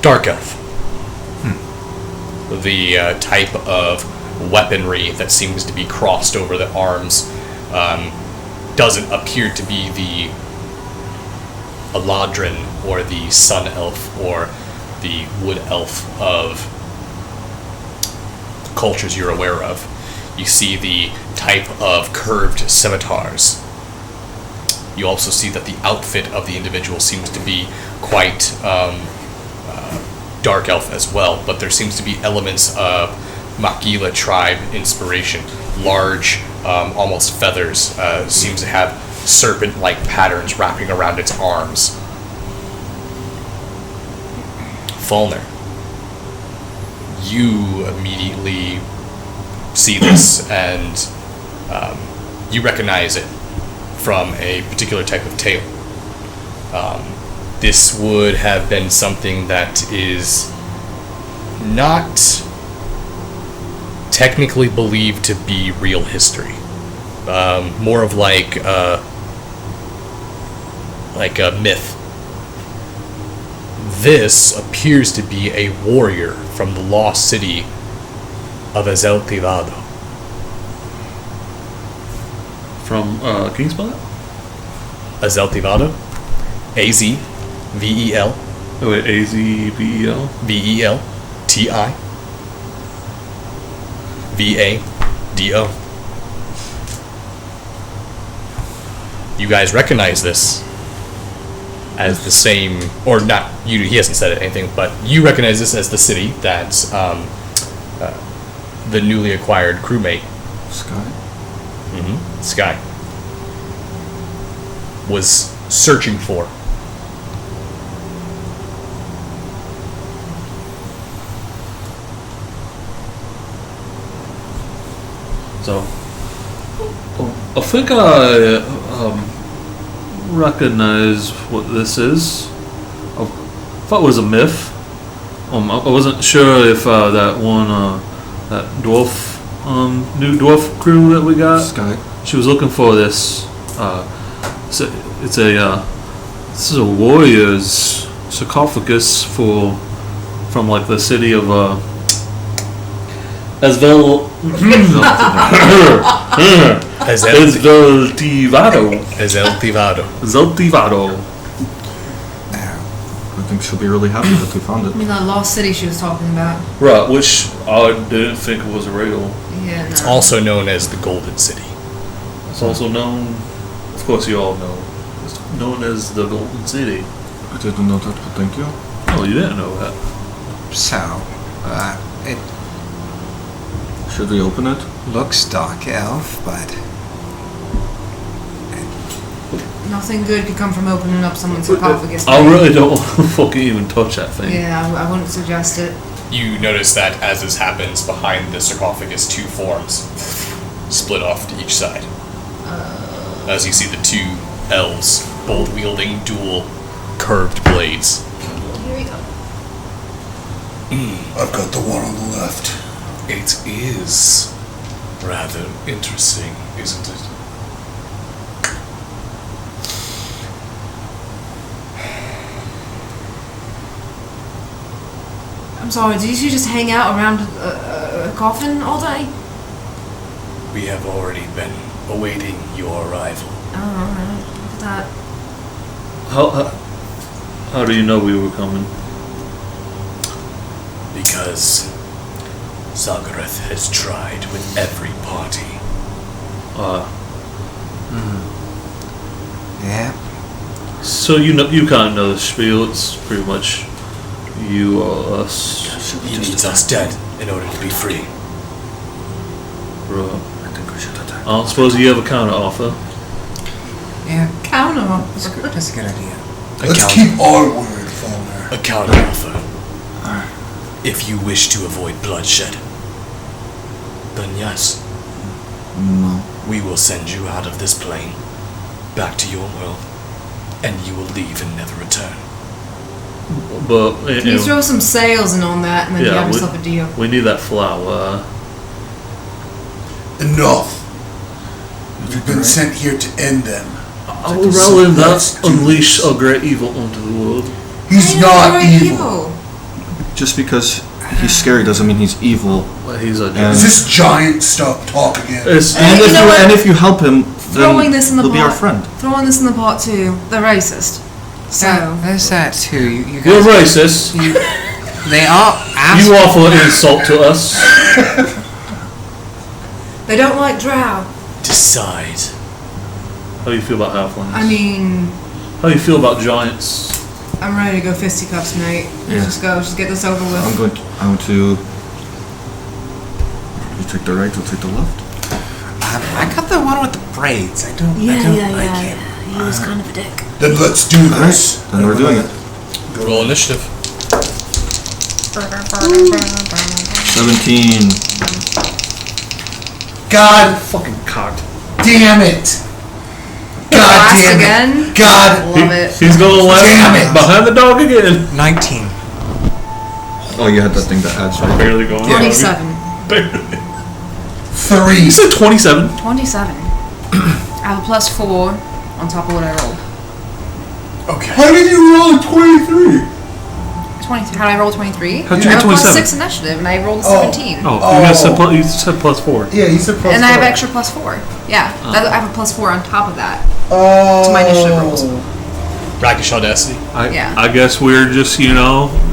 Speaker 1: dark elf. The type of weaponry that seems to be crossed over the arms doesn't appear to be the Eladrin or the sun elf or the wood elf of cultures you're aware of. You see the type of curved scimitars. You also see that the outfit of the individual seems to be quite dark elf as well, but there seems to be elements of Makila tribe inspiration. Large, almost feathers, seems to have serpent-like patterns wrapping around its arms. Falner, you immediately see this and you recognize it from a particular type of tale. This would have been something that is not technically believed to be real history. More of like a myth. This appears to be a warrior from the lost city of Azeltivado.
Speaker 2: From Kingspot?
Speaker 1: Azeltivado? A-Z-V-E-L.
Speaker 2: Oh, wait, A-Z-V-E-L?
Speaker 1: V-E-L-T-I V-A-D-O. You guys recognize this as the same, or not, you, he hasn't said anything, but you recognize this as the city that the newly acquired crewmate
Speaker 5: Sky?
Speaker 1: Sky was searching for.
Speaker 2: So, I think I recognize what this is. I thought it was a myth. I wasn't sure if that one, that dwarf, new dwarf crew that we got.
Speaker 5: Sky?
Speaker 2: She was looking for this. This is a warrior's sarcophagus from like the city of Esveltivado.
Speaker 5: I think she'll be really happy that we found
Speaker 3: I
Speaker 5: it.
Speaker 3: mean, that lost city she was talking about.
Speaker 2: Right, which I didn't think was real.
Speaker 3: Yeah,
Speaker 1: It's
Speaker 3: no.
Speaker 1: also known as the Golden City.
Speaker 2: It's also known, of course you all know, it's known as the Golden City.
Speaker 5: I didn't know that, but thank you.
Speaker 2: Oh, you didn't know that.
Speaker 6: So, it
Speaker 5: Should we open it?
Speaker 6: looks dark elf, but
Speaker 3: Nothing good could come from opening up someone's sarcophagus.
Speaker 2: I really don't want to fucking even touch that thing.
Speaker 3: Yeah, I wouldn't suggest it.
Speaker 1: You notice that as this happens, behind the sarcophagus, two forms split off to each side. As you see the two elves, both wielding dual curved blades.
Speaker 3: Here we go.
Speaker 4: I've got the one on the left.
Speaker 1: It is rather interesting, isn't it?
Speaker 3: I'm sorry, did you just hang out around a coffin all day?
Speaker 1: We have already been awaiting your arrival.
Speaker 3: Oh, alright. Look at that.
Speaker 2: How do you know we were coming?
Speaker 1: Because Zagareth has tried with every party.
Speaker 6: yeah.
Speaker 2: So you kind of know the spiel. It's pretty much you or us.
Speaker 1: He needs us dead in order to be free.
Speaker 2: Right.
Speaker 5: I think we should attack.
Speaker 2: I don't suppose you have a counter offer.
Speaker 6: Yeah,
Speaker 3: Counter.
Speaker 6: that's a good idea.
Speaker 4: Let's keep our word, Falmer.
Speaker 1: A counter offer. If you wish to avoid bloodshed, then yes,
Speaker 5: No.
Speaker 1: we will send you out of this plane, back to your world, and you will leave and never return.
Speaker 2: But
Speaker 3: Can you throw some sails in on that and then you have yourself a deal?
Speaker 2: we need that flower.
Speaker 4: Enough. We've been sent here to end them.
Speaker 2: I will rather not
Speaker 4: Let's do
Speaker 2: unleash
Speaker 4: this.
Speaker 2: a great evil onto the world.
Speaker 4: He's
Speaker 3: Hey,
Speaker 4: not
Speaker 3: you're
Speaker 4: evil.
Speaker 5: Just because he's scary doesn't mean he's evil.
Speaker 2: But he's a
Speaker 5: And-
Speaker 4: Does this giant stop talk again?
Speaker 2: It's,
Speaker 5: And
Speaker 3: you
Speaker 5: if
Speaker 3: know what?
Speaker 5: and if you help him, then
Speaker 3: Throwing this in the
Speaker 5: he'll be our
Speaker 3: pot.
Speaker 5: friend.
Speaker 3: Throwing this in the pot too. They're racist. So
Speaker 6: there's that too. You
Speaker 2: you're
Speaker 6: guys,
Speaker 2: racist.
Speaker 6: they are
Speaker 2: You offer an insult to us.
Speaker 3: they don't like drow.
Speaker 1: Decide.
Speaker 2: How do you feel about halflings?
Speaker 3: I mean,
Speaker 2: How do you feel about giants?
Speaker 3: I'm ready to go fisticuffs, mate.
Speaker 5: Yeah.
Speaker 3: Just go. Just get this over with.
Speaker 5: I'm going to. You take the right, I'll take the left.
Speaker 6: I got the one with the braids. I don't like him.
Speaker 8: He was kind of a dick.
Speaker 4: Then let's do this.
Speaker 5: Then we're doing it.
Speaker 1: Roll initiative.
Speaker 5: 17.
Speaker 4: God
Speaker 2: Fucking cocked.
Speaker 4: damn it. God
Speaker 3: Last
Speaker 4: damn
Speaker 3: again?
Speaker 4: it. God.
Speaker 3: Love it.
Speaker 2: He's going left
Speaker 4: Damn it.
Speaker 2: behind the dog again.
Speaker 6: 19.
Speaker 5: Oh, you had that thing that adds right.
Speaker 2: Barely going.
Speaker 3: 27.
Speaker 2: Barely.
Speaker 4: 3.
Speaker 2: He said 27.
Speaker 3: 27. I have a +4 on top of what I rolled.
Speaker 1: Okay.
Speaker 4: How did you roll a 23?
Speaker 3: 23. How did I roll 23?
Speaker 2: How'd you
Speaker 3: I
Speaker 2: get
Speaker 3: have a
Speaker 2: 27?
Speaker 3: +6 initiative, and I rolled a
Speaker 4: Oh.
Speaker 3: 17.
Speaker 2: Oh,
Speaker 4: Oh.
Speaker 2: you said +4.
Speaker 4: Yeah, he said plus
Speaker 3: And I have
Speaker 4: 4.
Speaker 3: extra +4. Yeah, I have a +4 on top of that.
Speaker 4: Oh.
Speaker 3: to my initiative rolls.
Speaker 1: Rakish Audacity.
Speaker 3: Yeah.
Speaker 2: I guess we're just,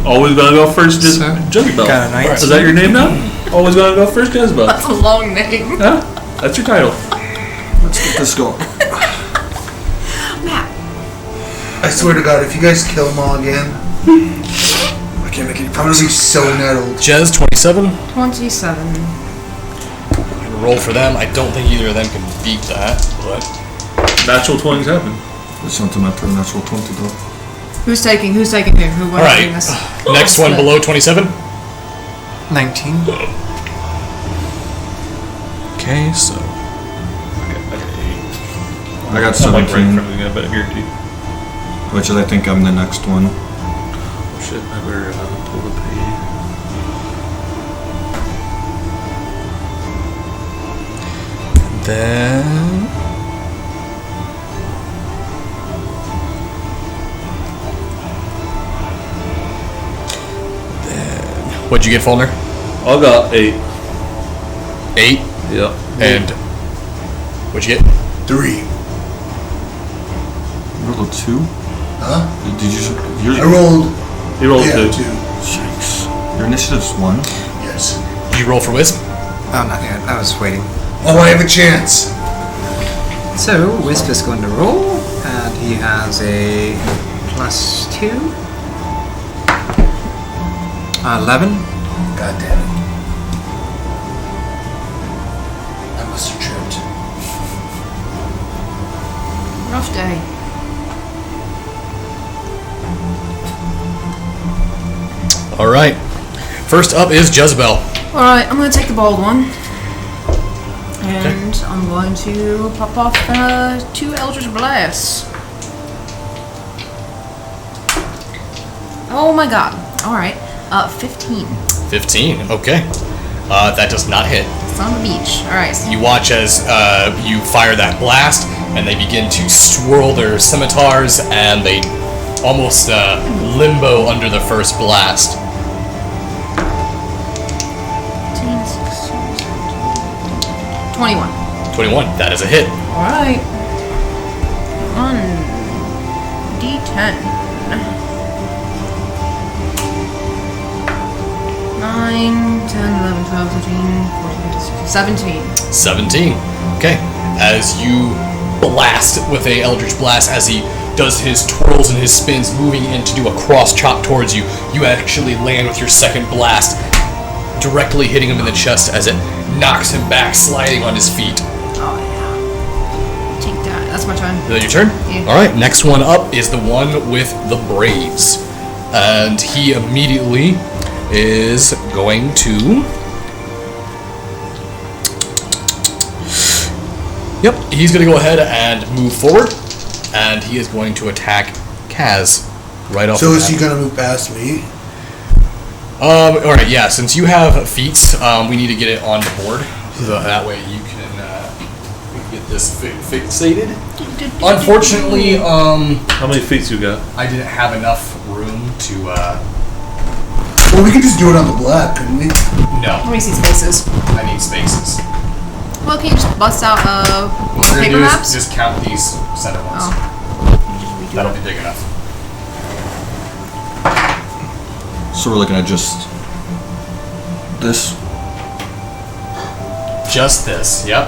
Speaker 2: always gonna go first. Just
Speaker 6: So,
Speaker 2: Jezebel.
Speaker 6: got a 19.
Speaker 2: Is that your name now? Always gonna go first, Jezebel.
Speaker 3: That's a long name.
Speaker 2: Huh? That's your title.
Speaker 5: Let's get this going.
Speaker 3: Matt.
Speaker 4: I swear to God, if you guys kill them all again,
Speaker 5: I can't make any
Speaker 4: I'm gonna be so nettled.
Speaker 1: Jez, 27.
Speaker 3: 27.
Speaker 1: roll for them. I don't think either of them can beat that, but
Speaker 2: Natural 20s happen.
Speaker 5: There's something after a natural 20 though.
Speaker 3: Who's taking who?
Speaker 1: all
Speaker 3: What
Speaker 1: right.
Speaker 3: doing this?
Speaker 1: Next one below 27.
Speaker 6: 19.
Speaker 1: Okay, so
Speaker 5: I got
Speaker 2: I'm like right
Speaker 5: 17,
Speaker 2: from you, I bet guarantee.
Speaker 5: which is I think I'm the next one.
Speaker 2: Oh shit, I better pull the page.
Speaker 1: then what'd you get, Fulner?
Speaker 2: I got 8.
Speaker 1: 8.
Speaker 2: Yep.
Speaker 1: And what'd you get?
Speaker 4: 3.
Speaker 5: You rolled a 2?
Speaker 4: Huh?
Speaker 5: Did you?
Speaker 4: I rolled.
Speaker 2: He rolled
Speaker 4: Yeah,
Speaker 2: 2.
Speaker 4: 2.
Speaker 5: Yikes. Your initiative's 1.
Speaker 4: Yes.
Speaker 1: Did you roll for wisdom?
Speaker 6: Oh, not yet. I was waiting.
Speaker 4: Oh, I have a chance.
Speaker 6: So, Wisp is going to roll, and he has a +2. 11.
Speaker 4: God damn it. I must have tripped.
Speaker 3: Rough day.
Speaker 1: All right. First up is Jezebel.
Speaker 3: Alright, I'm gonna take the bald one. And I'm going to pop off 2 Eldritch Blasts. Oh my god. Alright. 15.
Speaker 1: 15. Okay. That does not hit.
Speaker 3: Son of a beach. Alright.
Speaker 1: You watch as you fire that blast, and they begin to swirl their scimitars, and they almost limbo under the first blast.
Speaker 3: 21.
Speaker 1: 21. That is a hit.
Speaker 3: Alright. 1d10. 9, 10, 11, 12, 13, 14, 15, 17.
Speaker 1: 17. Okay. As you blast with a Eldritch Blast, as he does his twirls and his spins, moving in to do a cross chop towards you, you actually land with your second blast, directly hitting him in the chest as it knocks him back, sliding on his feet.
Speaker 3: Oh yeah. Take that. That's my turn.
Speaker 1: Is that your turn?
Speaker 3: Yeah.
Speaker 1: Alright, next one up is the one with the Braves. And he immediately is going to... Yep, he's going to go ahead and move forward. And he is going to attack Kaz right off
Speaker 4: So
Speaker 1: the
Speaker 4: is he
Speaker 1: bat.
Speaker 4: gonna move past me?
Speaker 1: Alright, yeah, since you have feats, we need to get it on the board. So that way you can get this fixated. Unfortunately,
Speaker 2: How many feats you got?
Speaker 1: I didn't have enough room to,
Speaker 4: Well, we could just do it on the black, couldn't we?
Speaker 3: Let
Speaker 1: no,
Speaker 3: me see spaces.
Speaker 1: I need spaces.
Speaker 3: Well, can you just bust out
Speaker 1: What we're gonna
Speaker 3: paper
Speaker 1: do
Speaker 3: maps?
Speaker 1: is just count these center ones.
Speaker 3: Oh.
Speaker 1: That'll be big enough.
Speaker 5: So we're looking at just this.
Speaker 1: Just this, yep.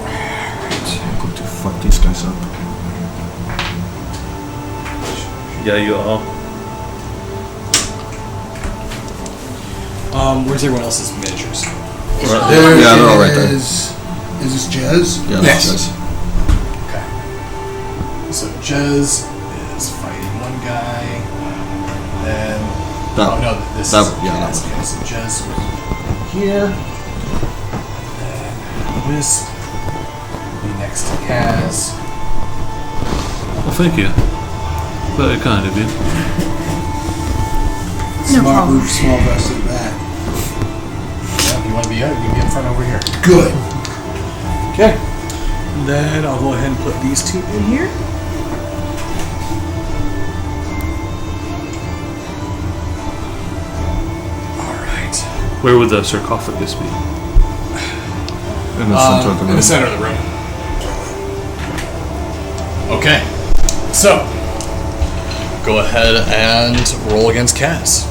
Speaker 5: I'm going to fuck these guys up.
Speaker 2: Yeah, you are.
Speaker 1: Where's everyone else's miniatures?
Speaker 2: Right.
Speaker 4: There
Speaker 5: Yeah, they're all right there.
Speaker 4: is this Jez?
Speaker 5: Yeah,
Speaker 6: Yes.
Speaker 5: these guys.
Speaker 1: Okay. So Jez is fighting one guy. Then
Speaker 5: That-
Speaker 1: oh no, this
Speaker 5: that-
Speaker 1: is
Speaker 5: yeah, that
Speaker 1: Kaz.
Speaker 5: one.
Speaker 1: Okay, so Jez was here. Then Wisp will be next to Kaz.
Speaker 2: Well, thank you. Very kind of you.
Speaker 3: No
Speaker 4: Smart
Speaker 3: problem.
Speaker 4: move, small vest in the back.
Speaker 1: Yeah, if you want to be out, you can be in front over here.
Speaker 4: Good.
Speaker 1: Okay. Then I'll go ahead and put these two in here. Alright.
Speaker 2: Where would the sarcophagus be?
Speaker 5: In the center of the
Speaker 1: In
Speaker 5: room.
Speaker 1: the center of the room. Okay. So, go ahead and roll against Kaz.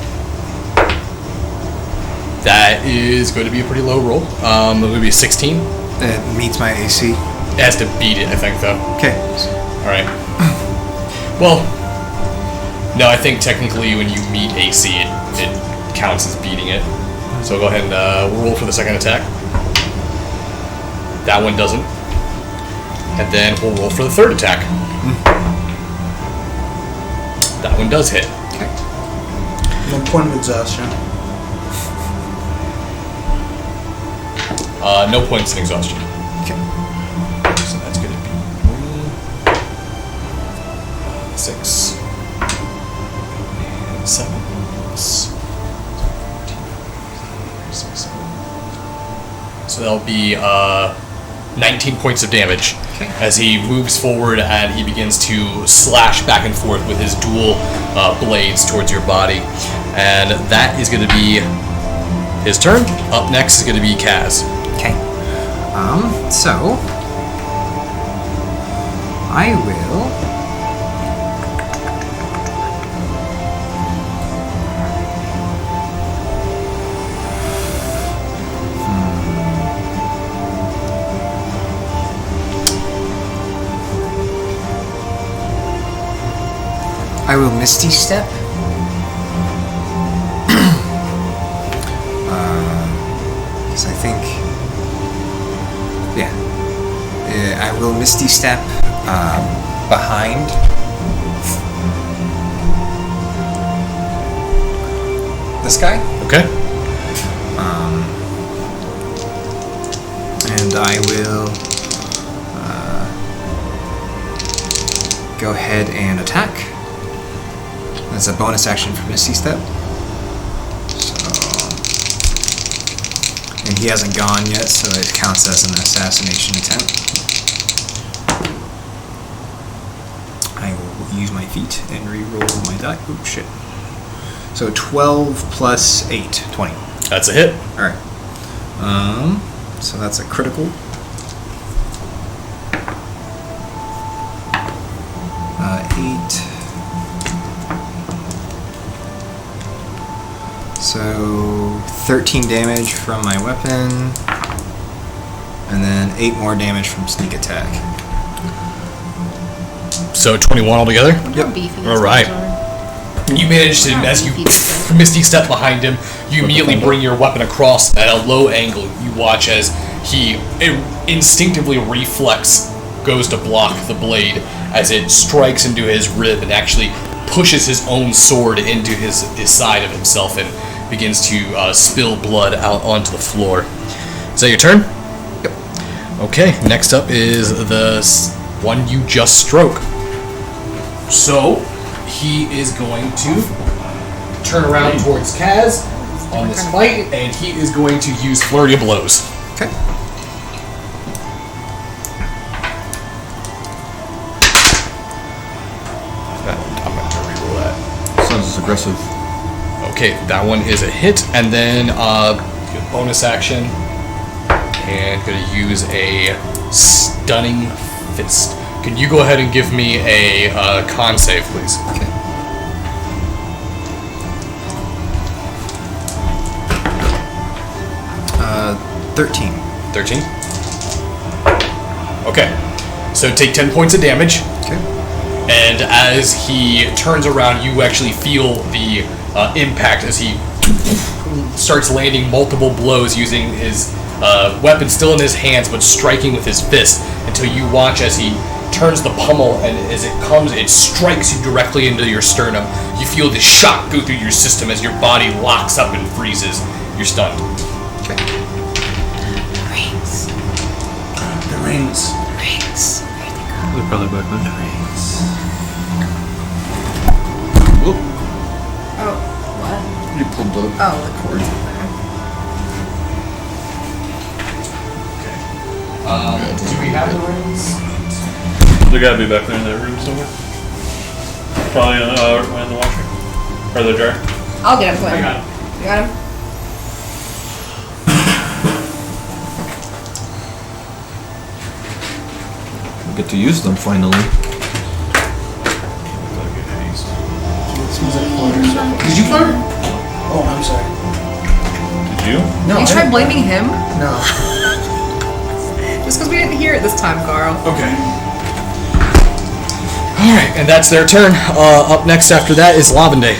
Speaker 1: That is going to be a pretty low roll. It's going to be a 16.
Speaker 6: It meets my AC.
Speaker 1: It has to beat it, I think, though.
Speaker 6: Okay.
Speaker 1: Alright. Well, No, I think technically when you meet AC, it counts as beating it. So go ahead and roll for the second attack. That one doesn't. And then we'll roll for the third attack. That one does hit.
Speaker 6: Okay.
Speaker 10: 1 point of exhaustion.
Speaker 1: No points in exhaustion.
Speaker 6: Okay.
Speaker 1: So that's going to be 6 and 7. 6. So that'll be 19 points of damage as he moves forward and he begins to slash back and forth with his dual blades towards your body. And that is going to be his turn. Up next is going to be Kaz.
Speaker 6: Okay. So I will Misty Step. Because I think, I will Misty Step behind this guy.
Speaker 1: Okay.
Speaker 6: And I will go ahead and attack. That's a bonus action for Misty Step. So, and he hasn't gone yet, so it counts as an assassination attempt. I will use my feet and re-roll my die. Oh shit. So 12 plus 8, 20.
Speaker 1: That's a hit.
Speaker 6: Alright. So that's a critical. 8. So 13 damage from my weapon, and then 8 more damage from sneak attack.
Speaker 1: So 21 altogether?
Speaker 6: Yep.
Speaker 1: All right. You manage to, as you Misty Step behind him, you immediately bring your weapon across at a low angle. You watch as he instinctively goes to block the blade as it strikes into his rib and actually pushes his own sword into his side of himself and begins to spill blood out onto the floor. Is that your turn? Yep. Okay, next up is the one you just stroke. So, he is going to turn around towards Kaz on this fight, and he is going to use Flurry of Blows.
Speaker 6: Okay.
Speaker 1: I'm going to reroll that.
Speaker 5: Sounds aggressive.
Speaker 1: Okay, that one is a hit, and then bonus action, and going to use a Stunning Fist. Can you go ahead and give me a con save, please?
Speaker 6: Okay. Uh, 13.
Speaker 1: 13? Okay. So take 10 points of damage.
Speaker 6: Okay.
Speaker 1: And as he turns around, you actually feel the impact as he starts landing multiple blows using his weapon still in his hands, but striking with his fist until you watch as he turns the pommel, and as it comes, it strikes you directly into your sternum. You feel this shock go through your system as your body locks up and freezes. You're stunned.
Speaker 6: Okay.
Speaker 8: Rings.
Speaker 10: The rings.
Speaker 8: Rings. Where'd they go?
Speaker 2: They're probably back then.
Speaker 5: Whoop.
Speaker 3: Oh, what?
Speaker 5: You pulled up.
Speaker 3: Oh, the cord.
Speaker 1: Do we have the rings?
Speaker 2: They gotta be back there in that room somewhere. Probably in the washer. Or the dryer.
Speaker 3: I'll get him, Glenn.
Speaker 2: I got him.
Speaker 3: You got him?
Speaker 5: We get to use them finally.
Speaker 10: Did you fire? Oh, I'm sorry.
Speaker 2: Did you?
Speaker 10: No.
Speaker 3: You tried blaming him?
Speaker 10: No.
Speaker 3: Just because we didn't hear it this time, Carl.
Speaker 1: Okay. Alright, and that's their turn. Up next after that is Lavende.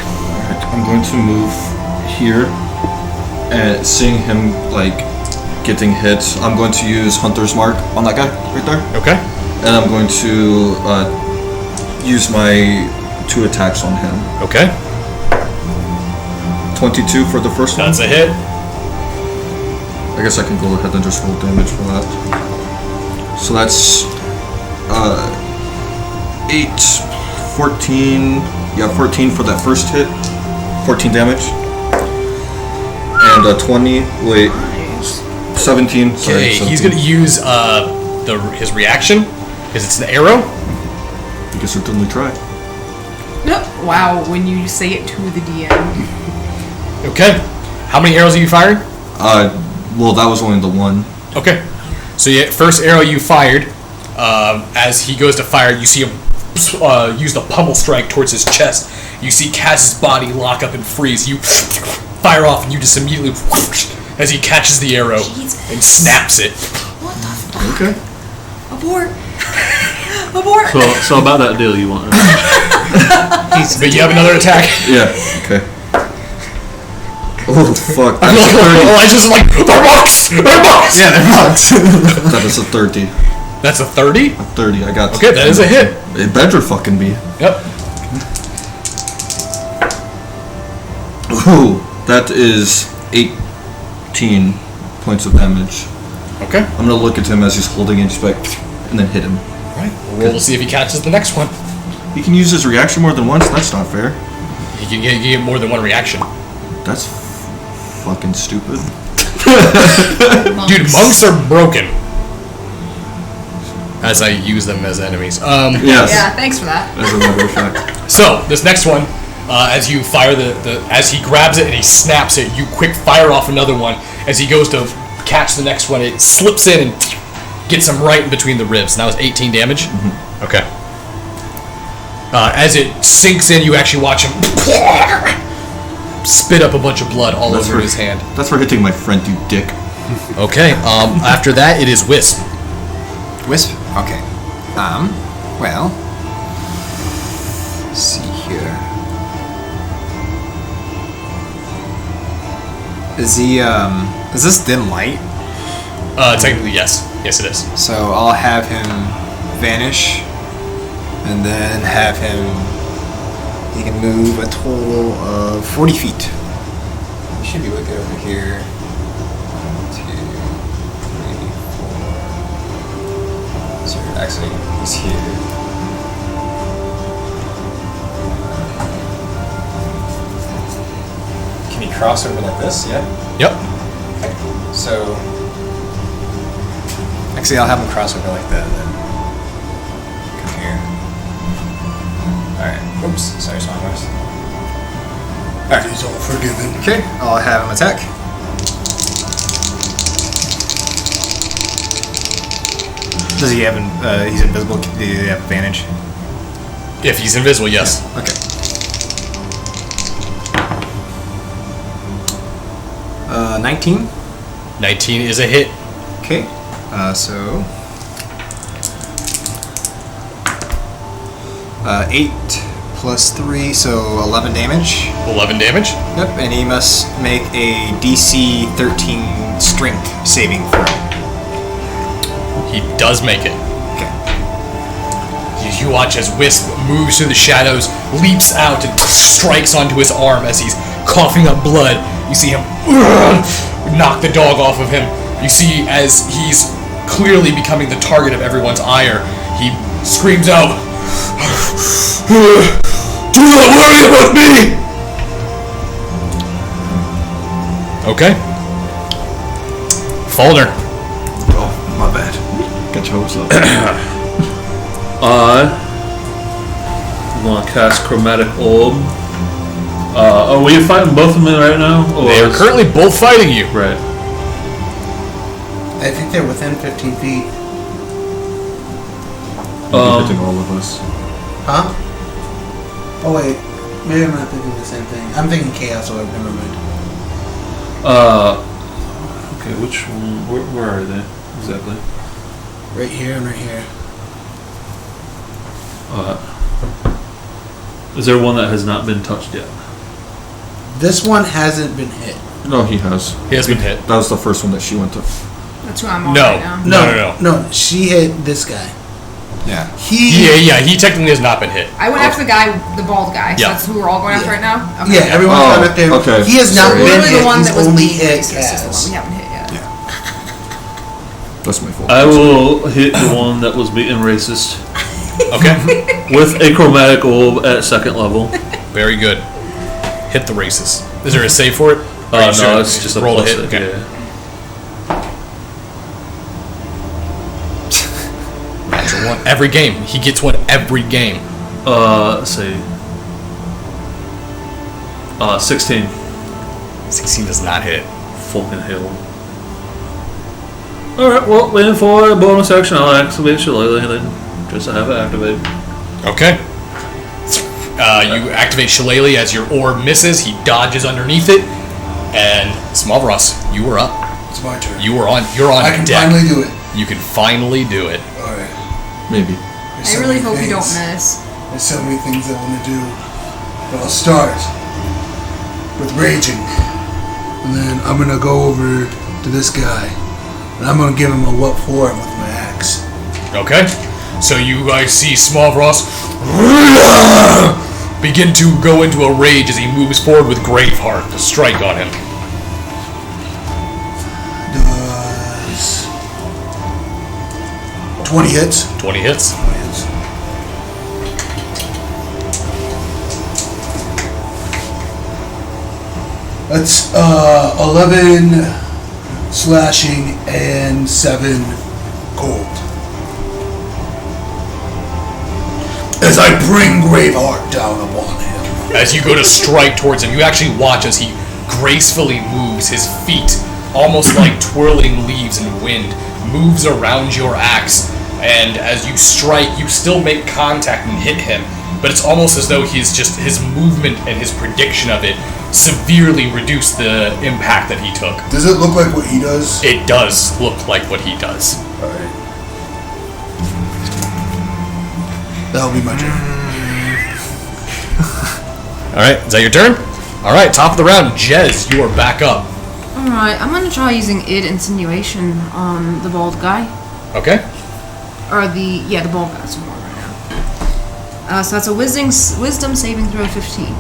Speaker 5: I'm going to move here, and seeing him like getting hit, I'm going to use Hunter's Mark on that guy right there.
Speaker 1: Okay.
Speaker 5: And I'm going to use my 2 attacks on him.
Speaker 1: Okay.
Speaker 5: 22 for the first one.
Speaker 1: That's a hit.
Speaker 5: I guess I can go ahead and just roll damage for that. So that's 8, 14. Yeah, 14 for that first hit. 14 damage. And 20. Wait. 17. Sorry,
Speaker 1: Okay,
Speaker 5: 17.
Speaker 1: he's gonna use his reaction because it's an arrow.
Speaker 5: You can certainly try.
Speaker 3: Wow, when you say it to the DM.
Speaker 1: Okay. How many arrows are you firing?
Speaker 5: Well, that was only the one.
Speaker 1: Okay. So yeah, first arrow you fired. As he goes to fire, you see him use the pummel strike towards his chest. You see Kaz's body lock up and freeze. You fire off, and you just immediately as he catches the arrow and snaps it.
Speaker 3: What the fuck?
Speaker 5: Okay.
Speaker 3: Abort! Abort!
Speaker 2: So about that deal you want.
Speaker 1: But you have another attack.
Speaker 5: Yeah. Okay. Oh fuck!
Speaker 1: I feel like Elijah's like, they're bugs! They're bugs!
Speaker 5: Yeah, they're bugs. That is a 30.
Speaker 1: That's a 30?
Speaker 5: A 30. I got.
Speaker 1: Okay, that is a hit.
Speaker 5: It better fucking be.
Speaker 1: Yep.
Speaker 5: Ooh, that is 18 points of damage.
Speaker 1: Okay.
Speaker 5: I'm gonna look at him as he's holding it, just like, and then hit him.
Speaker 1: Right. We'll see if he catches the next one.
Speaker 5: He can use his reaction more than once. That's not fair.
Speaker 1: He can get more than one reaction.
Speaker 5: That's fucking stupid.
Speaker 1: Dude, monks are broken. As I use them as enemies.
Speaker 5: Yes.
Speaker 3: Yeah, thanks for that.
Speaker 5: As a matter of fact.
Speaker 1: So this next one, as you fire as he grabs it and he snaps it, you quick fire off another one. As he goes to catch the next one, it slips in and gets him right in between the ribs. And that was 18 damage. Mm-hmm. Okay. As it sinks in, you actually watch him spit up a bunch of blood all over his hand.
Speaker 5: That's for hitting my friend, you dick.
Speaker 1: Okay. After that, it is Wisp.
Speaker 6: Wisp? Okay. Well. Let's see here. Is he, is this dim light?
Speaker 1: Technically, yes. Yes, it is.
Speaker 6: So I'll have him vanish, and then have him. He can move a total of 40 feet. He should be looking over here. 1, 2, 3, 4. So actually, he's here. Can he cross over like this? Yeah.
Speaker 1: Yep.
Speaker 6: Okay. So. Actually, I'll have him cross over like that, then come here. Alright, oops, sorry, small voice. Alright.
Speaker 4: He's all forgiven.
Speaker 6: Okay, I'll have him attack. Does he have, he's invisible, do he have advantage?
Speaker 1: If he's invisible, yes.
Speaker 6: Okay. 19?
Speaker 1: 19 is a hit.
Speaker 6: Okay. So 8 plus 3, so 11 damage.
Speaker 1: 11 damage.
Speaker 6: Yep, and he must make a DC 13 strength saving throw.
Speaker 1: He does make it.
Speaker 6: Okay.
Speaker 1: You watch as Wisp moves through the shadows, leaps out, and strikes onto his arm as he's coughing up blood. You see him knock the dog off of him. You see as he's clearly becoming the target of everyone's ire, he screams out, "Do not worry about me!" Okay. Folder.
Speaker 5: Oh, my bad. Got your hopes up.
Speaker 2: I'm gonna cast Chromatic Orb. Are we fighting both of them right now? Or
Speaker 1: They are currently both fighting you.
Speaker 2: Right.
Speaker 10: I think they're within 15 feet.
Speaker 5: Hitting all of us.
Speaker 10: Huh? Oh wait, maybe I'm not thinking the same thing. I'm thinking Chaos Orb, never mind.
Speaker 2: Okay, which one? Where are they exactly?
Speaker 10: Right here and right here.
Speaker 2: Is there one that has not been touched yet?
Speaker 10: This one hasn't been hit.
Speaker 5: No, he has.
Speaker 1: He has been hit.
Speaker 5: That was the first one that she went to.
Speaker 3: That's who I'm on
Speaker 1: No.
Speaker 3: right now.
Speaker 1: No.
Speaker 10: She hit this guy.
Speaker 6: Yeah.
Speaker 1: He technically has not been hit.
Speaker 3: I went after the guy, the bald guy. So
Speaker 1: Yeah.
Speaker 3: that's who we're all going after right now? Okay.
Speaker 10: Yeah, everyone's going after him.
Speaker 5: Okay.
Speaker 10: He has not
Speaker 5: Sorry.
Speaker 10: been
Speaker 3: Literally
Speaker 10: hit.
Speaker 3: the one
Speaker 10: He's
Speaker 3: that was
Speaker 10: only
Speaker 3: being
Speaker 10: hit
Speaker 3: racist is the one
Speaker 10: Kaz.
Speaker 3: we haven't hit yet.
Speaker 5: That's my fault.
Speaker 2: I will hit the one that was being racist
Speaker 1: Okay.
Speaker 2: with a chromatic orb at 2nd level.
Speaker 1: Very good. Hit the races. Is there a save for it? Or you
Speaker 2: No,
Speaker 1: sure?
Speaker 2: it's just a
Speaker 1: roll
Speaker 2: plus
Speaker 1: a hit.
Speaker 2: it,
Speaker 1: Okay.
Speaker 2: yeah.
Speaker 1: Natural one every game. He gets one every game.
Speaker 2: Let's see. 16.
Speaker 1: 16 does not hit.
Speaker 2: Fucking hell. Alright, well, then for a bonus action, I'll activate Shillelagh, then just to have it activated.
Speaker 1: Okay. You activate Shillelagh as your orb misses. He dodges underneath it, and Smallross, you are up.
Speaker 4: It's my turn.
Speaker 1: You're on
Speaker 4: I can
Speaker 1: deck.
Speaker 4: finally do it.
Speaker 1: You can finally do it.
Speaker 4: Alright.
Speaker 5: Maybe.
Speaker 4: There's
Speaker 3: I
Speaker 4: so
Speaker 3: really
Speaker 4: many
Speaker 3: hope you don't
Speaker 4: things.
Speaker 3: miss.
Speaker 4: There's so many things I want to do. But I'll start with raging. And then I'm going to go over to this guy. And I'm going to give him a what for him with my axe.
Speaker 1: Okay. So you guys see Smallross begin to go into a rage as he moves forward with Graveheart to strike on him.
Speaker 4: Does 20 hits?
Speaker 1: 20 hits.
Speaker 4: 20 hits. That's 11 slashing and 7 cold. As I bring Graveheart down upon him.
Speaker 1: As you go to strike towards him, you actually watch as he gracefully moves, his feet, almost like twirling leaves in wind, moves around your axe. And as you strike, you still make contact and hit him. But it's almost as though his movement and his prediction of it severely reduced the impact that he took.
Speaker 4: Does it look like what he does?
Speaker 1: It does look like what he does.
Speaker 4: Alright. That'll be my turn.
Speaker 1: Alright, is that your turn? Alright, top of the round. Jez, you are back up.
Speaker 3: Alright, I'm gonna try using insinuation on the bald guy.
Speaker 1: Okay.
Speaker 3: Or the bald guy's the one right now. So that's a wisdom saving throw 15.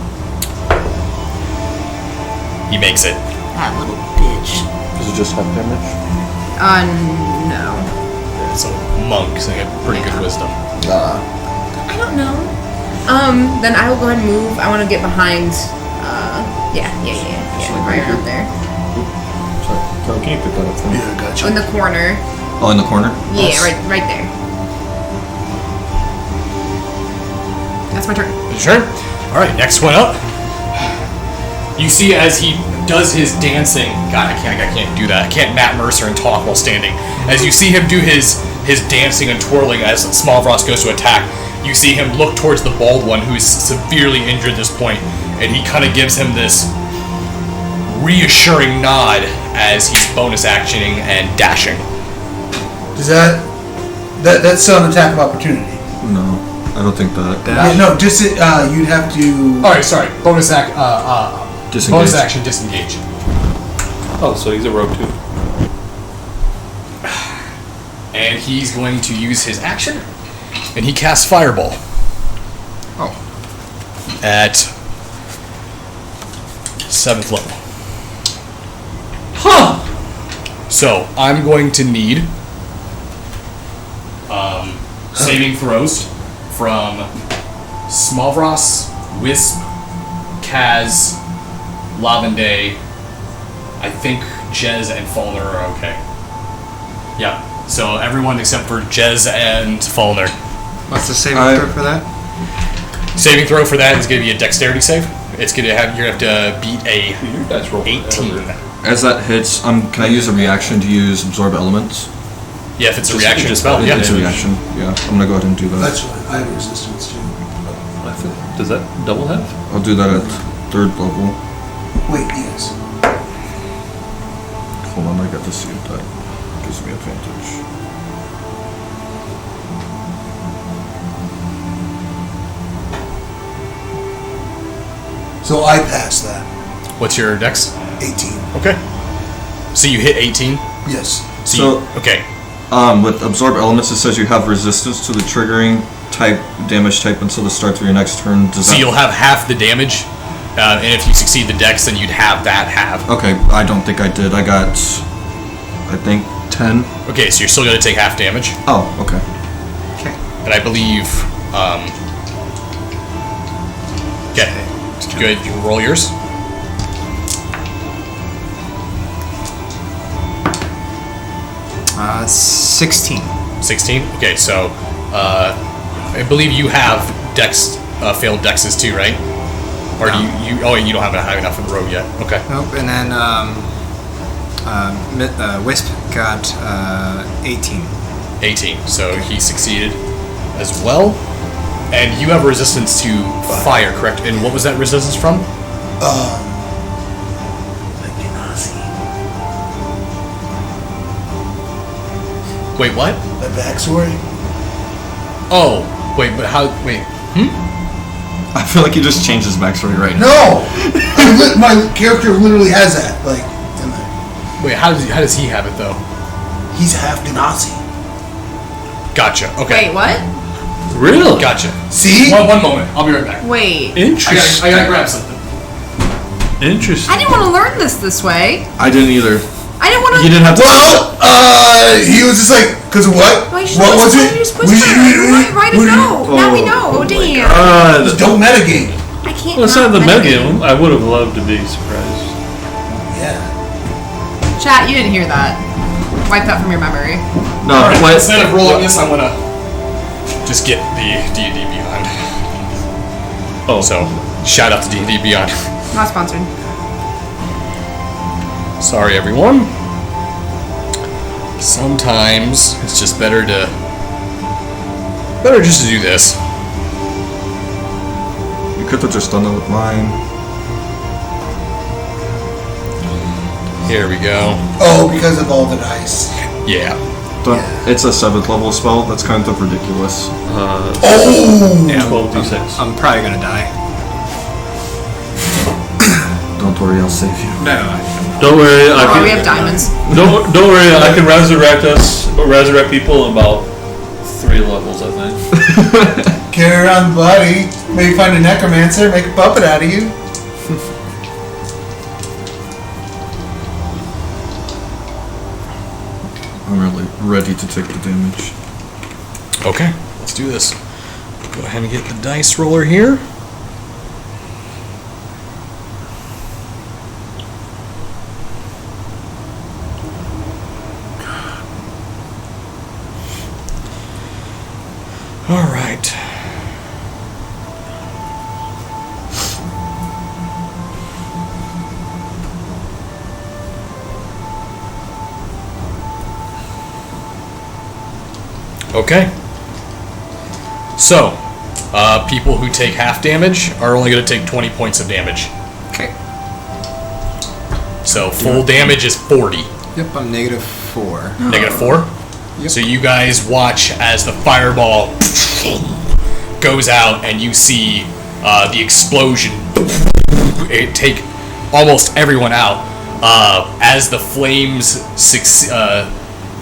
Speaker 1: He makes it.
Speaker 3: That little bitch.
Speaker 5: Does it just have damage?
Speaker 3: No.
Speaker 1: It's a monk, so he had pretty good wisdom.
Speaker 3: I don't know. Then I will go ahead and move. I want to get behind. Yeah. Right around there.
Speaker 5: Sorry. Carol, can you pick that up for me?
Speaker 4: Yeah, gotcha.
Speaker 3: In the corner.
Speaker 5: Oh, in the corner?
Speaker 3: Yeah,
Speaker 5: Nice.
Speaker 3: right there. That's my turn.
Speaker 1: Sure. Alright, next one up. You see as he does his dancing. God, I can't do that. I can't Matt Mercer and talk while standing. As you see him do his dancing and twirling as Smallross goes to attack, you see him look towards the bald one who is severely injured at this point, and he kind of gives him this reassuring nod as he's bonus actioning and dashing.
Speaker 4: Does that's still an attack of opportunity?
Speaker 5: No, I don't think that.
Speaker 4: Yeah, no, just you'd have to.
Speaker 1: Alright, sorry. Bonus action disengage.
Speaker 2: Oh, so he's a rogue too.
Speaker 1: And he's going to use his action, and he casts Fireball.
Speaker 6: Oh.
Speaker 1: At 7th level. Huh! So, I'm going to need saving throws from Smallross, Wisp, Kaz, Lavende. I think Jez and Falner are okay. Yeah. So everyone except for Jez and Falner.
Speaker 6: What's the saving throw for that?
Speaker 1: Saving throw for that is going to be a dexterity save. It's going to have you're going to have to beat a
Speaker 2: That's roll
Speaker 1: 18.
Speaker 5: As that hits, can I use a reaction to use Absorb Elements?
Speaker 1: Yeah, if it's a reaction spell. Yeah.
Speaker 5: It's a reaction. Yeah, I'm gonna go ahead and do that.
Speaker 4: That's fine. I have resistance too.
Speaker 2: Does that double have?
Speaker 5: I'll do that at 3rd level.
Speaker 4: Wait, yes.
Speaker 5: Hold on, I got to see if that gives me advantage.
Speaker 4: So I passed that.
Speaker 1: What's your dex?
Speaker 4: 18.
Speaker 1: Okay. So you hit 18?
Speaker 4: Yes.
Speaker 1: Okay.
Speaker 5: With absorb elements, it says you have resistance to the triggering type damage type until the start of your next turn.
Speaker 1: So you'll have half the damage, and if you succeed the dex, then you'd have that half.
Speaker 5: Okay, I don't think I did. I got, I think, 10.
Speaker 1: Okay, so you're still going to take half damage.
Speaker 5: Oh, okay.
Speaker 6: Okay.
Speaker 1: And I believe, good, you can roll yours.
Speaker 6: Uh, 16.
Speaker 1: 16? Okay, so, I believe you have failed dexes too, right? Or do you you don't have it high enough in the road yet. Okay.
Speaker 6: Nope, and then, Wisp got, 18.
Speaker 1: 18, so he succeeded as well. And you have resistance to fire, correct? And what was that resistance from? Wait, what?
Speaker 4: My backstory?
Speaker 1: Oh, wait, but how? Wait,
Speaker 5: I feel like you just changed his backstory right now.
Speaker 4: No! My character literally has that, like, in there.
Speaker 1: wait, how does he have it though?
Speaker 4: He's half Ganassi.
Speaker 1: Gotcha. Okay.
Speaker 3: Wait, what?
Speaker 2: Really?
Speaker 1: Gotcha.
Speaker 4: See?
Speaker 1: One moment. I'll be right back.
Speaker 3: Wait.
Speaker 2: Interesting.
Speaker 1: I gotta grab something.
Speaker 2: Interesting.
Speaker 3: I didn't want to learn this way.
Speaker 5: I didn't either.
Speaker 3: I didn't want to.
Speaker 5: You didn't have to.
Speaker 4: Well, he was just like, because of what?
Speaker 3: Why should
Speaker 4: What
Speaker 3: I
Speaker 4: was it?
Speaker 3: just right to know. Now we know. Oh, damn.
Speaker 4: Just don't metagame.
Speaker 3: I can't.
Speaker 2: Well, it's not the
Speaker 3: metagame.
Speaker 2: metagame. I would have loved to be surprised.
Speaker 4: Yeah.
Speaker 3: Chat, you didn't hear that. Wipe that from your memory.
Speaker 5: No,
Speaker 1: Alright,
Speaker 5: what?
Speaker 1: instead of rolling this, I'm gonna just get the D&D Beyond.
Speaker 2: Oh,
Speaker 1: So, shout out to D&D Beyond.
Speaker 3: Not sponsored.
Speaker 1: Sorry, everyone. Sometimes it's just better just to do this.
Speaker 5: You could have just done it with mine.
Speaker 1: Here we go.
Speaker 4: Oh, because of all the dice.
Speaker 1: Yeah.
Speaker 5: It's a 7th level spell. That's kind of ridiculous.
Speaker 4: Oh!
Speaker 6: Yeah,
Speaker 2: 12d6.
Speaker 6: I'm probably gonna die.
Speaker 5: Don't worry, I'll save you.
Speaker 6: No.
Speaker 2: Don't worry.
Speaker 3: Oh, we have diamonds.
Speaker 2: Don't worry. I can resurrect people in about 3 levels, I think.
Speaker 4: Carry around the body. Maybe find a necromancer, make a puppet out of you.
Speaker 5: I'm really ready to take the damage.
Speaker 1: Okay, let's do this. Go ahead and get the dice roller here. All right. Okay. So, people who take half damage are only going to take 20 points of damage.
Speaker 6: Okay.
Speaker 1: So, full damage is 40.
Speaker 6: Yep, I'm -4.
Speaker 1: -4?
Speaker 6: Yep.
Speaker 1: So you guys watch as the fireball goes out and you see the explosion take almost everyone out. As the flames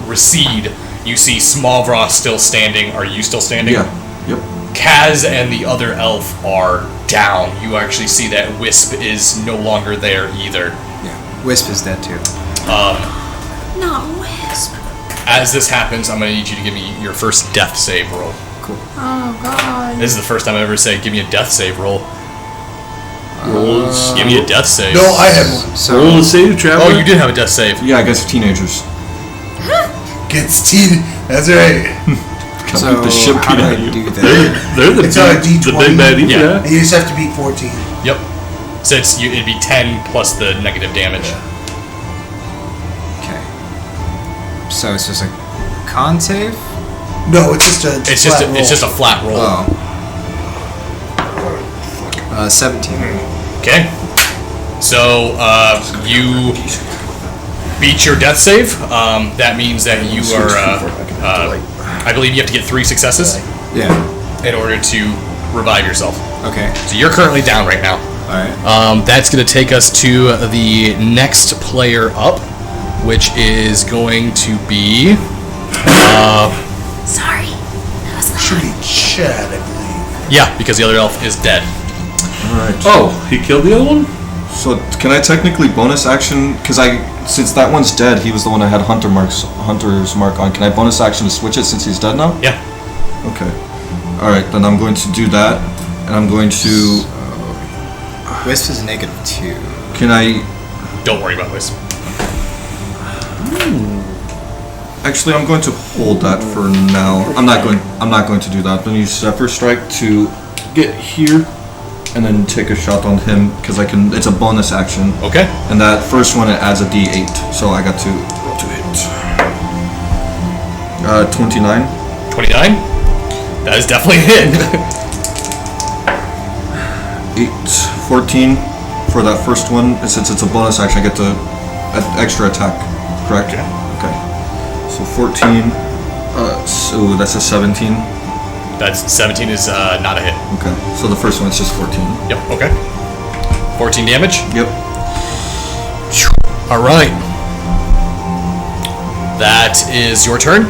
Speaker 1: recede, you see Smallvra still standing. Are you still standing?
Speaker 5: Yeah. Yep.
Speaker 1: Kaz and the other elf are down. You actually see that Wisp is no longer there either.
Speaker 6: Yeah. Wisp is dead too.
Speaker 3: Not Wisp.
Speaker 1: As this happens, I'm going to need you to give me your first death save roll.
Speaker 6: Cool.
Speaker 3: Oh god.
Speaker 1: This is the first time I ever say, give me a death save roll.
Speaker 2: Rolls.
Speaker 1: Give me a death save.
Speaker 4: No, I have one.
Speaker 6: So
Speaker 2: Roll the save, Traveler.
Speaker 1: Oh, you did have a death save.
Speaker 5: Yeah, I guess teenagers.
Speaker 4: Gets teeth. That's right.
Speaker 6: So
Speaker 5: beat the shit
Speaker 6: how
Speaker 5: beat
Speaker 6: do
Speaker 5: out
Speaker 6: I
Speaker 5: of you.
Speaker 6: do that?
Speaker 2: They're the
Speaker 4: It's on a
Speaker 2: big, the
Speaker 4: D20.
Speaker 2: big bad evil
Speaker 1: Yeah.
Speaker 2: guy.
Speaker 4: And you just have to beat 14.
Speaker 1: Yep. So it'd be 10 plus the negative damage.
Speaker 6: Okay. So it's just a con save?
Speaker 4: No, it's just a
Speaker 1: It's just a flat roll.
Speaker 6: Oh. 17.
Speaker 1: Okay. So you beat your death save. That means that you are. I believe you have to get 3 successes
Speaker 6: Yeah.
Speaker 1: in order to revive yourself.
Speaker 6: Okay.
Speaker 1: So you're currently down right now.
Speaker 6: Alright.
Speaker 1: That's going to take us to the next player up, which is going to be.
Speaker 8: Sorry. That was
Speaker 4: Should
Speaker 8: loud.
Speaker 4: be Chad, I believe.
Speaker 1: Yeah, because the other elf is dead.
Speaker 5: Alright.
Speaker 2: Oh, he killed the other one?
Speaker 5: So can I technically bonus action? Because since that one's dead, he was the one I had hunter's mark on. Can I bonus action to switch it since he's dead now?
Speaker 1: Yeah.
Speaker 5: Okay. Alright, then I'm going to do that. And I'm going to...
Speaker 6: Wisp is -2.
Speaker 5: Can I...
Speaker 1: Don't worry about this.
Speaker 5: Actually, I'm going to hold that for now. I'm not going to do that. I'm going to use Zephyr Strike to get here. And then take a shot on him, because it's a bonus action.
Speaker 1: Okay.
Speaker 5: And that first one, it adds a d8. So I got to roll to hit. 29.
Speaker 1: 29? That is definitely a hit.
Speaker 5: 8, 14 for that first one. And since it's a bonus action, I get the extra attack, correct?
Speaker 1: Yeah.
Speaker 5: Okay. So 14. So that's a 17.
Speaker 1: That's 17 is not a hit.
Speaker 5: Okay. So the first one's just 14.
Speaker 1: Yep, okay. 14 damage?
Speaker 5: Yep.
Speaker 1: Alright. That is your turn.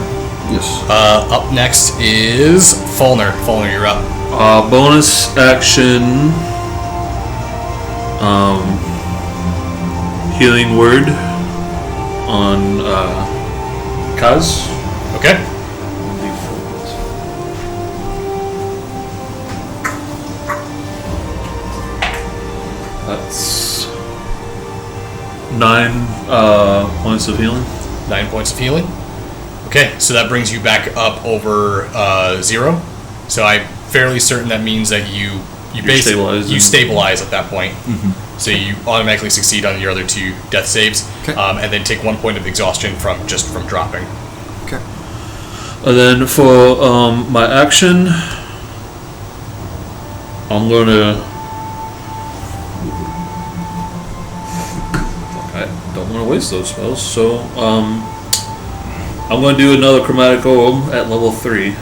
Speaker 5: Yes.
Speaker 1: Up next is Fulner. Fulner, you're up.
Speaker 2: Bonus action. Healing word on Kaz.
Speaker 1: Okay.
Speaker 2: That's 9 points of healing.
Speaker 1: 9 points of healing. Okay, so that brings you back up over 0. So I'm fairly certain that means that you basically stabilize at that point.
Speaker 5: Mm-hmm.
Speaker 1: So you automatically succeed on your other 2 death saves,
Speaker 6: Okay.
Speaker 1: and then take 1 point of exhaustion from dropping.
Speaker 6: Okay.
Speaker 2: And then for my action, I'm gonna. I don't want to waste those spells, so I'm going to do another chromatic orb at level 3.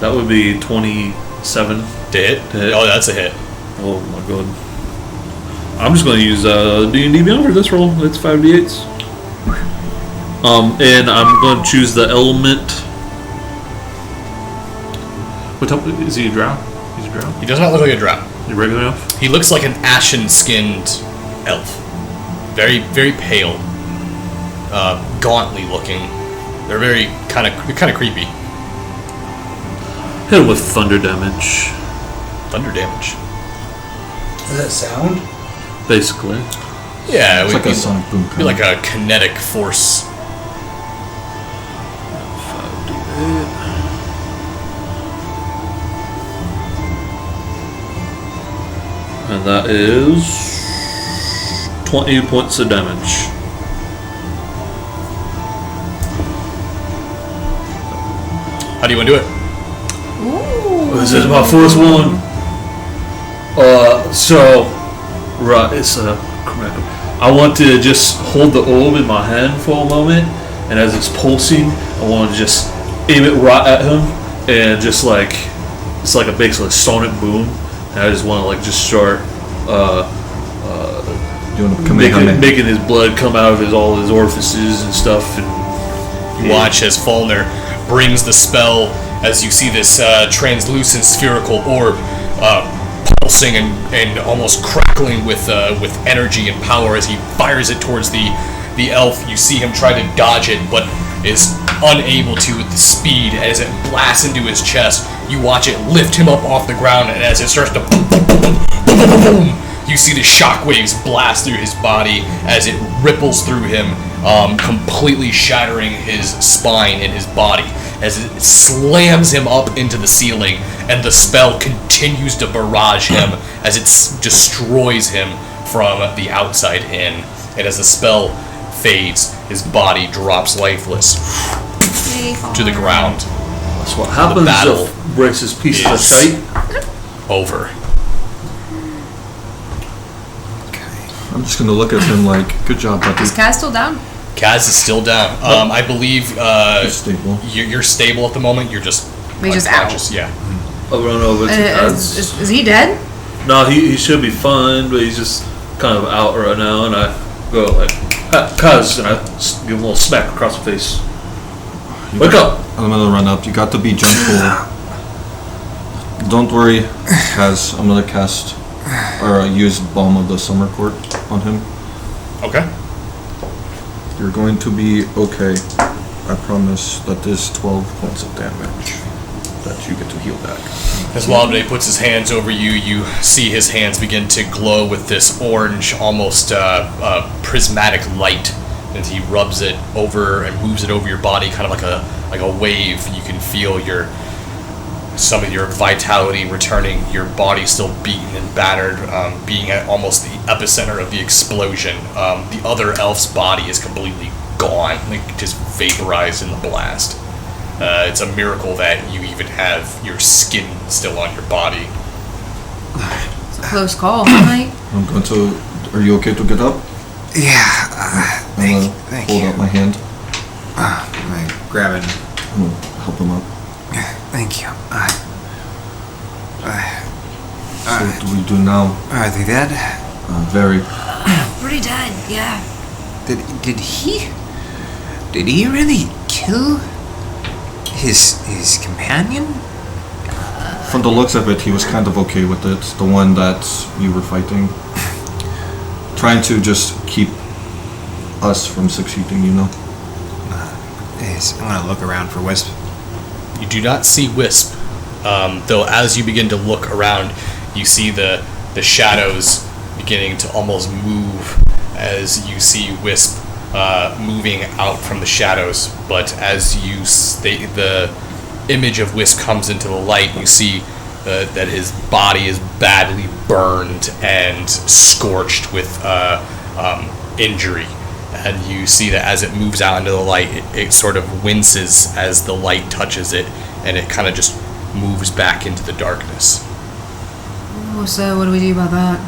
Speaker 2: That would be 27
Speaker 1: To hit? Oh, that's a hit.
Speaker 2: Oh my god! I'm just going to use D&D Beyond for this roll. It's 5d8s. And I'm going to choose the element. What type is he? A drow? He's a drow.
Speaker 1: He does not look like a drow.
Speaker 2: You regular elf?
Speaker 1: He looks like an ashen-skinned elf. Very, very pale. Gauntly looking. They're very kind of creepy.
Speaker 2: Hit him with thunder damage.
Speaker 1: Thunder damage.
Speaker 4: Does that sound?
Speaker 2: Basically.
Speaker 1: Yeah, it
Speaker 5: It's
Speaker 1: would
Speaker 5: like a sonic boom.
Speaker 1: be like a kinetic force.
Speaker 2: 5d8. And that is 20 points of damage.
Speaker 1: How do you want to do it?
Speaker 2: This is my first one. Right, it's a chromatic. I want to just hold the orb in my hand for a moment, and as it's pulsing, I want to just aim it right at him, and just like it's like a basically sonic boom, and I just want to like just start making his blood come out of all his orifices and stuff. And
Speaker 1: You watch as Fulner brings the spell as you see this translucent spherical orb pulsing and almost crackling with energy and power as he fires it towards the elf. You see him try to dodge it, but is unable to with the speed as it blasts into his chest. You watch it lift him up off the ground, and as it starts to boom, boom, boom, boom, boom, boom, boom, boom, you see the shockwaves blast through his body as it ripples through him, completely shattering his spine and his body as it slams him up into the ceiling, and the spell continues to barrage him as it destroys him from the outside in. And as the spell fades, his body drops lifeless to the ground.
Speaker 2: that's what happens.
Speaker 1: The battle
Speaker 2: if breaks his pieces of
Speaker 1: is
Speaker 2: shite.
Speaker 1: over.
Speaker 5: I'm just gonna look at him like, good job, buddy.
Speaker 3: Is Kaz still down?
Speaker 1: Kaz is still down. I believe
Speaker 5: He's stable.
Speaker 1: you're stable at the moment. You're just
Speaker 3: He's just out.
Speaker 1: unconscious. Yeah.
Speaker 2: I'll run over to Kaz.
Speaker 3: Is he dead?
Speaker 2: No, he should be fine, but he's just kind of out right now. And I go like, Kaz, and I give him a little smack across the face. Wake up!
Speaker 5: I'm gonna run up. You got to be gentle. Don't worry, Kaz. I'm gonna cast or use Balm of the Summer Court on him.
Speaker 1: Okay.
Speaker 5: You're going to be okay. I promise. That is 12 points of damage that you get to heal back.
Speaker 1: As Walde puts his hands over you, you see his hands begin to glow with this orange, almost prismatic light. And he rubs it over and moves it over your body, kind of like a wave. You can feel some of your vitality returning. Your body still beaten and battered, being at almost the epicenter of the explosion. The other elf's body is completely gone, like just vaporized in the blast. It's a miracle that you even have your skin still on your body.
Speaker 3: It's a close call, mate.
Speaker 5: I'm going to. Are you okay to get up?
Speaker 6: Yeah.
Speaker 5: I'm gonna
Speaker 6: Thank
Speaker 5: hold
Speaker 6: you.
Speaker 5: out my hand.
Speaker 6: I grab it.
Speaker 5: I'm gonna help him up.
Speaker 6: Thank you.
Speaker 5: So what do we do now?
Speaker 6: Are they dead?
Speaker 5: Very.
Speaker 3: Pretty dead, yeah.
Speaker 6: Did he really kill his companion?
Speaker 5: From the looks of it, he was kind of okay with it. The one that you were fighting. Trying to just keep us from succeeding, you know?
Speaker 6: Yes, I'm gonna look around for Wisp.
Speaker 1: You do not see Wisp, though as you begin to look around, you see the shadows beginning to almost move as you see Wisp moving out from the shadows. But as the image of Wisp comes into the light, you see that his body is badly burned and scorched with injury. And you see that as it moves out into the light, it sort of winces as the light touches it, and it kind of just moves back into the darkness.
Speaker 3: Oh, so what do we do about that?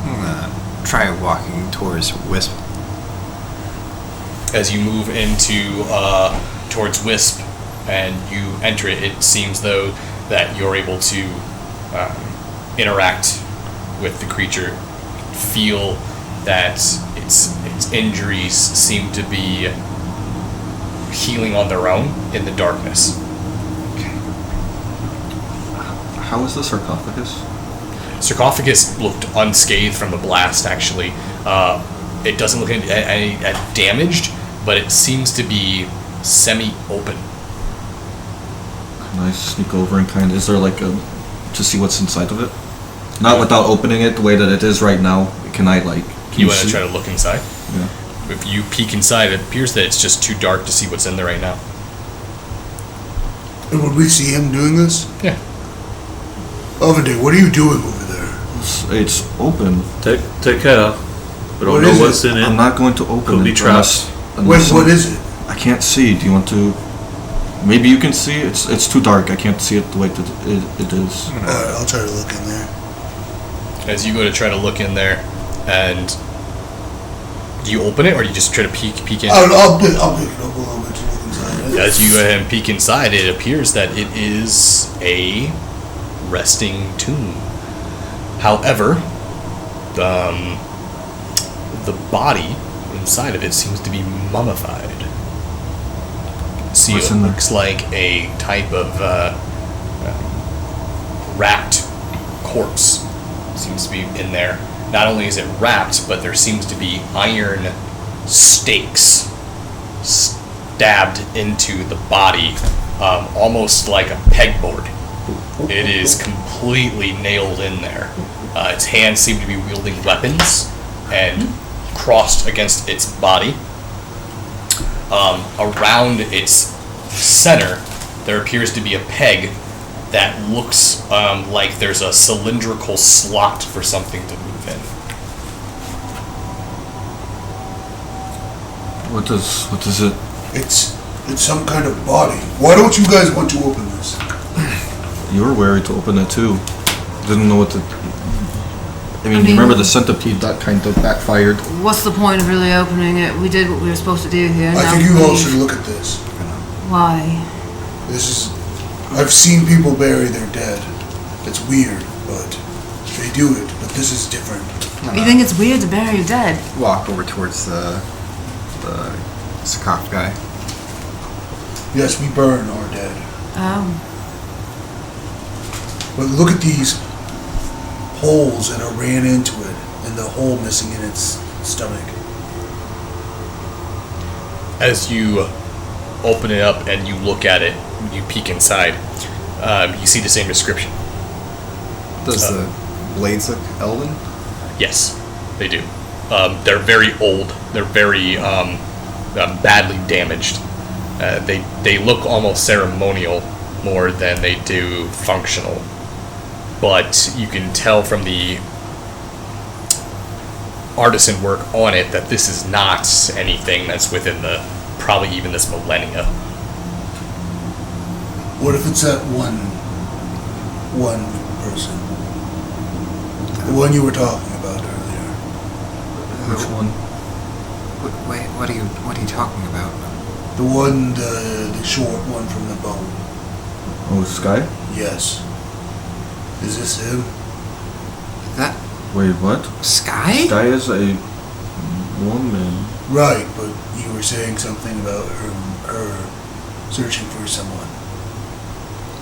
Speaker 6: I'm gonna try walking towards Wisp.
Speaker 1: As you move into towards Wisp and you enter it, it seems though that you're able to interact with the creature, feel that its injuries seem to be healing on their own in the darkness.
Speaker 5: How is the sarcophagus?
Speaker 1: Sarcophagus looked unscathed from the blast, actually. It doesn't look any damaged, but it seems to be semi-open.
Speaker 5: Can I sneak over and kind of... Is there like to see what's inside of it? Not without opening it the way that it is right now. Can I like...
Speaker 1: You want to try to look inside?
Speaker 5: Yeah.
Speaker 1: If you peek inside, it appears that it's just too dark to see what's in there right now.
Speaker 4: And would we see him doing this?
Speaker 1: Yeah.
Speaker 4: Overde, what are you doing over there?
Speaker 5: It's open.
Speaker 2: Take care. We don't
Speaker 4: What
Speaker 2: know
Speaker 4: is
Speaker 2: what's
Speaker 4: it?
Speaker 2: in it.
Speaker 5: I'm not going to open
Speaker 2: Could be
Speaker 5: it.
Speaker 2: traps.
Speaker 5: unless
Speaker 4: What is it?
Speaker 5: I can't see. Do you want to... Maybe you can see? It's too dark. I can't see it the way that it is.
Speaker 4: Alright, I'll try to look in there.
Speaker 1: As you go to try to look in there, and do you open it, or do you just try to peek in?
Speaker 4: I'll pick it up a little bit to look inside.
Speaker 1: As you go ahead and peek inside, it appears that it is a resting tomb. However, the body inside of it seems to be mummified. See,
Speaker 5: What's
Speaker 1: it
Speaker 5: in there?
Speaker 1: looks like a type of wrapped corpse seems to be in there. Not only is it wrapped, but there seems to be iron stakes stabbed into the body, almost like a pegboard. It is completely nailed in there. Its hands seem to be wielding weapons and crossed against its body. Around its center, there appears to be a peg that looks like there's a cylindrical slot for something to move in.
Speaker 5: What is it?
Speaker 4: It's some kind of body. Why don't you guys want to open this?
Speaker 5: You were wary to open it too. Didn't know what to... I mean, remember the centipede that kind of backfired.
Speaker 3: What's the point of really opening it? We did what we were supposed to do here.
Speaker 4: I
Speaker 3: now
Speaker 4: think you all
Speaker 3: leave.
Speaker 4: should look at this.
Speaker 3: Why?
Speaker 4: This is. I've seen people bury their dead. It's weird, but they do it. But this is different.
Speaker 3: You think it's weird to bury your dead?
Speaker 6: Walk over towards the sarcophagus.
Speaker 4: Yes, we burn our dead.
Speaker 3: Oh.
Speaker 4: But look at these holes that are ran into it, and the hole missing in its stomach.
Speaker 1: As you open it up and you look at it, you peek inside, you see the same description.
Speaker 6: Does the blades look elven?
Speaker 1: Yes, they do. They're very old. They're very badly damaged. They look almost ceremonial more than they do functional. But you can tell from the artisan work on it that this is not anything that's within the probably even this millennia.
Speaker 4: What if it's that one person? The one you were talking about earlier.
Speaker 5: Which one?
Speaker 6: Wait, what are you talking about?
Speaker 4: The one, the short one from the boat.
Speaker 5: Oh, Sky?
Speaker 4: Yes. Is this him?
Speaker 6: That
Speaker 5: Wait, what?
Speaker 6: Sky?
Speaker 5: Sky is a woman.
Speaker 4: Right, but you were saying something about her searching for someone.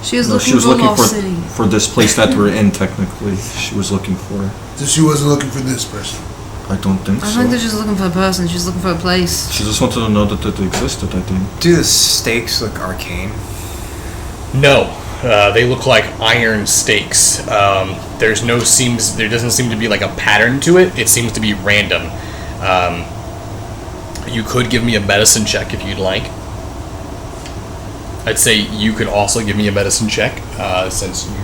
Speaker 3: She was
Speaker 5: No,
Speaker 3: looking
Speaker 5: she was
Speaker 3: for
Speaker 5: looking
Speaker 3: Lost City.
Speaker 5: for this place that we're in, technically. She was looking for.
Speaker 4: So she wasn't looking for this person.
Speaker 5: I don't think
Speaker 3: I
Speaker 5: so.
Speaker 3: think they're just looking for a person. She's looking for a place.
Speaker 5: She just wanted to know that it existed, I think.
Speaker 6: Do the stakes look arcane?
Speaker 1: No, they look like iron stakes. There doesn't seem to be like a pattern to it. It seems to be random. You could give me a medicine check if you'd like. I'd say you could also give me a medicine check, since you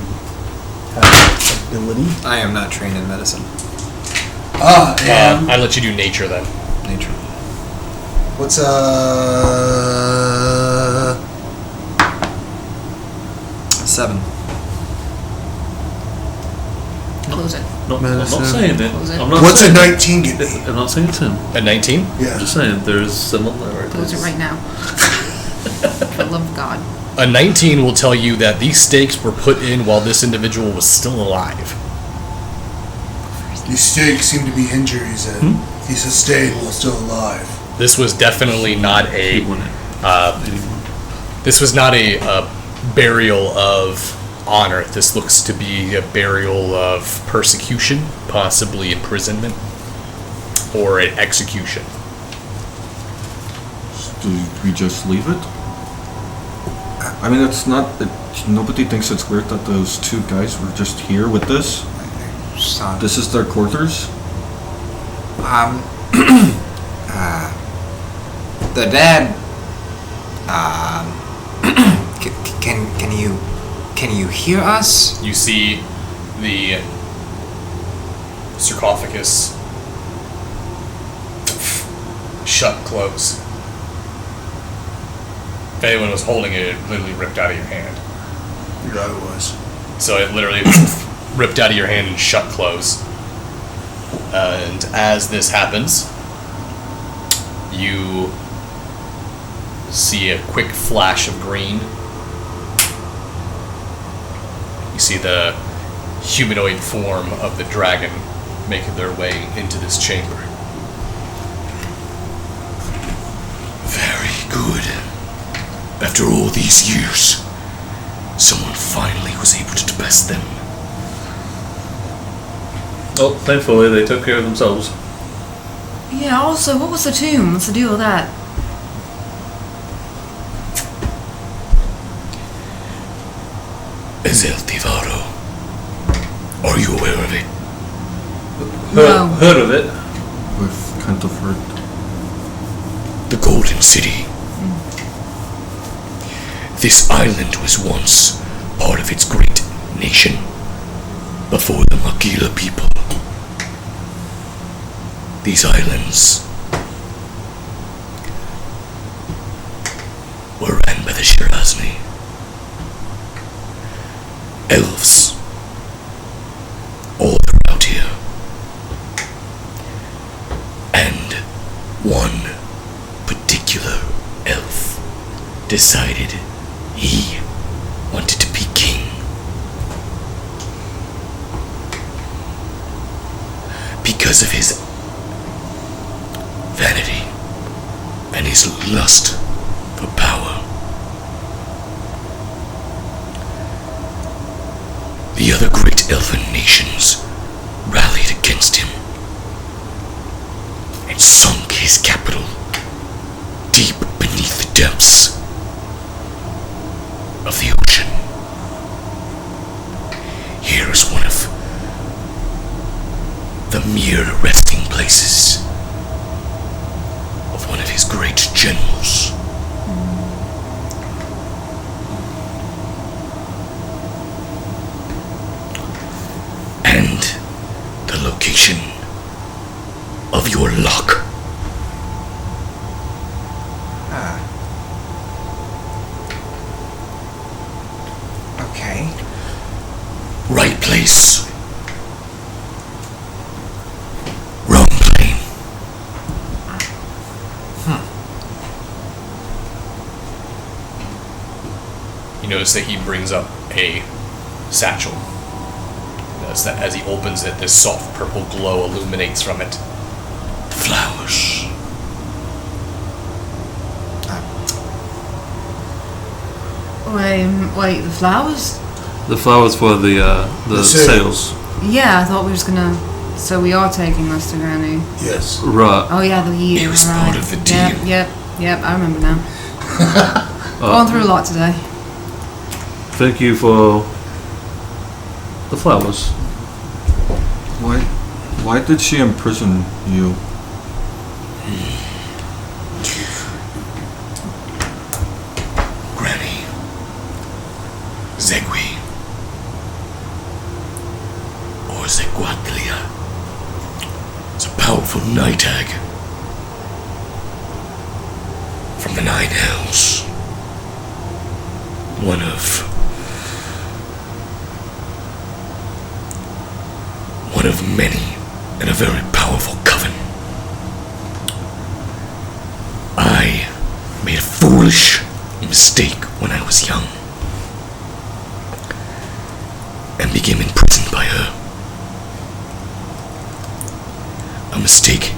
Speaker 1: have ability.
Speaker 6: I am not trained in medicine.
Speaker 4: And
Speaker 1: I let you do nature then.
Speaker 6: Nature.
Speaker 4: what's
Speaker 6: 7.
Speaker 3: Close it.
Speaker 2: No, I'm not
Speaker 4: Medicine.
Speaker 2: saying it.
Speaker 3: Close it.
Speaker 2: I'm not
Speaker 4: what's a
Speaker 2: saying
Speaker 4: 19 get me?
Speaker 2: I'm not saying it's him.
Speaker 1: A 19?
Speaker 4: Yeah.
Speaker 2: I'm just saying there's similarities.
Speaker 3: Close it right now. For the love of God.
Speaker 1: A 19 will tell you that these stakes were put in while this individual was still alive.
Speaker 4: These stakes seem to be injuries that he sustained while still alive.
Speaker 1: This was definitely not a.
Speaker 2: He wouldn't.
Speaker 1: This was not a burial of honor. This looks to be a burial of persecution, possibly imprisonment, or an execution.
Speaker 5: Do we just leave it? I mean, it's not. Nobody thinks it's weird that those two guys were just here with this. This is their quarters.
Speaker 6: The dad. Can you hear us?
Speaker 1: You see the sarcophagus shut close. If anyone was holding it, it literally ripped out of your hand.
Speaker 4: Your guy was.
Speaker 1: So it literally ripped out of your hand and shut close. And as this happens, you see a quick flash of green. You see the humanoid form of the dragon making their way into this chamber.
Speaker 9: Very good. After all these years, someone finally was able to best them.
Speaker 2: Oh, thankfully they took care of themselves.
Speaker 3: Yeah, also, what was the tomb? What's the deal with that?
Speaker 9: Ezel Tivaro. Are you aware of it?
Speaker 3: No.
Speaker 2: Heard of it.
Speaker 5: We've kind of heard.
Speaker 9: The Golden City. This island was once part of its great nation before the Makila people. These islands were ran by the Shirazni. Elves all throughout here. decided he wanted to be king. Because of his vanity and his lust for power. The other great elven nations rallied against him and sunk his capital deep beneath the depths of the ocean. Here is one of the mere resting places of one of his great generals. And the location of your lock.
Speaker 6: Okay.
Speaker 9: Right place. Wrong plane.
Speaker 1: You notice that he brings up a satchel. Notice that as he opens it, this soft purple glow illuminates from it.
Speaker 9: Flowers.
Speaker 3: Wait, the flowers?
Speaker 2: The flowers for the sails.
Speaker 3: Yeah, I thought we were just gonna. So we are taking this to Granny.
Speaker 4: Yes.
Speaker 2: Right.
Speaker 3: Oh yeah, the year.
Speaker 9: It was
Speaker 3: right.
Speaker 9: part of the deal.
Speaker 3: Yep. I remember now. Gone through a lot today.
Speaker 2: Thank you for the flowers.
Speaker 5: Why did she imprison you?
Speaker 9: Granny. Zegui. Or Zeguatlia. It's a powerful night hag. From the Nine Hells. One of many in a very powerful coven. I made a foolish mistake when I was young and became imprisoned by her. A mistake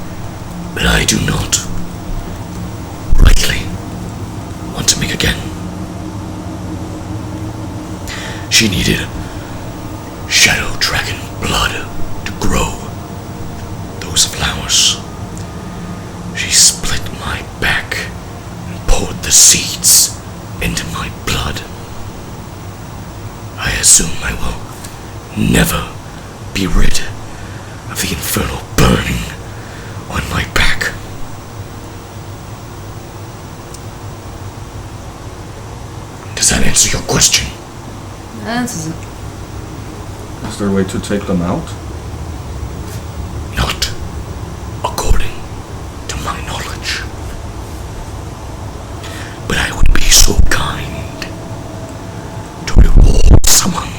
Speaker 9: that I do not rightly want to make again. She needed shadow dragon blood to grow those flowers. She split my back and poured the seeds into my blood. I assume I will never be rid of the infernal burning on my back. Does that answer your question?
Speaker 3: Answers it.
Speaker 5: Is there a way to take them out?
Speaker 9: Not according to my knowledge. But I would be so kind to reward someone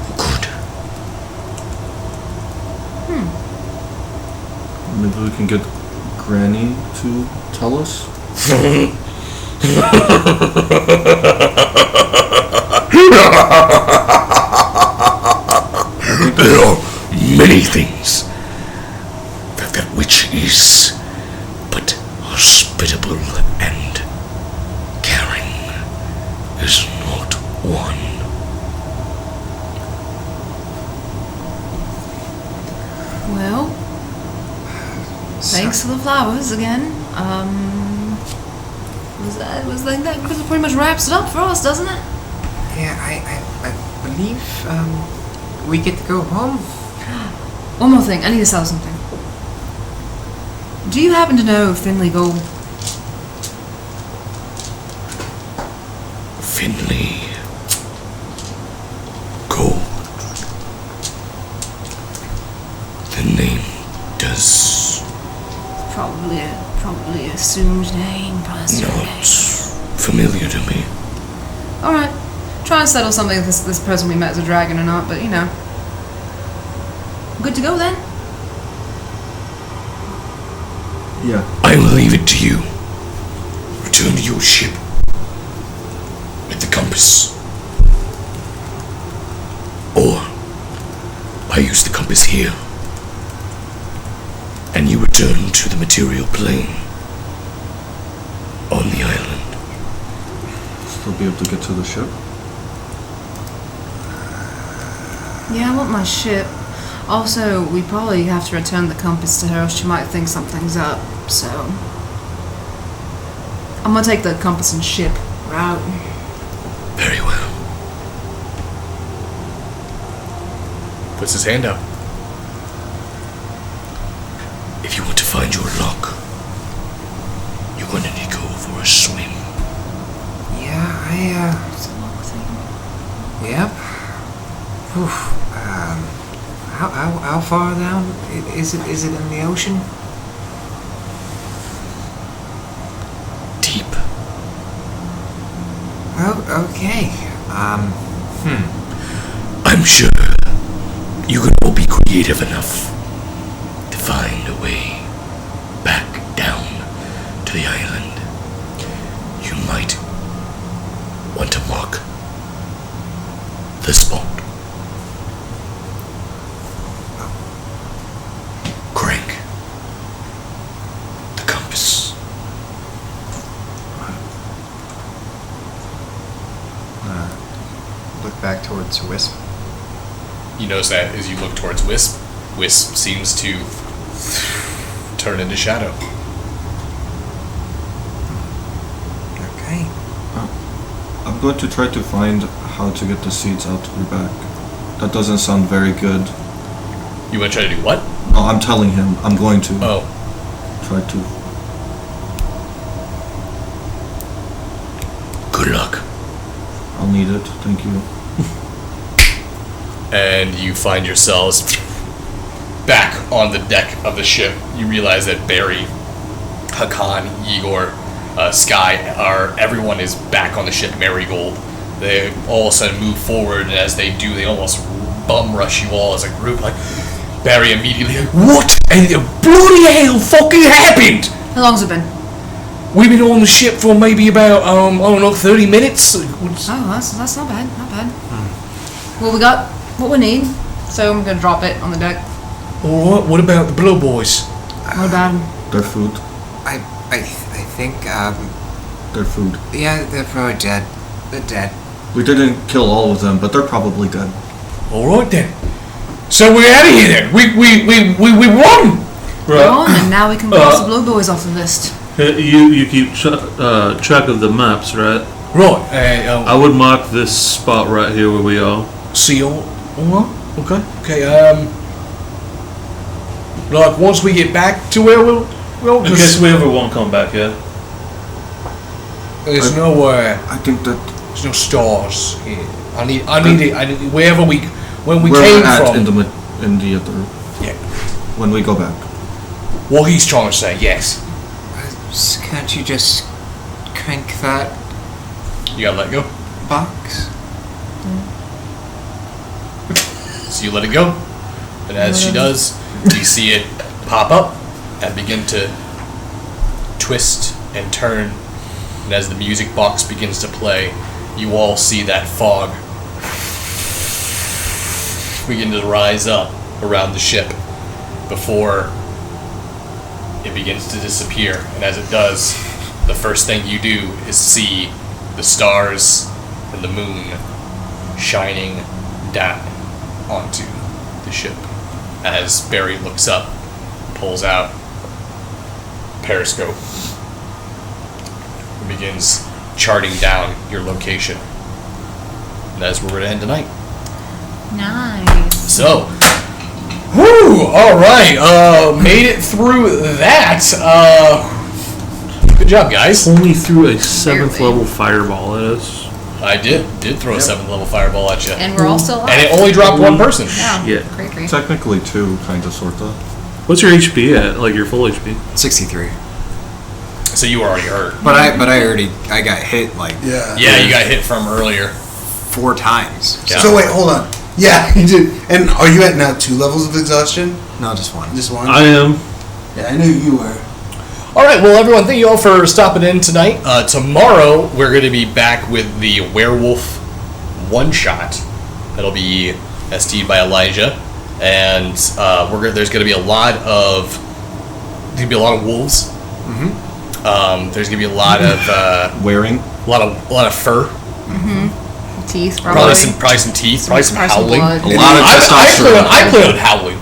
Speaker 9: who could.
Speaker 5: Maybe we can get Granny to tell us?
Speaker 9: There are many things that witch is, but hospitable and caring is not one.
Speaker 3: Well, thanks for the flowers again. That pretty much wraps it up for us, doesn't it?
Speaker 6: Yeah, I believe we get to go home.
Speaker 3: One more thing, I need to sell something. Do you happen to know Finley Gold?
Speaker 9: Finley Gold. The name does
Speaker 3: Probably a assumed name, possibly.
Speaker 9: not familiar to me.
Speaker 3: Alright. Try and settle something if this person we met is a dragon or not, but you know. Good to go then?
Speaker 5: Yeah.
Speaker 9: I will leave it to you. Return to your ship with the compass. Or I use the compass here, and you return to the material plane on the island.
Speaker 5: Still be able to get to the ship?
Speaker 3: Yeah, I want my ship. Also, we probably have to return the compass to her, or she might think something's up, so... I'm gonna take the compass and ship route.
Speaker 9: Very well.
Speaker 1: Puts his hand out.
Speaker 9: If you want to find your luck, you're gonna need to go for a swim.
Speaker 6: Yeah,
Speaker 3: It's a luck thing.
Speaker 6: Yep. Whew. How far down is it? Is it in the ocean?
Speaker 9: Deep.
Speaker 6: Oh, okay.
Speaker 9: I'm sure you can all be creative enough to find a way back down to the island. You might want to mark the spot. Crank the compass.
Speaker 6: Look back towards Wisp.
Speaker 1: You notice that as you look towards Wisp, Wisp seems to turn into shadow.
Speaker 6: Okay.
Speaker 5: I'm going to try to find how to get the seeds out of your back. That doesn't sound very good.
Speaker 1: You want to try to do what?
Speaker 5: No, I'm telling him. I'm going to
Speaker 1: Oh,
Speaker 5: try to.
Speaker 9: Good luck.
Speaker 5: I'll need it. Thank you.
Speaker 1: and you find yourselves back on the deck of the ship. You realize that Barry, Hakan, Igor, Sky, everyone is back on the ship Marigold. They all of a sudden move forward, and as they do, they almost bum rush you all as a group. Like Barry immediately, what in the bloody hell fucking happened?
Speaker 3: How long's it been?
Speaker 1: We've been on the ship for maybe about I don't know, 30 minutes.
Speaker 3: Oh, that's not bad, not bad. Well, we got what we need, so I'm gonna drop it on the deck.
Speaker 1: All right. What about the Blue Boys?
Speaker 3: What about them?
Speaker 5: Their food.
Speaker 6: I think
Speaker 5: Their food.
Speaker 6: yeah, they're probably dead. They're dead.
Speaker 5: We didn't kill all of them, but they're probably dead.
Speaker 1: All right then. So we're out of here then. We won.
Speaker 3: We're on, and now we can cross the Blue Boys off the list.
Speaker 2: You keep track of the maps, right?
Speaker 1: Right.
Speaker 2: I would mark this spot right here where we are.
Speaker 1: See you. Okay. Okay. Like once we get back to where we'll
Speaker 2: In case we ever won't come back, yeah?
Speaker 1: there's
Speaker 5: I think that
Speaker 1: there's no stars here. I need it. Wherever when we
Speaker 5: we're
Speaker 1: came
Speaker 5: at
Speaker 1: from.
Speaker 5: in the other.
Speaker 1: Yeah.
Speaker 5: When we go back.
Speaker 1: What he's trying to say, yes.
Speaker 6: Can't you just crank that
Speaker 1: You gotta let go.
Speaker 6: box?
Speaker 1: So you let it go, and as she does, you see it pop up and begin to twist and turn. And as the music box begins to play, you all see that fog begin to rise up around the ship before it begins to disappear. And as it does, the first thing you do is see the stars and the moon shining down onto the ship. As Barry looks up, pulls out periscope, and begins charting down your location. And that's where we're gonna end tonight.
Speaker 8: Nice.
Speaker 1: So, whoo! All right, made it through that. Good job, guys.
Speaker 2: Only threw a 7th
Speaker 3: Barely.
Speaker 2: level fireball at us.
Speaker 1: I did throw a 7th level fireball at you,
Speaker 3: And we're all still alive.
Speaker 1: and it only dropped one person.
Speaker 3: Yeah.
Speaker 2: Yeah.
Speaker 3: Great.
Speaker 5: Technically two, kinda, sorta.
Speaker 2: What's your HP at? Like your full HP?
Speaker 6: 63.
Speaker 1: So you were already hurt.
Speaker 6: But I got hit like
Speaker 4: Yeah.
Speaker 1: Yeah, you got hit from earlier.
Speaker 6: 4 times.
Speaker 1: Yeah.
Speaker 4: So wait, hold on. Yeah, you did. And are you at now 2 levels of exhaustion?
Speaker 6: No, just one.
Speaker 4: Just one?
Speaker 2: I am.
Speaker 4: Yeah, I knew you were.
Speaker 1: All right, well, everyone, thank you all for stopping in tonight. Tomorrow, we're going to be back with the werewolf one-shot. That'll be ST'd by Elijah. And there's going to be a lot of wolves. Mm-hmm. There's going to be a lot of...
Speaker 5: Wearing?
Speaker 1: A lot of fur.
Speaker 3: Mm-hmm. Teeth,
Speaker 1: probably some teeth. Probably some howling.
Speaker 3: blood.
Speaker 5: A lot of testosterone.
Speaker 1: I plan on howling.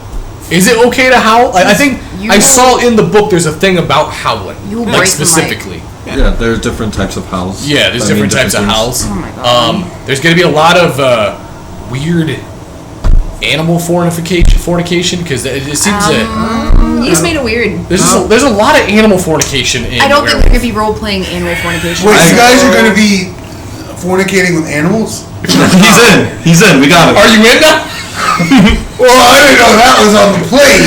Speaker 1: Is it okay to howl? I think I saw in the book there's a thing about howling.
Speaker 3: You'll
Speaker 1: like
Speaker 3: break
Speaker 1: specifically.
Speaker 5: Yeah, there's different types of howls.
Speaker 1: Yeah, there's different types of howls.
Speaker 3: Oh my god.
Speaker 1: There's going to be a lot of weird animal fornication because it seems that
Speaker 3: You just made it weird.
Speaker 1: there's a lot of animal fornication in
Speaker 3: I don't think
Speaker 1: werewolf.
Speaker 3: we're going to be role-playing animal fornication.
Speaker 4: Wait, you guys are gonna be fornicating with animals?
Speaker 5: He's in. We got him.
Speaker 1: Are you in now?
Speaker 4: Well, I didn't know that was on the plate.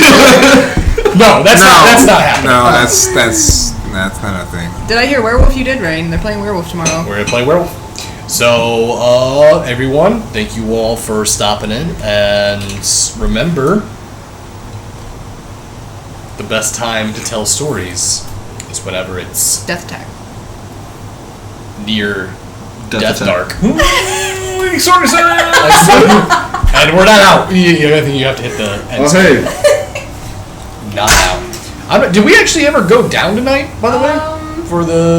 Speaker 1: No, that's not happening.
Speaker 6: No, that's not a thing.
Speaker 3: Did I hear werewolf? You did, Rain. They're playing werewolf tomorrow.
Speaker 1: We're gonna play werewolf. So, everyone, thank you all for stopping in, and remember, the best time to tell stories is whenever it's
Speaker 3: Death attack.
Speaker 1: near
Speaker 5: Death
Speaker 1: dark.
Speaker 2: Sorry, sir.
Speaker 1: And we're not out. I think you have to hit the end.
Speaker 2: Oh, hey.
Speaker 1: Not out. Did we actually ever go down tonight, by the way? For the